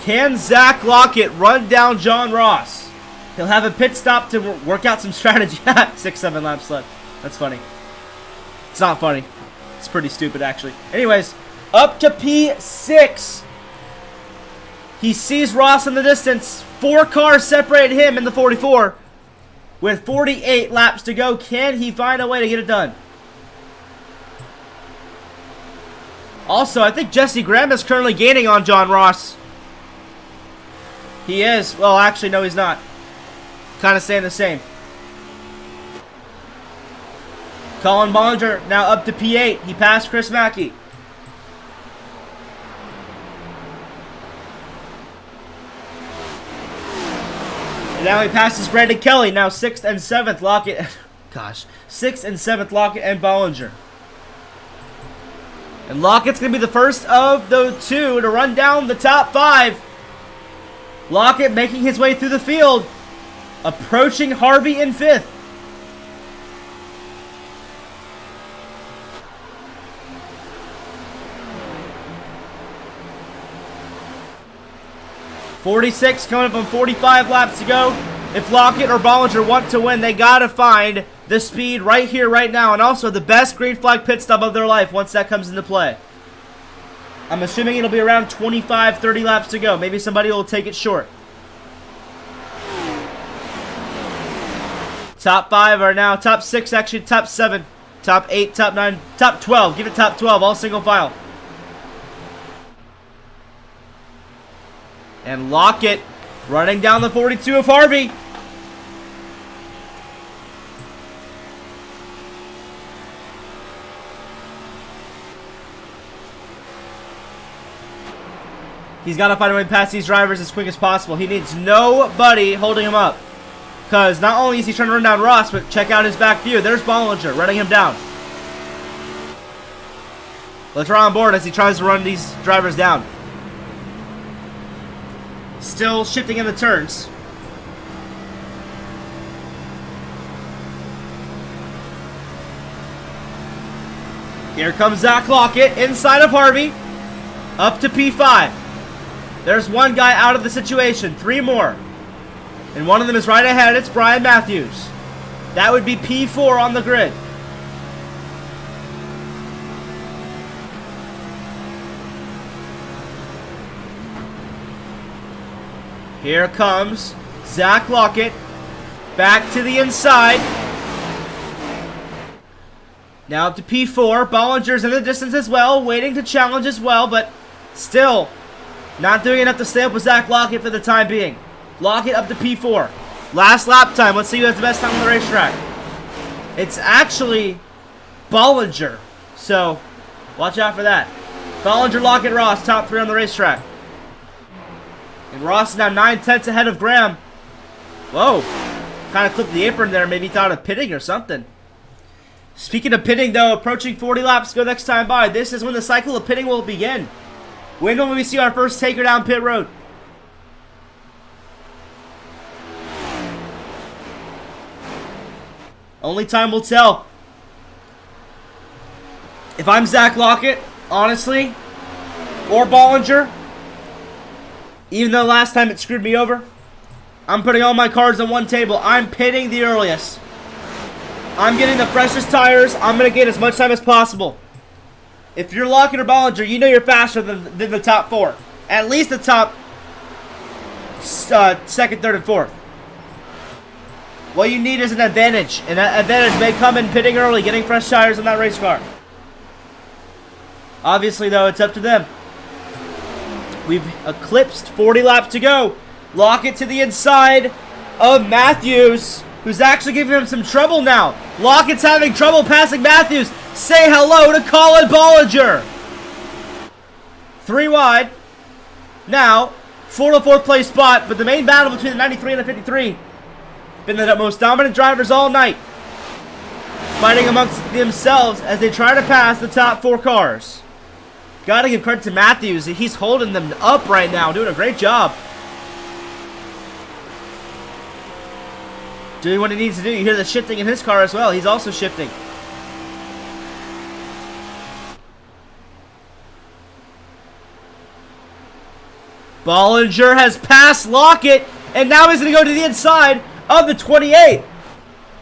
Can Zach Lockett run down John Ross? He'll have a pit stop to work out some strategy. 6-7 laps left. That's funny. It's not funny. It's pretty stupid, actually. Anyways, up to P6. He sees Ross in the distance. 4 cars separate him in the 44. With 48 laps to go, can he find a way to get it done? Also, I think Jesse Graham is currently gaining on John Ross. He is. Well, actually, no, he's not. Kind of staying the same. Colin Bollinger now up to P8. He passed Chris Mackey. And now he passes Brandon Kelly. Now 6th and 7th Lockett. Gosh. 6th and 7th Lockett and Bollinger. And Lockett's going to be the first of the 2 to run down the top 5. Lockett making his way through the field. Approaching Harvey in 5th. .46 coming up on 45 laps to go. If Lockett or Bollinger want to win, they got to find the speed right here, right now. And also the best green flag pit stop of their life once that comes into play. I'm assuming it'll be around 25, 30 laps to go. Maybe somebody will take it short. Top 5 are now, top 6 actually, top 7, top 8, top 9, top 12. Give it top 12, all single file. And Lockett running down the 42 of Harvey. He's got to find a way to pass these drivers as quick as possible. He needs nobody holding him up. Because not only is he trying to run down Ross, but check out his back view. There's Bollinger running him down. Let's run on board as he tries to run these drivers down. Still shifting in the turns. Here comes Zach Lockett inside of Harvey. Up to P5. There's one guy out of the situation. 3 more. And one of them is right ahead. It's Brian Matthews. That would be P4 on the grid. Here comes Zach Lockett. Back to the inside. Now up to P4. Bollinger's in the distance as well. Waiting to challenge as well, but still not doing enough to stay up with Zach Lockett for the time being. Lockett up to P4. Last lap time. Let's see who has the best time on the racetrack. It's actually Bollinger. So, watch out for that. Bollinger, Lockett, Ross, top 3 on the racetrack. And Ross is now 9/10 ahead of Graham. Whoa. Kind of clipped the apron there. Maybe thought of pitting or something. Speaking of pitting, though, approaching 40 laps to go next time by. This is when the cycle of pitting will begin. When will we see our first taker down pit road? Only time will tell. If I'm Zach Lockett, honestly, or Bollinger, even though last time it screwed me over, I'm putting all my cards on one table. I'm pitting the earliest. I'm getting the freshest tires. I'm going to get as much time as possible. If you're Lockett or Bollinger, you know you're faster than the top 4. At least the top second, third, and fourth. What you need is an advantage. And that advantage may come in pitting early, getting fresh tires on that race car. Obviously, though, it's up to them. We've eclipsed 40 laps to go. Lockett to the inside of Matthews, who's actually giving him some trouble now. Lockett's having trouble passing Matthews. Say hello to Colin Bollinger. 3 wide. Now, for the 4th place spot, but the main battle between the 93 and the 53 been the most dominant drivers all night, fighting amongst themselves as they try to pass the top 4 cars. Gotta give credit to Matthews. He's holding them up right now, doing a great job. Doing what he needs to do. You hear the shifting in his car as well. He's also shifting. Bollinger has passed Lockett, and now he's going to go to the inside of the 28.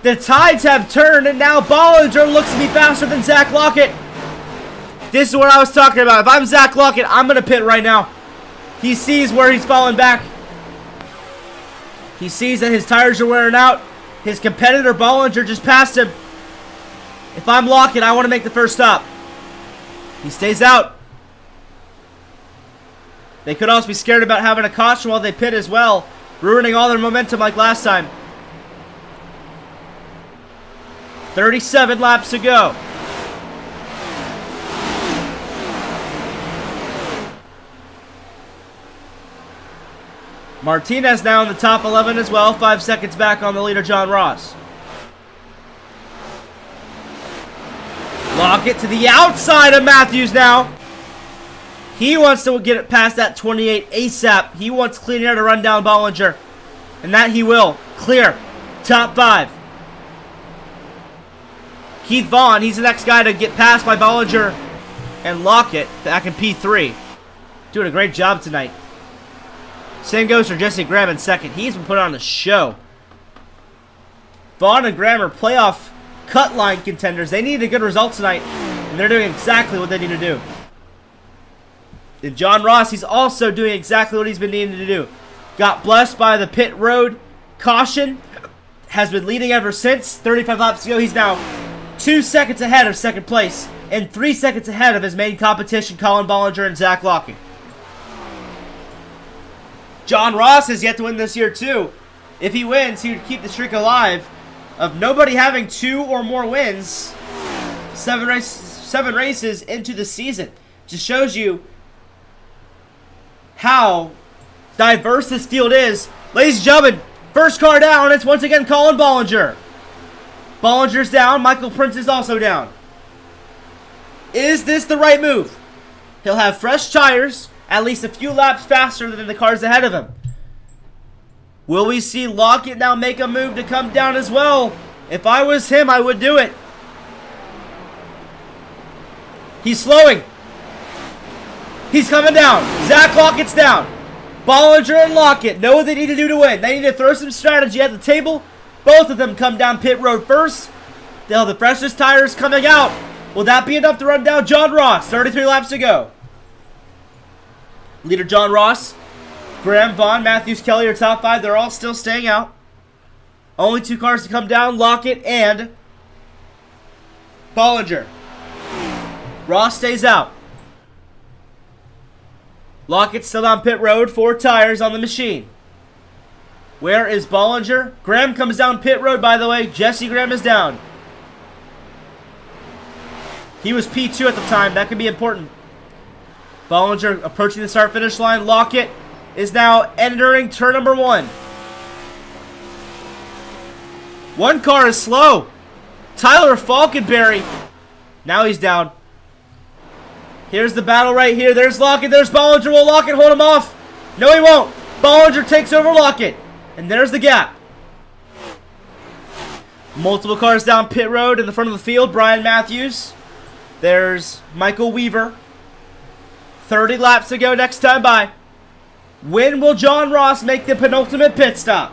The tides have turned, and now Bollinger looks to be faster than Zach Lockett. This is what I was talking about. If I'm Zach Lockett, I'm going to pit right now. He sees where he's falling back. He sees that his tires are wearing out. His competitor, Bollinger, just passed him. If I'm Lockett, I want to make the first stop. He stays out. They could also be scared about having a caution while they pit as well, ruining all their momentum like last time. 37 laps to go. Martinez now in the top 11 as well, 5 seconds back on the leader, John Ross. Lockett to the outside of Matthews now. He wants to get it past that 28 ASAP. He wants clean air to run down Bollinger. And that he will. Clear. Top 5. Keith Vaughn, he's the next guy to get passed by Bollinger and Lockett back in P3. Doing a great job tonight. Same goes for Jesse Graham in second. He's been put on a show. Vaughn and Graham are playoff cut line contenders. They need a good result tonight, and they're doing exactly what they need to do. And John Ross, he's also doing exactly what he's been needing to do. Got blessed by the pit road caution. Has been leading ever since. 35 laps to go. He's now 2 seconds ahead of second place and 3 seconds ahead of his main competition, Colin Bollinger and Zach Lockett. John Ross has yet to win this year too. If he wins, he would keep the streak alive of nobody having 2 or more wins 7 races into the season. Just shows you how diverse this field is. Ladies and gentlemen, first car down, it's once again Colin Bollinger. Bollinger's down, Michael Prince is also down. Is this the right move? He'll have fresh tires, at least a few laps faster than the cars ahead of him. Will we see Lockett now make a move to come down as well? If I was him, I would do it. He's slowing. He's coming down. Zach Lockett's down. Bollinger and Lockett know what they need to do to win. They need to throw some strategy at the table. Both of them come down pit road first. They'll have the freshest tires coming out. Will that be enough to run down John Ross? 33 laps to go. Leader John Ross, Graham, Vaughn, Matthews, Kelly are top 5. They're all still staying out. Only 2 cars to come down, Lockett and Bollinger. Ross stays out. Lockett's still on pit road, 4 tires on the machine. Where is Bollinger? Graham comes down pit road, by the way. Jesse Graham is down. He was P2 at the time. That could be important. Bollinger approaching the start-finish line. Lockett is now entering turn number 1. One car is slow. Tyler Falkenberry. Now he's down. Here's the battle right here. There's Lockett. There's Bollinger. Will Lockett hold him off? No, he won't. Bollinger takes over Lockett. And there's the gap. Multiple cars down pit road in the front of the field. Brian Matthews. There's Michael Weaver. 30 laps to go next time by. When will John Ross make the penultimate pit stop?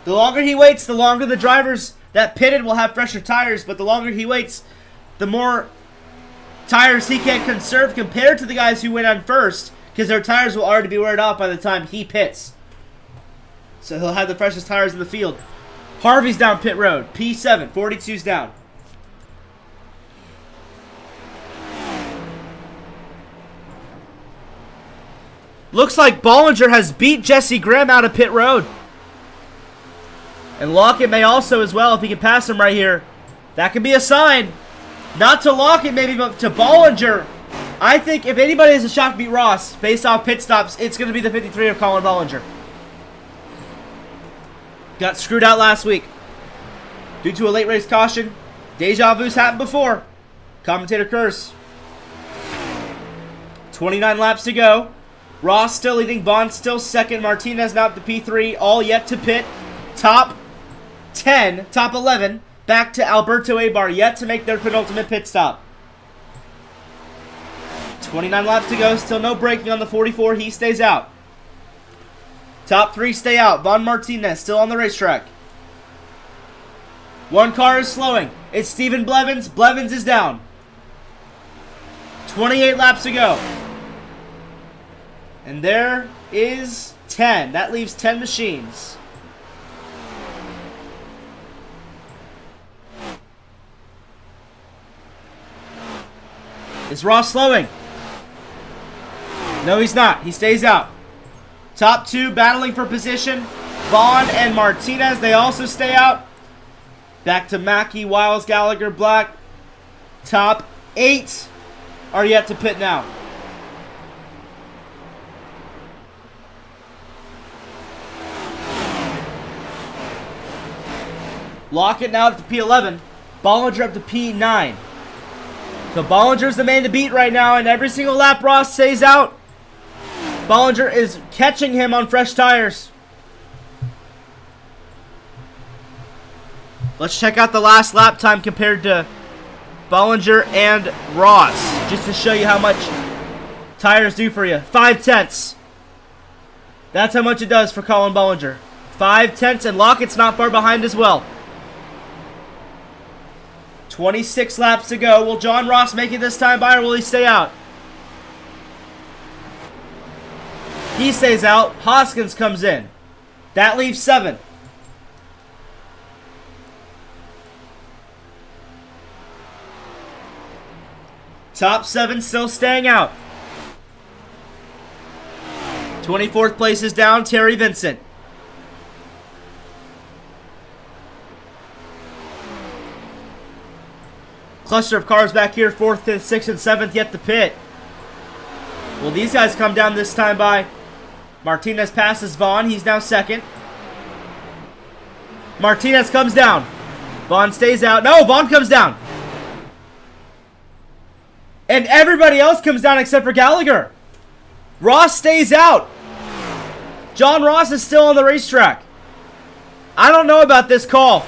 The longer he waits, the longer the drivers that pitted will have fresher tires, but the longer he waits, the more tires he can conserve compared to the guys who went on first, because their tires will already be weared out by the time he pits. So he'll have the freshest tires in the field. Harvey's down pit road. P7, 42's down. Looks like Bollinger has beat Jesse Graham out of pit road. And Lockett may also as well if he can pass him right here. That could be a sign. Not to Lockett maybe, but to Bollinger. I think if anybody has a shot to beat Ross based off pit stops, it's going to be the 53 of Colin Bollinger. Got screwed out last week due to a late race caution. Deja vu's happened before. Commentator curse. 29 laps to go. Ross still leading, Bond still second, Martinez now up to P3, all yet to pit. Top 10, top 11, back to Alberto Abar, yet to make their penultimate pit stop. 29 laps to go, still no braking on the 44, he stays out. Top 3 stay out, Von Martinez still on the racetrack. One car is slowing, it's Stephen Blevins, Blevins is down. 28 laps to go. And there is 10. That leaves 10 machines. Is Ross slowing? No, he's not. He stays out. Top 2 battling for position. Vaughn and Martinez, they also stay out. Back to Mackey, Wiles, Gallagher, Black. Top 8 are yet to pit now. Lockett now up to P11. Bollinger up to P9. So Bollinger's the man to beat right now, and every single lap Ross stays out. Bollinger is catching him on fresh tires. Let's check out the last lap time compared to Bollinger and Ross, just to show you how much tires do for you. 5/10. That's how much it does for Colin Bollinger. 5/10, and Lockett's not far behind as well. 26 laps to go. Will John Ross make it this time by, or will he stay out? He stays out. Hoskins comes in. That leaves 7. Top 7 still staying out. 24th place is down, Terry Vincent. Cluster of cars back here, 4th, 5th, 6th, and 7th yet to pit. Will these guys come down this time by? Martinez passes Vaughn. He's now 2nd. Martinez comes down. Vaughn stays out. No, Vaughn comes down. And everybody else comes down except for Gallagher. Ross stays out. John Ross is still on the racetrack. I don't know about this call.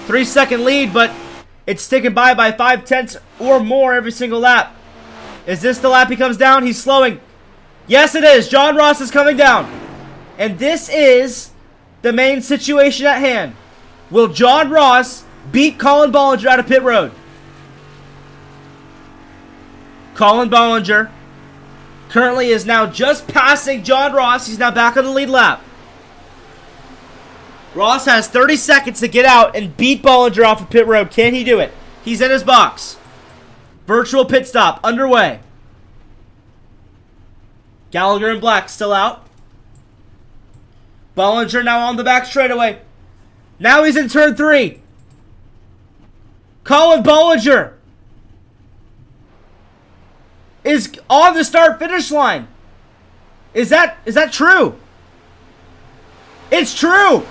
3-second lead, but it's sticking by 5/10 or more every single lap. Is this the lap he comes down? He's slowing. Yes, it is. John Ross is coming down. And this is the main situation at hand. Will John Ross beat Colin Bollinger out of pit road? Colin Bollinger currently is now just passing John Ross. He's now back on the lead lap. Ross has 30 seconds to get out and beat Bollinger off of pit road. Can he do it? He's in his box. Virtual pit stop underway. Gallagher and Black still out. Bollinger now on the back straightaway. Now he's in turn 3. Colin Bollinger is on the start-finish line. Is that true? It's true.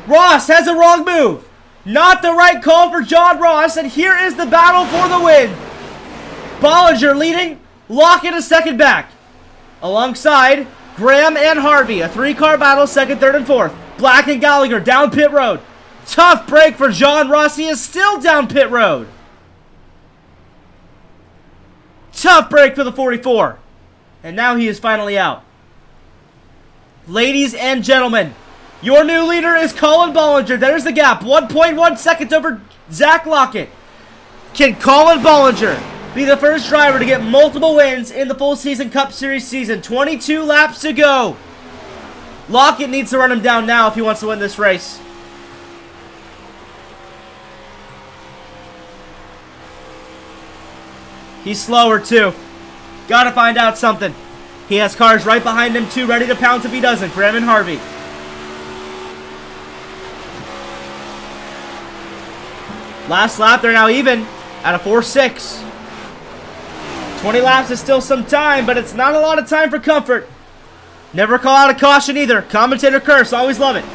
Ross has a wrong move. Not the right call for John Ross, and here is the battle for the win. Bollinger leading, Lockett a second back. Alongside Graham and Harvey, a 3-car battle, 2nd, 3rd, and 4th. Black and Gallagher down pit road. Tough break for John Rossi is still down pit road. Tough break for the 44. And now he is finally out. Ladies and gentlemen, your new leader is Colin Bollinger. There's the gap. 1.1 seconds over Zach Lockett. Can Colin Bollinger be the first driver to get multiple wins in the full season Cup Series season? 22 laps to go. Lockett needs to run him down now if he wants to win this race. He's slower too. Gotta find out something. He has cars right behind him too, ready to pounce if he doesn't. Graham and Harvey. Last lap, they're now even at a 4.6. 20 laps is still some time, but it's not a lot of time for comfort. Never call out a caution either. Commentator curse, always love it.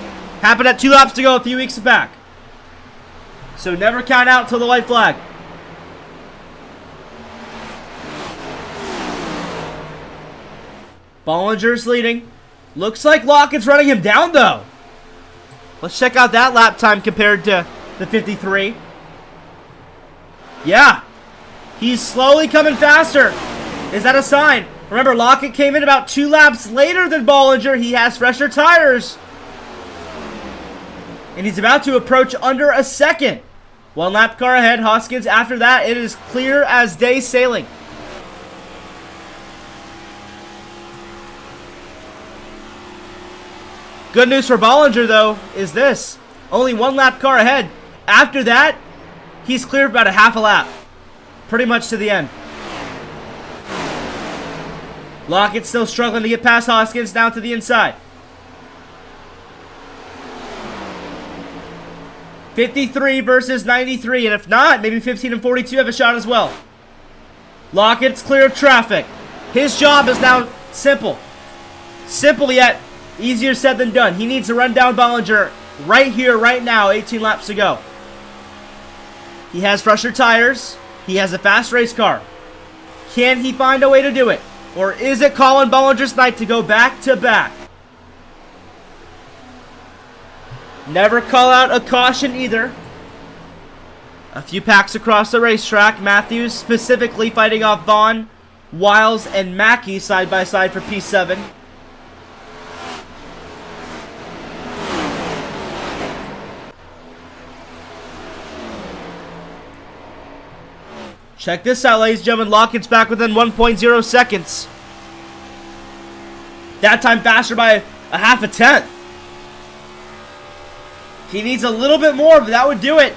Happened at 2 laps to go a few weeks back. So never count out till the white flag. Bollinger's leading. Looks like Lockett's running him down though. Let's check out that lap time compared to the 53. Yeah. He's slowly coming faster. Is that a sign? Remember, Lockett came in about 2 laps later than Bollinger. He has fresher tires. And he's about to approach under a second. 1 lap car ahead. Hoskins after that. It is clear as day sailing. Good news for Bollinger, though, is this. Only 1 lap car ahead. After that, he's clear about a half a lap. Pretty much to the end. Lockett still struggling to get past Hoskins down to the inside. 53 versus 93, and if not, maybe 15 and 42 have a shot as well. Lockett's clear of traffic. His job is now simple. Simple yet easier said than done. He needs to run down Bollinger right here, right now, 18 laps to go. He has fresher tires. He has a fast race car. Can he find a way to do it? Or is it Colin Bollinger's night to go back to back? Never call out a caution either. A few packs across the racetrack. Matthews specifically fighting off Vaughn, Wiles, and Mackey side by side for P7. Check this out, ladies and gentlemen. Lockett's back within 1.0 seconds. That time faster by a half a tenth. He needs a little bit more, but that would do it.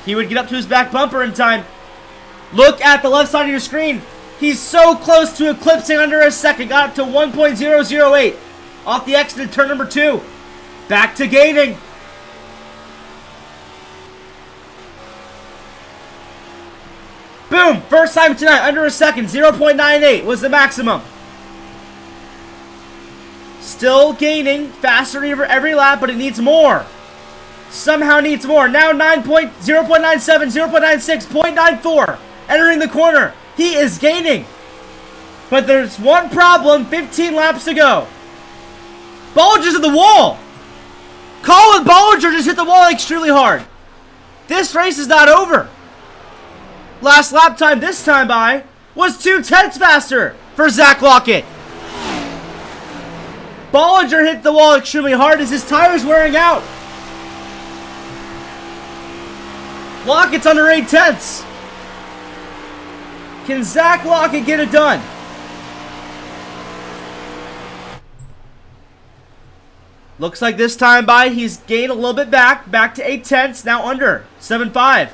He would get up to his back bumper in time. Look at the left side of your screen. He's so close to eclipsing under a second. Got up to 1.008 off the exit of turn number 2. Back to gaining. Boom! First time tonight, under a second. 0.98 was the maximum. Still gaining, faster every lap, but it needs more. Somehow needs more. Now 0.97, 0.96, 0.94. Entering the corner. He is gaining. But there's one problem, 15 laps to go. Bollinger's at the wall. Colin Bollinger just hit the wall extremely hard. This race is not over. Last lap time this time by was 0.2 faster for Zach Lockett. Bollinger hit the wall extremely hard as his tire's wearing out. Lockett's under 0.8. Can Zach Lockett get it done? Looks like this time by he's gained a little bit back to 0.8, now under 7.5.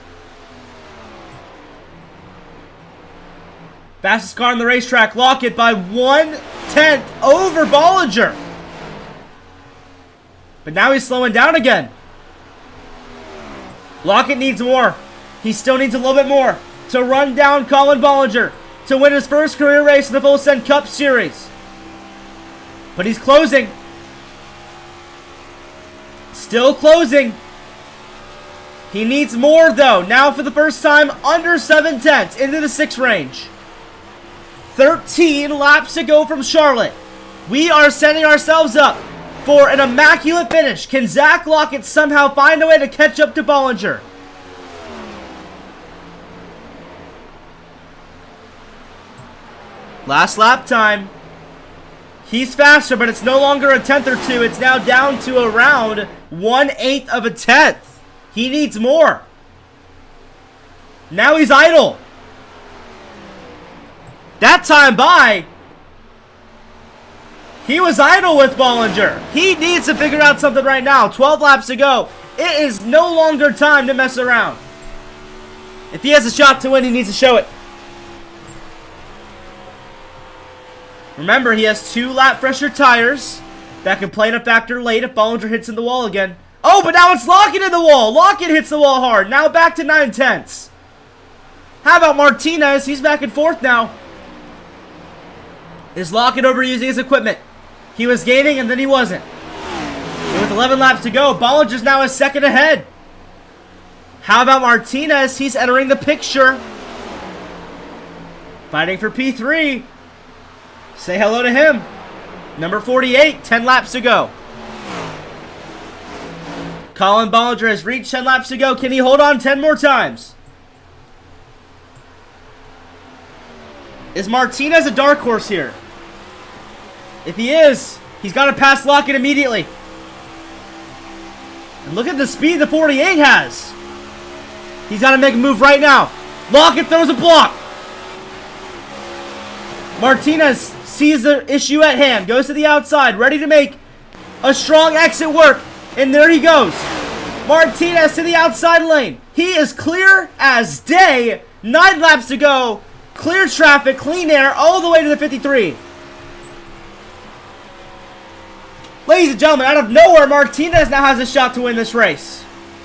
Fastest car on the racetrack, Lockett by 0.1 over Bollinger. But now he's slowing down again. Lockett needs more. He still needs a little bit more to run down Colin Bollinger to win his first career race in the Full Send Cup Series. But he's closing. Still closing. He needs more though. Now for the first time under 0.7 into the 6 range. 13 laps to go from Charlotte. We are setting ourselves up for an immaculate finish. Can Zach Lockett somehow find a way to catch up to Bollinger? Last lap time. He's faster, but it's no longer a tenth or two. It's now down to around 1/8 of a tenth. He needs more. Now he's idle. That time by, he was idle with Bollinger. He needs to figure out something right now. 12 laps to go. It is no longer time to mess around. If he has a shot to win, he needs to show it. Remember, he has 2 lap fresher tires. That can play in a factor late if Bollinger hits in the wall again. Oh, but now it's Lockett in the wall. Lockett hits the wall hard. Now back to 9/10. How about Martinez? He's back and forth now. Is Lockett overusing his equipment? He was gaining and then he wasn't. And with 11 laps to go, Bollinger's now a second ahead. How about Martinez? He's entering the picture. Fighting for P3. Say hello to him. Number 48, 10 laps to go. Colin Bollinger has reached 10 laps to go. Can he hold on 10 more times? Is Martinez a dark horse here? If he is, he's got to pass Lockett immediately. And look at the speed the 48 has. He's got to make a move right now. Lockett throws a block. Martinez sees the issue at hand, goes to the outside, ready to make a strong exit work, and there he goes. Martinez to the outside lane. He is clear as day. 9 laps to go. Clear traffic, clean air, all the way to the 53. Ladies and gentlemen, out of nowhere, Martinez now has a shot to win this race.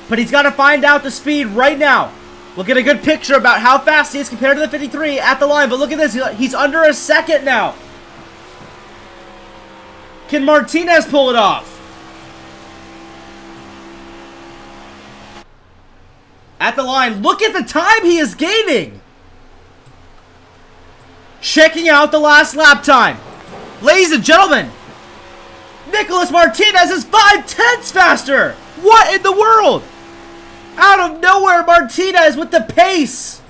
But he's got to find out the speed right now. We'll get a good picture about how fast he is compared to the 53 at the line. But look at this. He's under a second now. Can Martinez pull it off? At the line. Look at the time he is gaining. Checking out the last lap time. Ladies and gentlemen, Nicholas Martinez is 5/10 faster. What in the world? Out of nowhere, Martinez with the pace.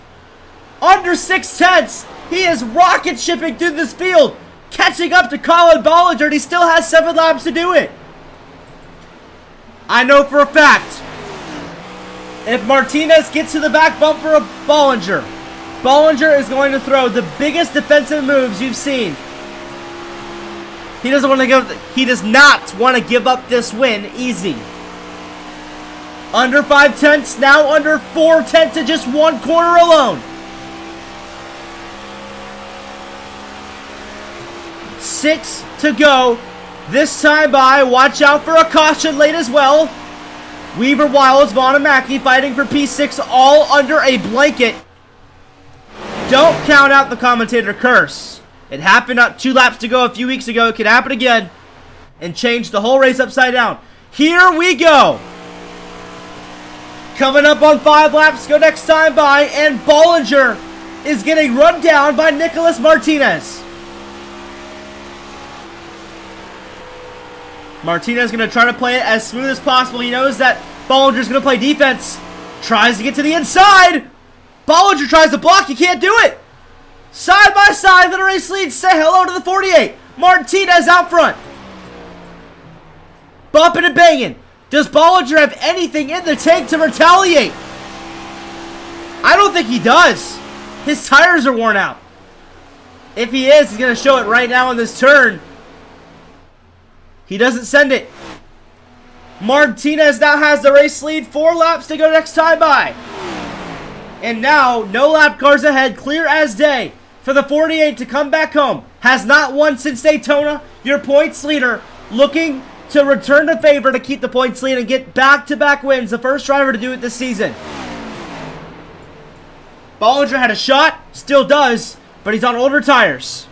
Under 6/10. He is rocket shipping through this field, catching up to Colin Bollinger, and he still has 7 laps to do it. I know for a fact, if Martinez gets to the back bumper of Bollinger, Bollinger is going to throw the biggest defensive moves you've seen. He does not want to give up this win easy. Under 5/10, now under 4/10 to just 1 corner alone. 6 to go. This time by, watch out for a caution late as well. Weaver, Wiles, Vaughn, and Mackey fighting for P6, all under a blanket. Don't count out the commentator curse. It happened 2 laps to go a few weeks ago. It could happen again and change the whole race upside down. Here we go. Coming up on 5 laps, go next time by, and Bollinger is getting run down by Nicholas Martinez. Martinez going to try to play it as smooth as possible. He knows that Bollinger's going to play defense. Tries to get to the inside. Bollinger tries to block. He can't do it. Side by side, the race lead. Say hello to the 48. Martinez out front. Bumping and banging. Does Bollinger have anything in the tank to retaliate? I don't think he does. His tires are worn out. If he is, he's going to show it right now on this turn. He doesn't send it. Martinez now has the race lead. 4 laps to go next time by. And now, no lap cars ahead, clear as day for the 48 to come back home. Has not won since Daytona. Your points leader looking to return the favor to keep the points lead and get back-to-back wins. The first driver to do it this season. Bollinger had a shot, still does, but he's on older tires.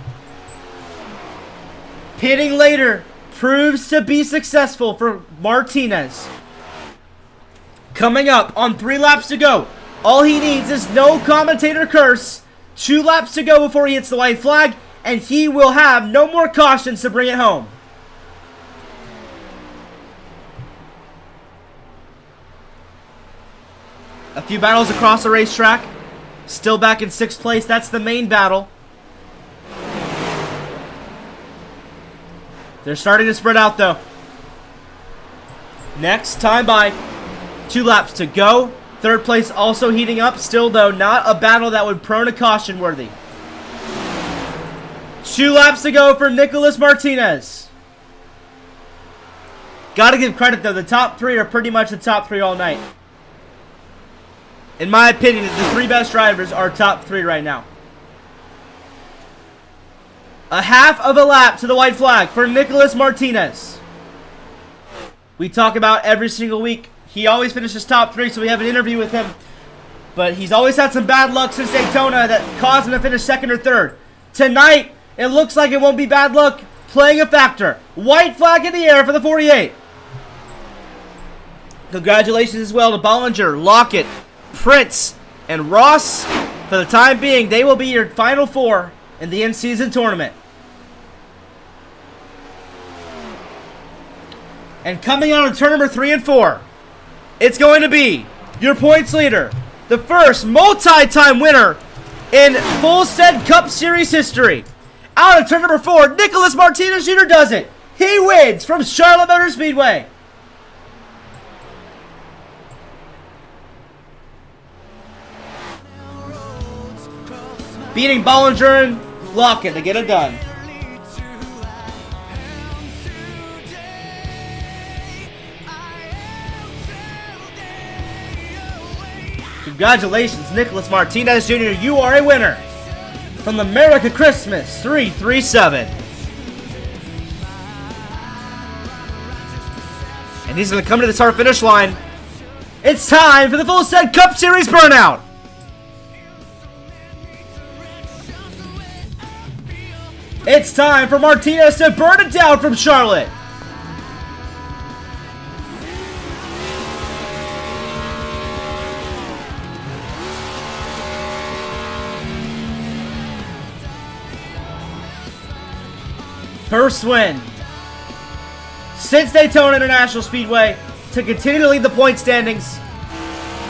Pitting later proves to be successful for Martinez. Coming up on 3 laps to go. All he needs is no commentator curse. 2 laps to go before he hits the white flag, and he will have no more cautions to bring it home. A few battles across the racetrack. Still back in 6th place. That's the main battle. They're starting to spread out, though. Next, time by. 2 laps to go. 3rd place also heating up. Still, though, not a battle that would prone a caution worthy. 2 laps to go for Nicholas Martinez. Gotta give credit, though. The top 3 are pretty much the top 3 all night. In my opinion, the 3 best drivers are top 3 right now. A half of a lap to the white flag for Nicholas Martinez. We talk about every single week. He always finishes top 3, so we have an interview with him. But he's always had some bad luck since Daytona that caused him to finish 2nd or 3rd. Tonight, it looks like it won't be bad luck playing a factor. White flag in the air for the 48. Congratulations as well to Bollinger, Lockett, Prince, and Ross. For the time being, they will be your final 4 in the in-season tournament. And coming on to turn number 3 and 4, it's going to be your points leader, the first multi-time winner in full Said Cup Series history. Out of turn number 4, Nicholas Martinez Jr. does it. He wins from Charlotte Motor Speedway. Beating Bollinger and Lockett to get it done. Congratulations, Nicholas Martinez Jr. You are a winner from the Merica Christmas 337. And he's going to come to the start finish line. It's time for the Full Said Cup Series burnout. It's time for Martinez to burn it down from Charlotte. First win since Daytona International Speedway to continue to lead the point standings.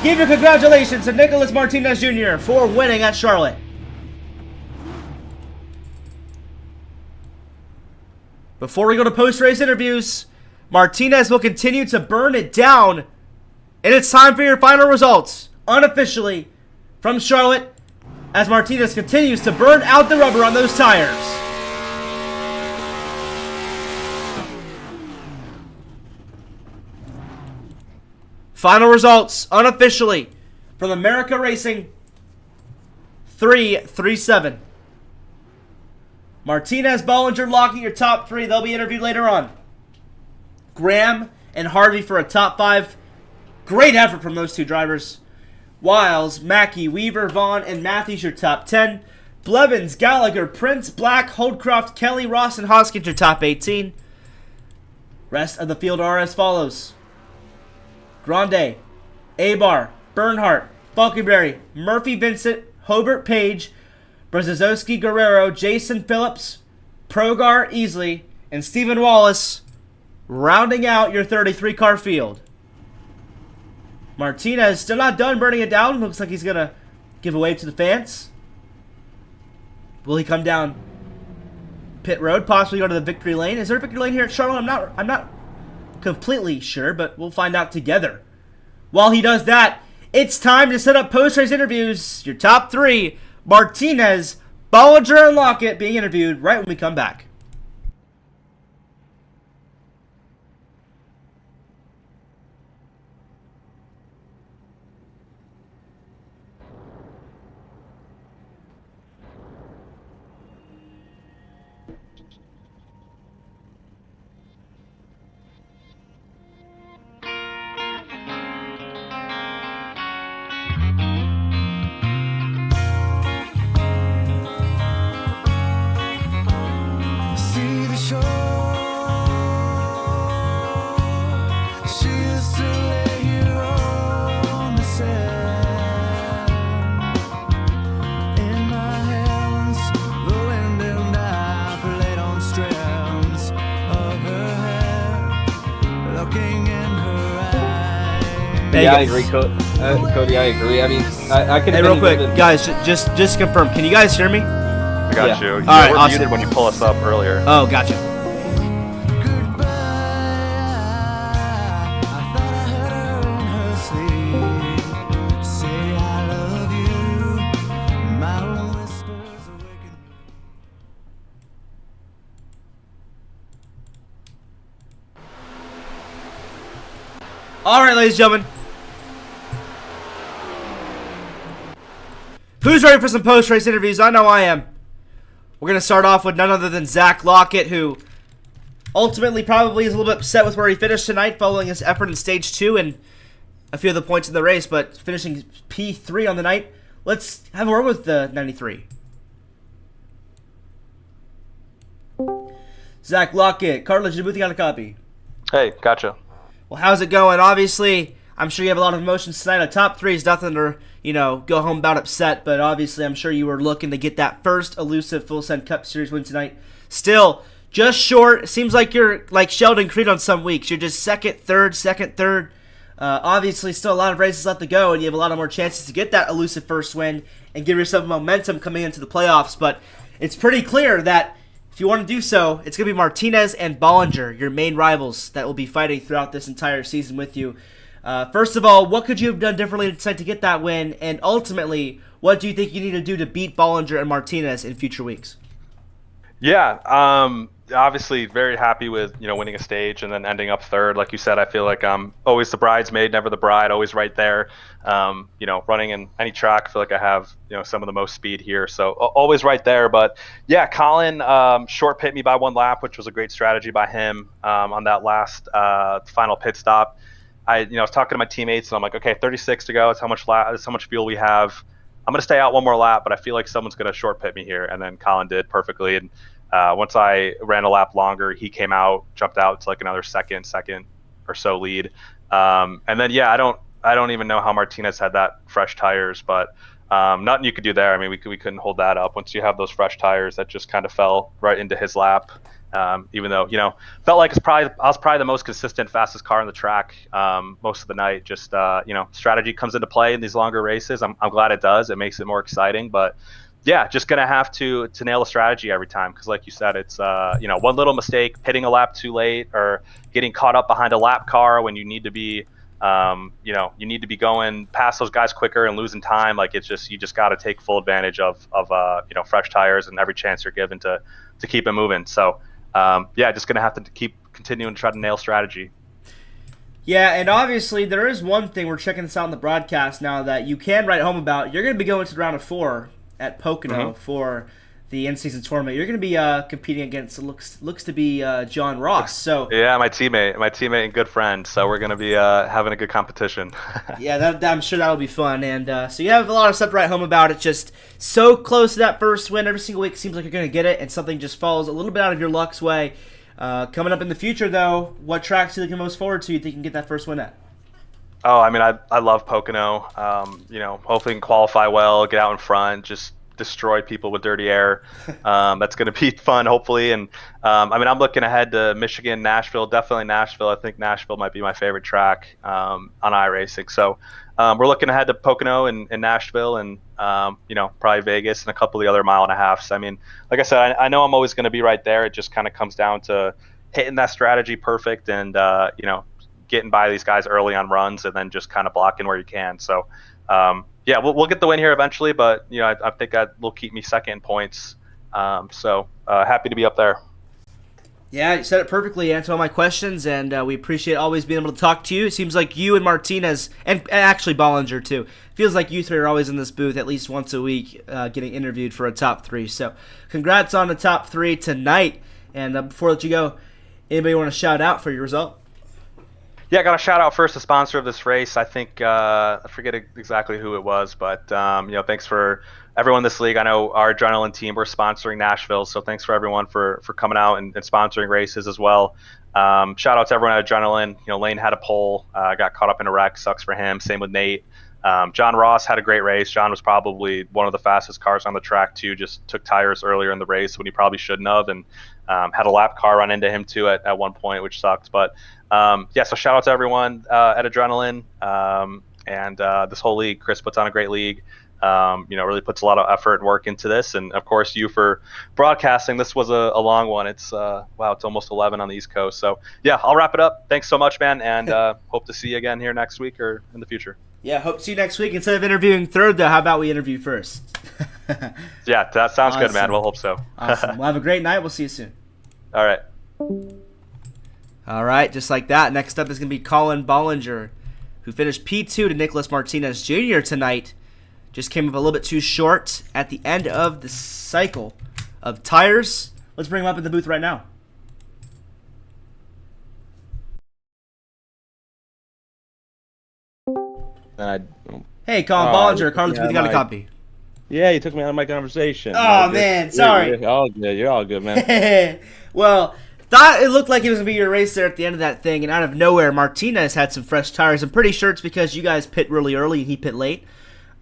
Give your congratulations to Nicholas Martinez Jr. for winning at Charlotte. Before we go to post-race interviews, Martinez will continue to burn it down. And it's time for your final results, unofficially, from Charlotte, as Martinez continues to burn out the rubber on those tires. Final results, unofficially, from Merica Racing 337. Martinez, Bollinger, Lockett, your top 3. They'll be interviewed later on. Graham and Harvey for a top 5. Great effort from those 2 drivers. Wiles, Mackey, Weaver, Vaughn, and Matthews, your top 10. Blevins, Gallagher, Prince, Black, Holdcroft, Kelly, Ross, and Hoskins, your top 18. Rest of the field are as follows. Grande, Abar, Bernhardt, Falkenberry, Murphy, Vincent, Hobart, Page, Brzezowski, Guerrero, Jason Phillips, Progar, Easley, and Stephen Wallace, rounding out your 33-car field. Martinez still not done burning it down. Looks like he's going to give a wave to the fans. Will he come down pit road, possibly go to the victory lane? Is there a victory lane here at Charlotte? I'm not completely sure, but we'll find out together. While he does that, it's time to set up post-race interviews. Your top 3, Martinez, Bollinger, and Lockett being interviewed right when we come back. Yeah, I agree, Coach. Cody, I agree. I mean, I could. Hey, real quick, guys, just confirm. Can you guys hear me? I got you. All right, were awesome. muted when you pull us up earlier. Oh, gotcha. Goodbye. I thought I heard her in her sleep say I love you. My own whispers awaken. All right, ladies and gentlemen. Who's ready for some post-race interviews? I know I am. We're going to start off with none other than Zach Lockett, who ultimately probably is a little bit upset with where he finished tonight following his effort in Stage 2 and a few of the points in the race, but finishing P3 on the night. Let's have a word with the 93. Zach Lockett, cartilage Djibouti on a copy. Hey, gotcha. Well, how's it going? Obviously, I'm sure you have a lot of emotions tonight. A top 3 is nothing to, go home about upset, but obviously I'm sure you were looking to get that first elusive Full Send Cup Series win tonight. Still, just short. It seems like you're like Sheldon Creed on some weeks. You're just second, third. Obviously, still a lot of races left to go, and you have a lot of more chances to get that elusive first win and give yourself momentum coming into the playoffs. But it's pretty clear that if you want to do so, it's going to be Martinez and Bollinger, your main rivals, that will be fighting throughout this entire season with you. First of all, what could you have done differently to get that win? And ultimately, what do you think you need to do to beat Bollinger and Martinez in future weeks? Yeah, obviously very happy with winning a stage and then ending up third. Like you said, I feel like I'm always the bridesmaid, never the bride, always right there. Running in any track, I feel like I have some of the most speed here, so always right there. But yeah, Colin short pit me by 1 lap, which was a great strategy by him on that last final pit stop. I was talking to my teammates and I'm like, okay, 36 to go. That's how much fuel we have. I'm going to stay out 1 more lap, but I feel like someone's going to short pit me here. And then Colin did perfectly. And once I ran a lap longer, he came out, jumped out to like another second or so lead. And then, yeah, I don't even know how Martinez had that fresh tires, but nothing you could do there. I mean, we couldn't hold that up. Once you have those fresh tires, that just kind of fell right into his lap. Even though, felt like I was probably the most consistent, fastest car on the track most of the night. Just, strategy comes into play in these longer races. I'm glad it does. It makes it more exciting. But, yeah, just going to have to nail a strategy every time because, like you said, it's, one little mistake, pitting a lap too late or getting caught up behind a lap car when you need to be, you need to be going past those guys quicker and losing time. Like, it's just you just got to take full advantage of fresh tires and every chance you're given to keep it moving. So, just going to have to keep continuing to try to nail strategy. Yeah, and obviously there is one thing we're checking this out in the broadcast now that you can write home about. You're going to be going to the round of 4 at Pocono for the in-season tournament. You're going to be competing against looks to be John Ross. So yeah, my teammate and good friend. So we're going to be having a good competition. Yeah, I'm sure that'll be fun. And so you have a lot of stuff to write home about. It's just so close to that first win every single week. It seems like you're going to get it, and something just falls a little bit out of your luck's way. Coming up in the future, though, what tracks are you looking most forward to? You think you can get that first win at? Oh, I mean, I love Pocono. Hopefully can qualify well, get out in front, just destroy people with dirty air. That's going to be fun, hopefully. And I'm looking ahead to Michigan, Nashville, definitely Nashville. I think Nashville might be my favorite track on iRacing. So we're looking ahead to Pocono and Nashville and, probably Vegas and a couple of the other 1.5 miles. I mean, like I said, I know I'm always going to be right there. It just kind of comes down to hitting that strategy perfect and, getting by these guys early on runs and then just kind of blocking where you can. So, we'll get the win here eventually, but I think that will keep me second in points. Happy to be up there. Yeah, you said it perfectly. Answered all my questions, and we appreciate always being able to talk to you. It seems like you and Martinez, and actually Bollinger too, feels like you 3 are always in this booth at least once a week getting interviewed for a top 3. So congrats on the top 3 tonight. And before I let you go, anybody want to shout out for your result? Yeah, I got to shout out first the sponsor of this race. I think I forget exactly who it was, but thanks for everyone in this league. I know our Adrenaline team, we're sponsoring Nashville, so thanks for everyone for coming out and sponsoring races as well. Shout out to everyone at Adrenaline. Lane had a pole, got caught up in a wreck, sucks for him. Same with Nate. John Ross had a great race. John was probably one of the fastest cars on the track too. Just took tires earlier in the race when he probably shouldn't have, and had a lap car run into him too at one point, which sucked. But so shout out to everyone at Adrenaline. and this whole league. Chris puts on a great league. Really puts a lot of effort and work into this, and of course you for broadcasting. This was a long one. It's it's almost 11 on the East Coast. So yeah, I'll wrap it up. Thanks so much, man, and hope to see you again here next week or in the future. Yeah, hope to see you next week. Instead of interviewing third, though, how about we interview first? Yeah, that sounds Awesome. good, man. We'll hope so. Awesome. Well, have a great night. We'll see you soon. All right. All right, just like that. Next up is going to be Colin Bollinger, who finished P2 to Nicholas Martinez Jr. tonight. Just came up a little bit too short at the end of the cycle of tires. Let's bring him up in the booth right now. Hey, Colin Bollinger. Carlos Booth got a copy. Yeah, you took me out of my conversation. Oh, man, sorry. You're all good. You're all good, man. Well, thought it looked like it was going to be your race there at the end of that thing, and out of nowhere, Martinez had some fresh tires. I'm pretty sure it's because you guys pit really early and he pit late.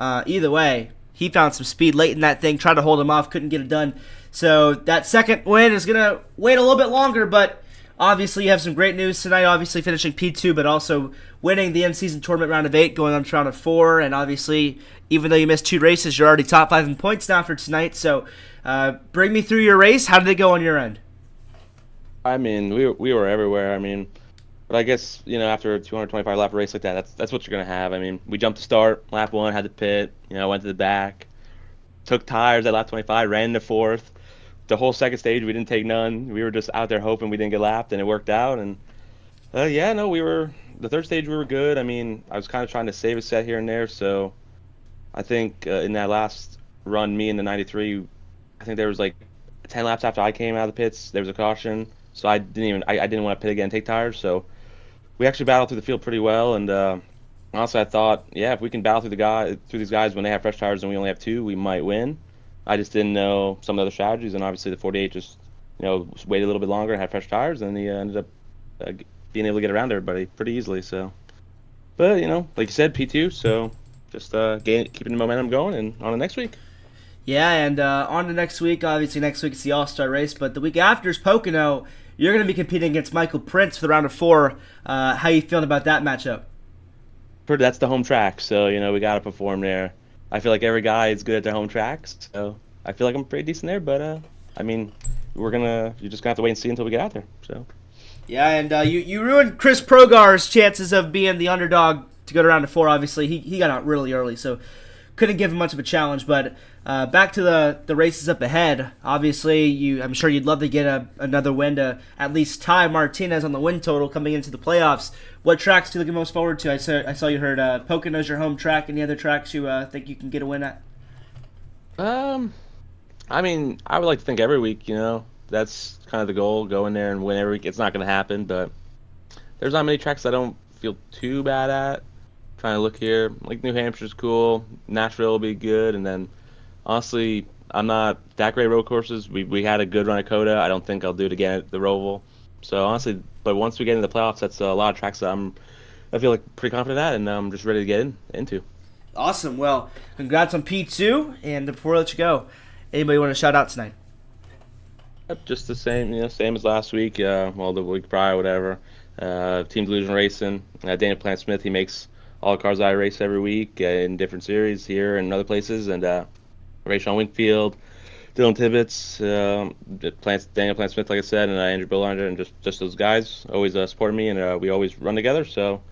Either way, he found some speed late in that thing, tried to hold him off, couldn't get it done. So that second win is going to wait a little bit longer, but obviously you have some great news tonight, obviously finishing P2, but also winning the in-season tournament round of 8, going on to round of 4, and obviously, even though you missed 2 races, you're already top 5 in points now for tonight. So bring me through your race. How did it go on your end? I mean, we were everywhere. I mean, but I guess, after a 225 lap race like that, that's what you're going to have. I mean, we jumped to start, lap 1, had to pit, went to the back, took tires at lap 25, ran the 4th. The whole second stage, we didn't take none. We were just out there hoping we didn't get lapped, and it worked out. And, the third stage, we were good. I mean, I was kind of trying to save a set here and there, so I think in that last run, me and the 93, I think there was like 10 laps after I came out of the pits, there was a caution, so I didn't want to pit again and take tires, so we actually battled through the field pretty well, and honestly, I thought, if we can battle through these guys when they have fresh tires and we only have 2, we might win. I just didn't know some of the other strategies, and obviously the 48 just, waited a little bit longer and had fresh tires, and he ended up being able to get around everybody pretty easily. So, but like you said, P2, so just keeping the momentum going and on to next week. Yeah, and on to next week. Obviously, next week it's the All-Star race, but the week after is Pocono. You're going to be competing against Michael Prince for the round of 4. How you feeling about that matchup? That's the home track, so we got to perform there. I feel like every guy is good at their home tracks, so I feel like I'm pretty decent there. But I mean, you're just gonna have to wait and see until we get out there. So. Yeah, and you ruined Chris Progar's chances of being the underdog to go to round of 4. Obviously, he got out really early, so couldn't give him much of a challenge. But back to the races up ahead. Obviously, I'm sure you'd love to get another win to at least tie Martinez on the win total coming into the playoffs. What tracks do you look most forward to? I saw you heard Pocono's your home track. Any other tracks you think you can get a win at? I mean, I would like to think every week, that's kind of the goal, go in there and win every week. It's not going to happen, but there's not many tracks I don't feel too bad at. Trying to look here, like New Hampshire's cool, Nashville will be good, and then honestly, I'm not that great at road courses. We had a good run at Coda. I don't think I'll do it again at the Roval. So honestly, but once we get into the playoffs, that's a lot of tracks that I feel like pretty confident at, and I'm just ready to get into. Awesome. Well, congrats on P2, and before I let you go, anybody want to shout out tonight? Just the same, same as last week. The week prior, whatever. Team Delusion Racing. Daniel Plant Smith, he makes all the cars I race every week in different series here and other places, and Rayshon Wingfield, Dylan Tibbetts, Daniel Plant Smith, like I said, and Andrew Billander, and just those guys always supported me, and we always run together. So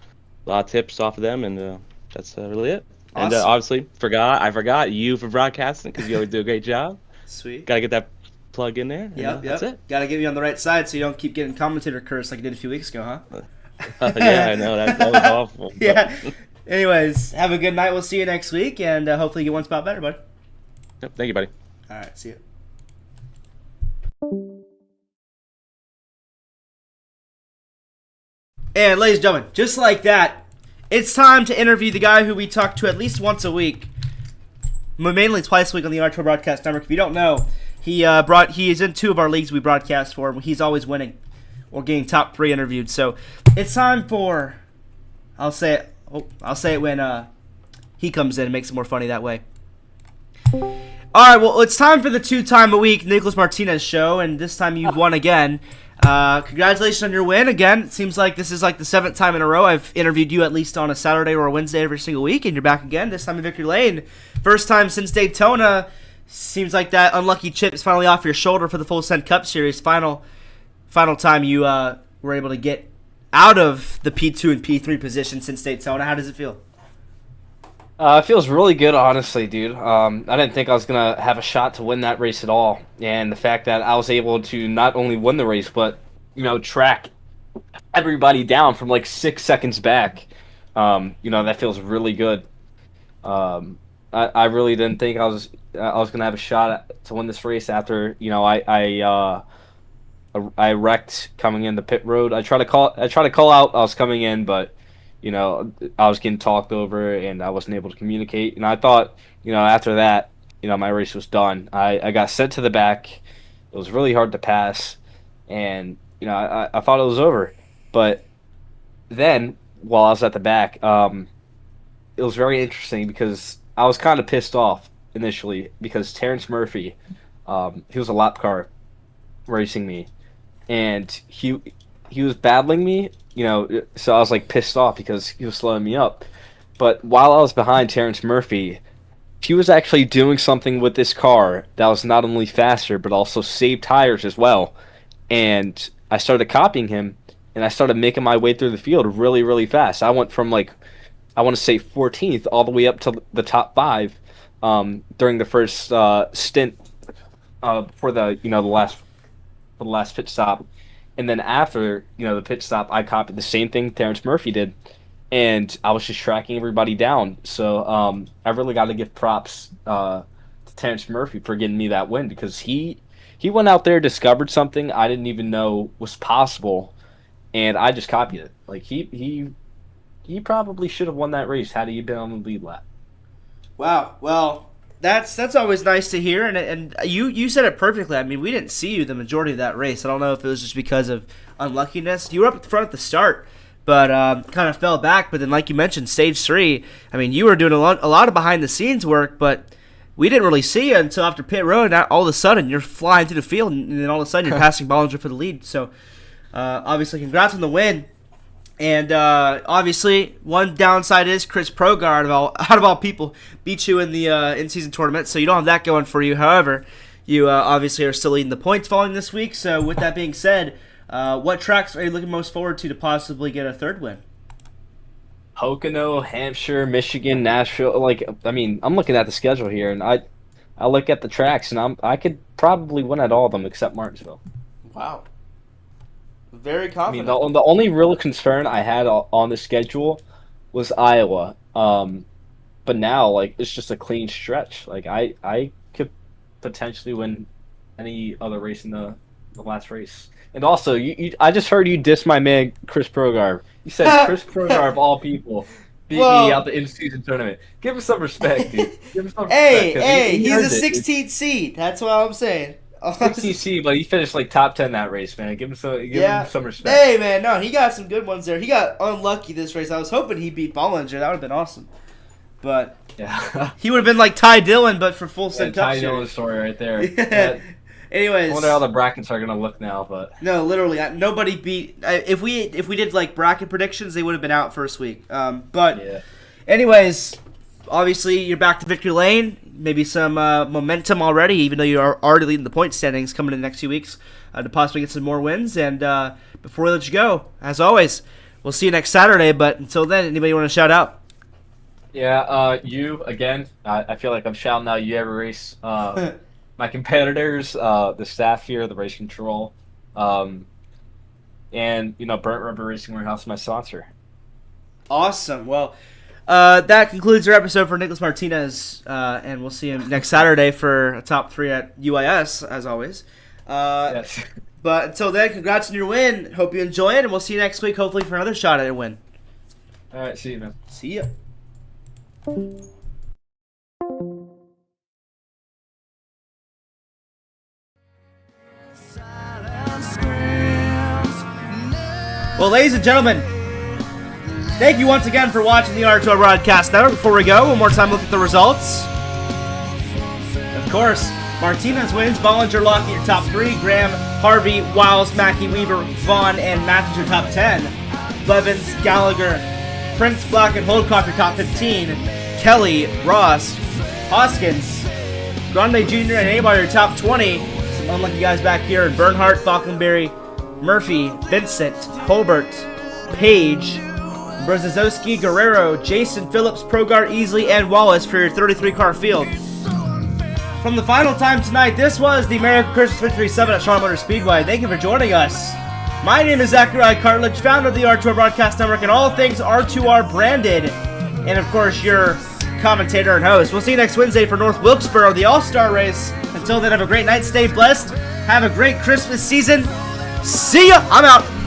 a lot of tips off of them, and that's really it. Awesome. And obviously, I forgot you for broadcasting because you always do a great job. Sweet. Got to get that plug in there. Yep. That's it. Got to get you on the right side so you don't keep getting commentator curse like you did a few weeks ago, huh? Yeah, I know. That was awful. Yeah. Anyways, have a good night. We'll see you next week, and hopefully you get one spot better, bud. Yep. Thank you, buddy. All right. See you. And ladies and gentlemen, just like that, it's time to interview the guy who we talk to at least once a week, mainly twice a week on the R2 Broadcast Network. If you don't know, he is in 2 of our leagues we broadcast for, and he's always winning or getting top 3 interviewed. So it's time for, I'll say it when he comes in and makes it more funny that way. All right, well, it's time for the 2-time-a-week Nicholas Martinez show, and this time you've won again. Congratulations on your win again. It seems like this is like the 7th time in a row I've interviewed you at least on a Saturday or a Wednesday every single week, and you're back again, this time in Victory Lane. First time since Daytona. Seems like that unlucky chip is finally off your shoulder for the Full Send Cup Series. Final time you were able to get out of the P2 and P3 position since Daytona. How does it feel? It feels really good, honestly, dude. I didn't think I was going to have a shot to win that race at all. And the fact that I was able to not only win the race, but, track everybody down from like 6 seconds back, that feels really good. I really didn't think I was going to have a shot to win this race after, I wrecked coming in the pit road. I tried to call out I was coming in, but I was getting talked over and I wasn't able to communicate. And I thought, after that, my race was done. I got sent to the back. It was really hard to pass, and I thought it was over. But then, while I was at the back, it was very interesting because I was kind of pissed off initially because Terrence Murphy, he was a lap car racing me, and he was battling me, so I was like pissed off because he was slowing me up. But while I was behind Terrence Murphy, he was actually doing something with this car that was not only faster but also saved tires as well. And I started copying him, and I started making my way through the field really, really fast. I went from I want to say 14th all the way up to the top 5 during the first stint for the last pit stop. And then after the pit stop, I copied the same thing Terrence Murphy did, and I was just tracking everybody down. So I really got to give props to Terrence Murphy for getting me that win, because he went out there, discovered something I didn't even know was possible, and I just copied it. Like he probably should have won that race had he been on the lead lap. Wow. Well, that's always nice to hear, and you said it perfectly. I mean, we didn't see you the majority of that race. I don't know if it was just because of unluckiness. You were up at the front at the start, but kind of fell back. But then, like you mentioned, stage 3, I mean, you were doing a lot of behind-the-scenes work, but we didn't really see you until after pit road, and all of a sudden, you're flying through the field, and then all of a sudden, you're passing Bollinger for the lead. So, obviously, congrats on the win. And obviously, one downside is Chris Progar, out of all people, beat you in the in-season tournament, so you don't have that going for you. However, you obviously are still leading the points following this week. So with that being said, what tracks are you looking most forward to possibly get a third win? Pocono, Hampshire, Michigan, Nashville. I'm looking at the schedule here, and I look at the tracks, and I could probably win at all of them except Martinsville. Wow. Very confident. I mean, the only real concern I had on the schedule was Iowa. But now, it's just a clean stretch. I could potentially win any other race in the last race. And also, I just heard you diss my man Chris Progar. You said Chris Progar of all people beat me out the in-season tournament. Give him some respect, dude. Give him some respect. Hey, he's a 16th seed. That's what I'm saying. 16C, but he finished top 10 that race, man. Give him some respect. Hey, man, no, he got some good ones there. He got unlucky this race. I was hoping he beat Bollinger. That would have been awesome. But yeah, he would have been like Ty Dillon, but for full Send Cup Ty Dillon story right there. Yeah. Anyways, I wonder how the brackets are gonna look now, but no, literally, nobody beat. If we did bracket predictions, they would have been out first week. But yeah. Anyways, obviously you're back to Victory Lane. Maybe some momentum already, even though you are already leading the point standings coming in the next few weeks to possibly get some more wins. And before we let you go, as always, we'll see you next Saturday. But until then, anybody want to shout out? Yeah, you again. I feel like I'm shouting out you every race. My competitors, the staff here, the race control, and Burnt Rubber Racing Warehouse, my sponsor. Awesome. Well, that concludes our episode for Nicholas Martinez, and we'll see him next Saturday for a top 3 at UIS, as always. Yes. But until then, congrats on your win. Hope you enjoy it, and we'll see you next week, hopefully, for another shot at a win. All right, see you, man. See ya. Well, ladies and gentlemen, thank you once again for watching the R2 Broadcast Network. Before we go, one more time look at the results. Of course, Martinez wins, Bollinger, Lockyer top 3, Graham Harvey, Wiles, Mackey, Weaver, Vaughn, and Matthews your top 10. Blevins, Gallagher, Prince, Black, and Holdcroft your top 15. Kelly, Ross, Hoskins, Grande Jr., and Abar your top 20. Some unlucky guys back here. Bernhardt, Falconberry, Murphy, Vincent, Holbert, Page, Brzezowski, Guerrero, Jason, Phillips, Progar, Easley, and Wallace for your 33-car field. From the final time tonight, this was the Merica Christmas Victory 7 at Charlotte Motor Speedway. Thank you for joining us. My name is Zachary Cartledge, founder of the R2R Broadcast Network and all things R2R branded. And of course, your commentator and host. We'll see you next Wednesday for North Wilkesboro, the All-Star Race. Until then, have a great night, stay blessed, have a great Christmas season. See ya! I'm out.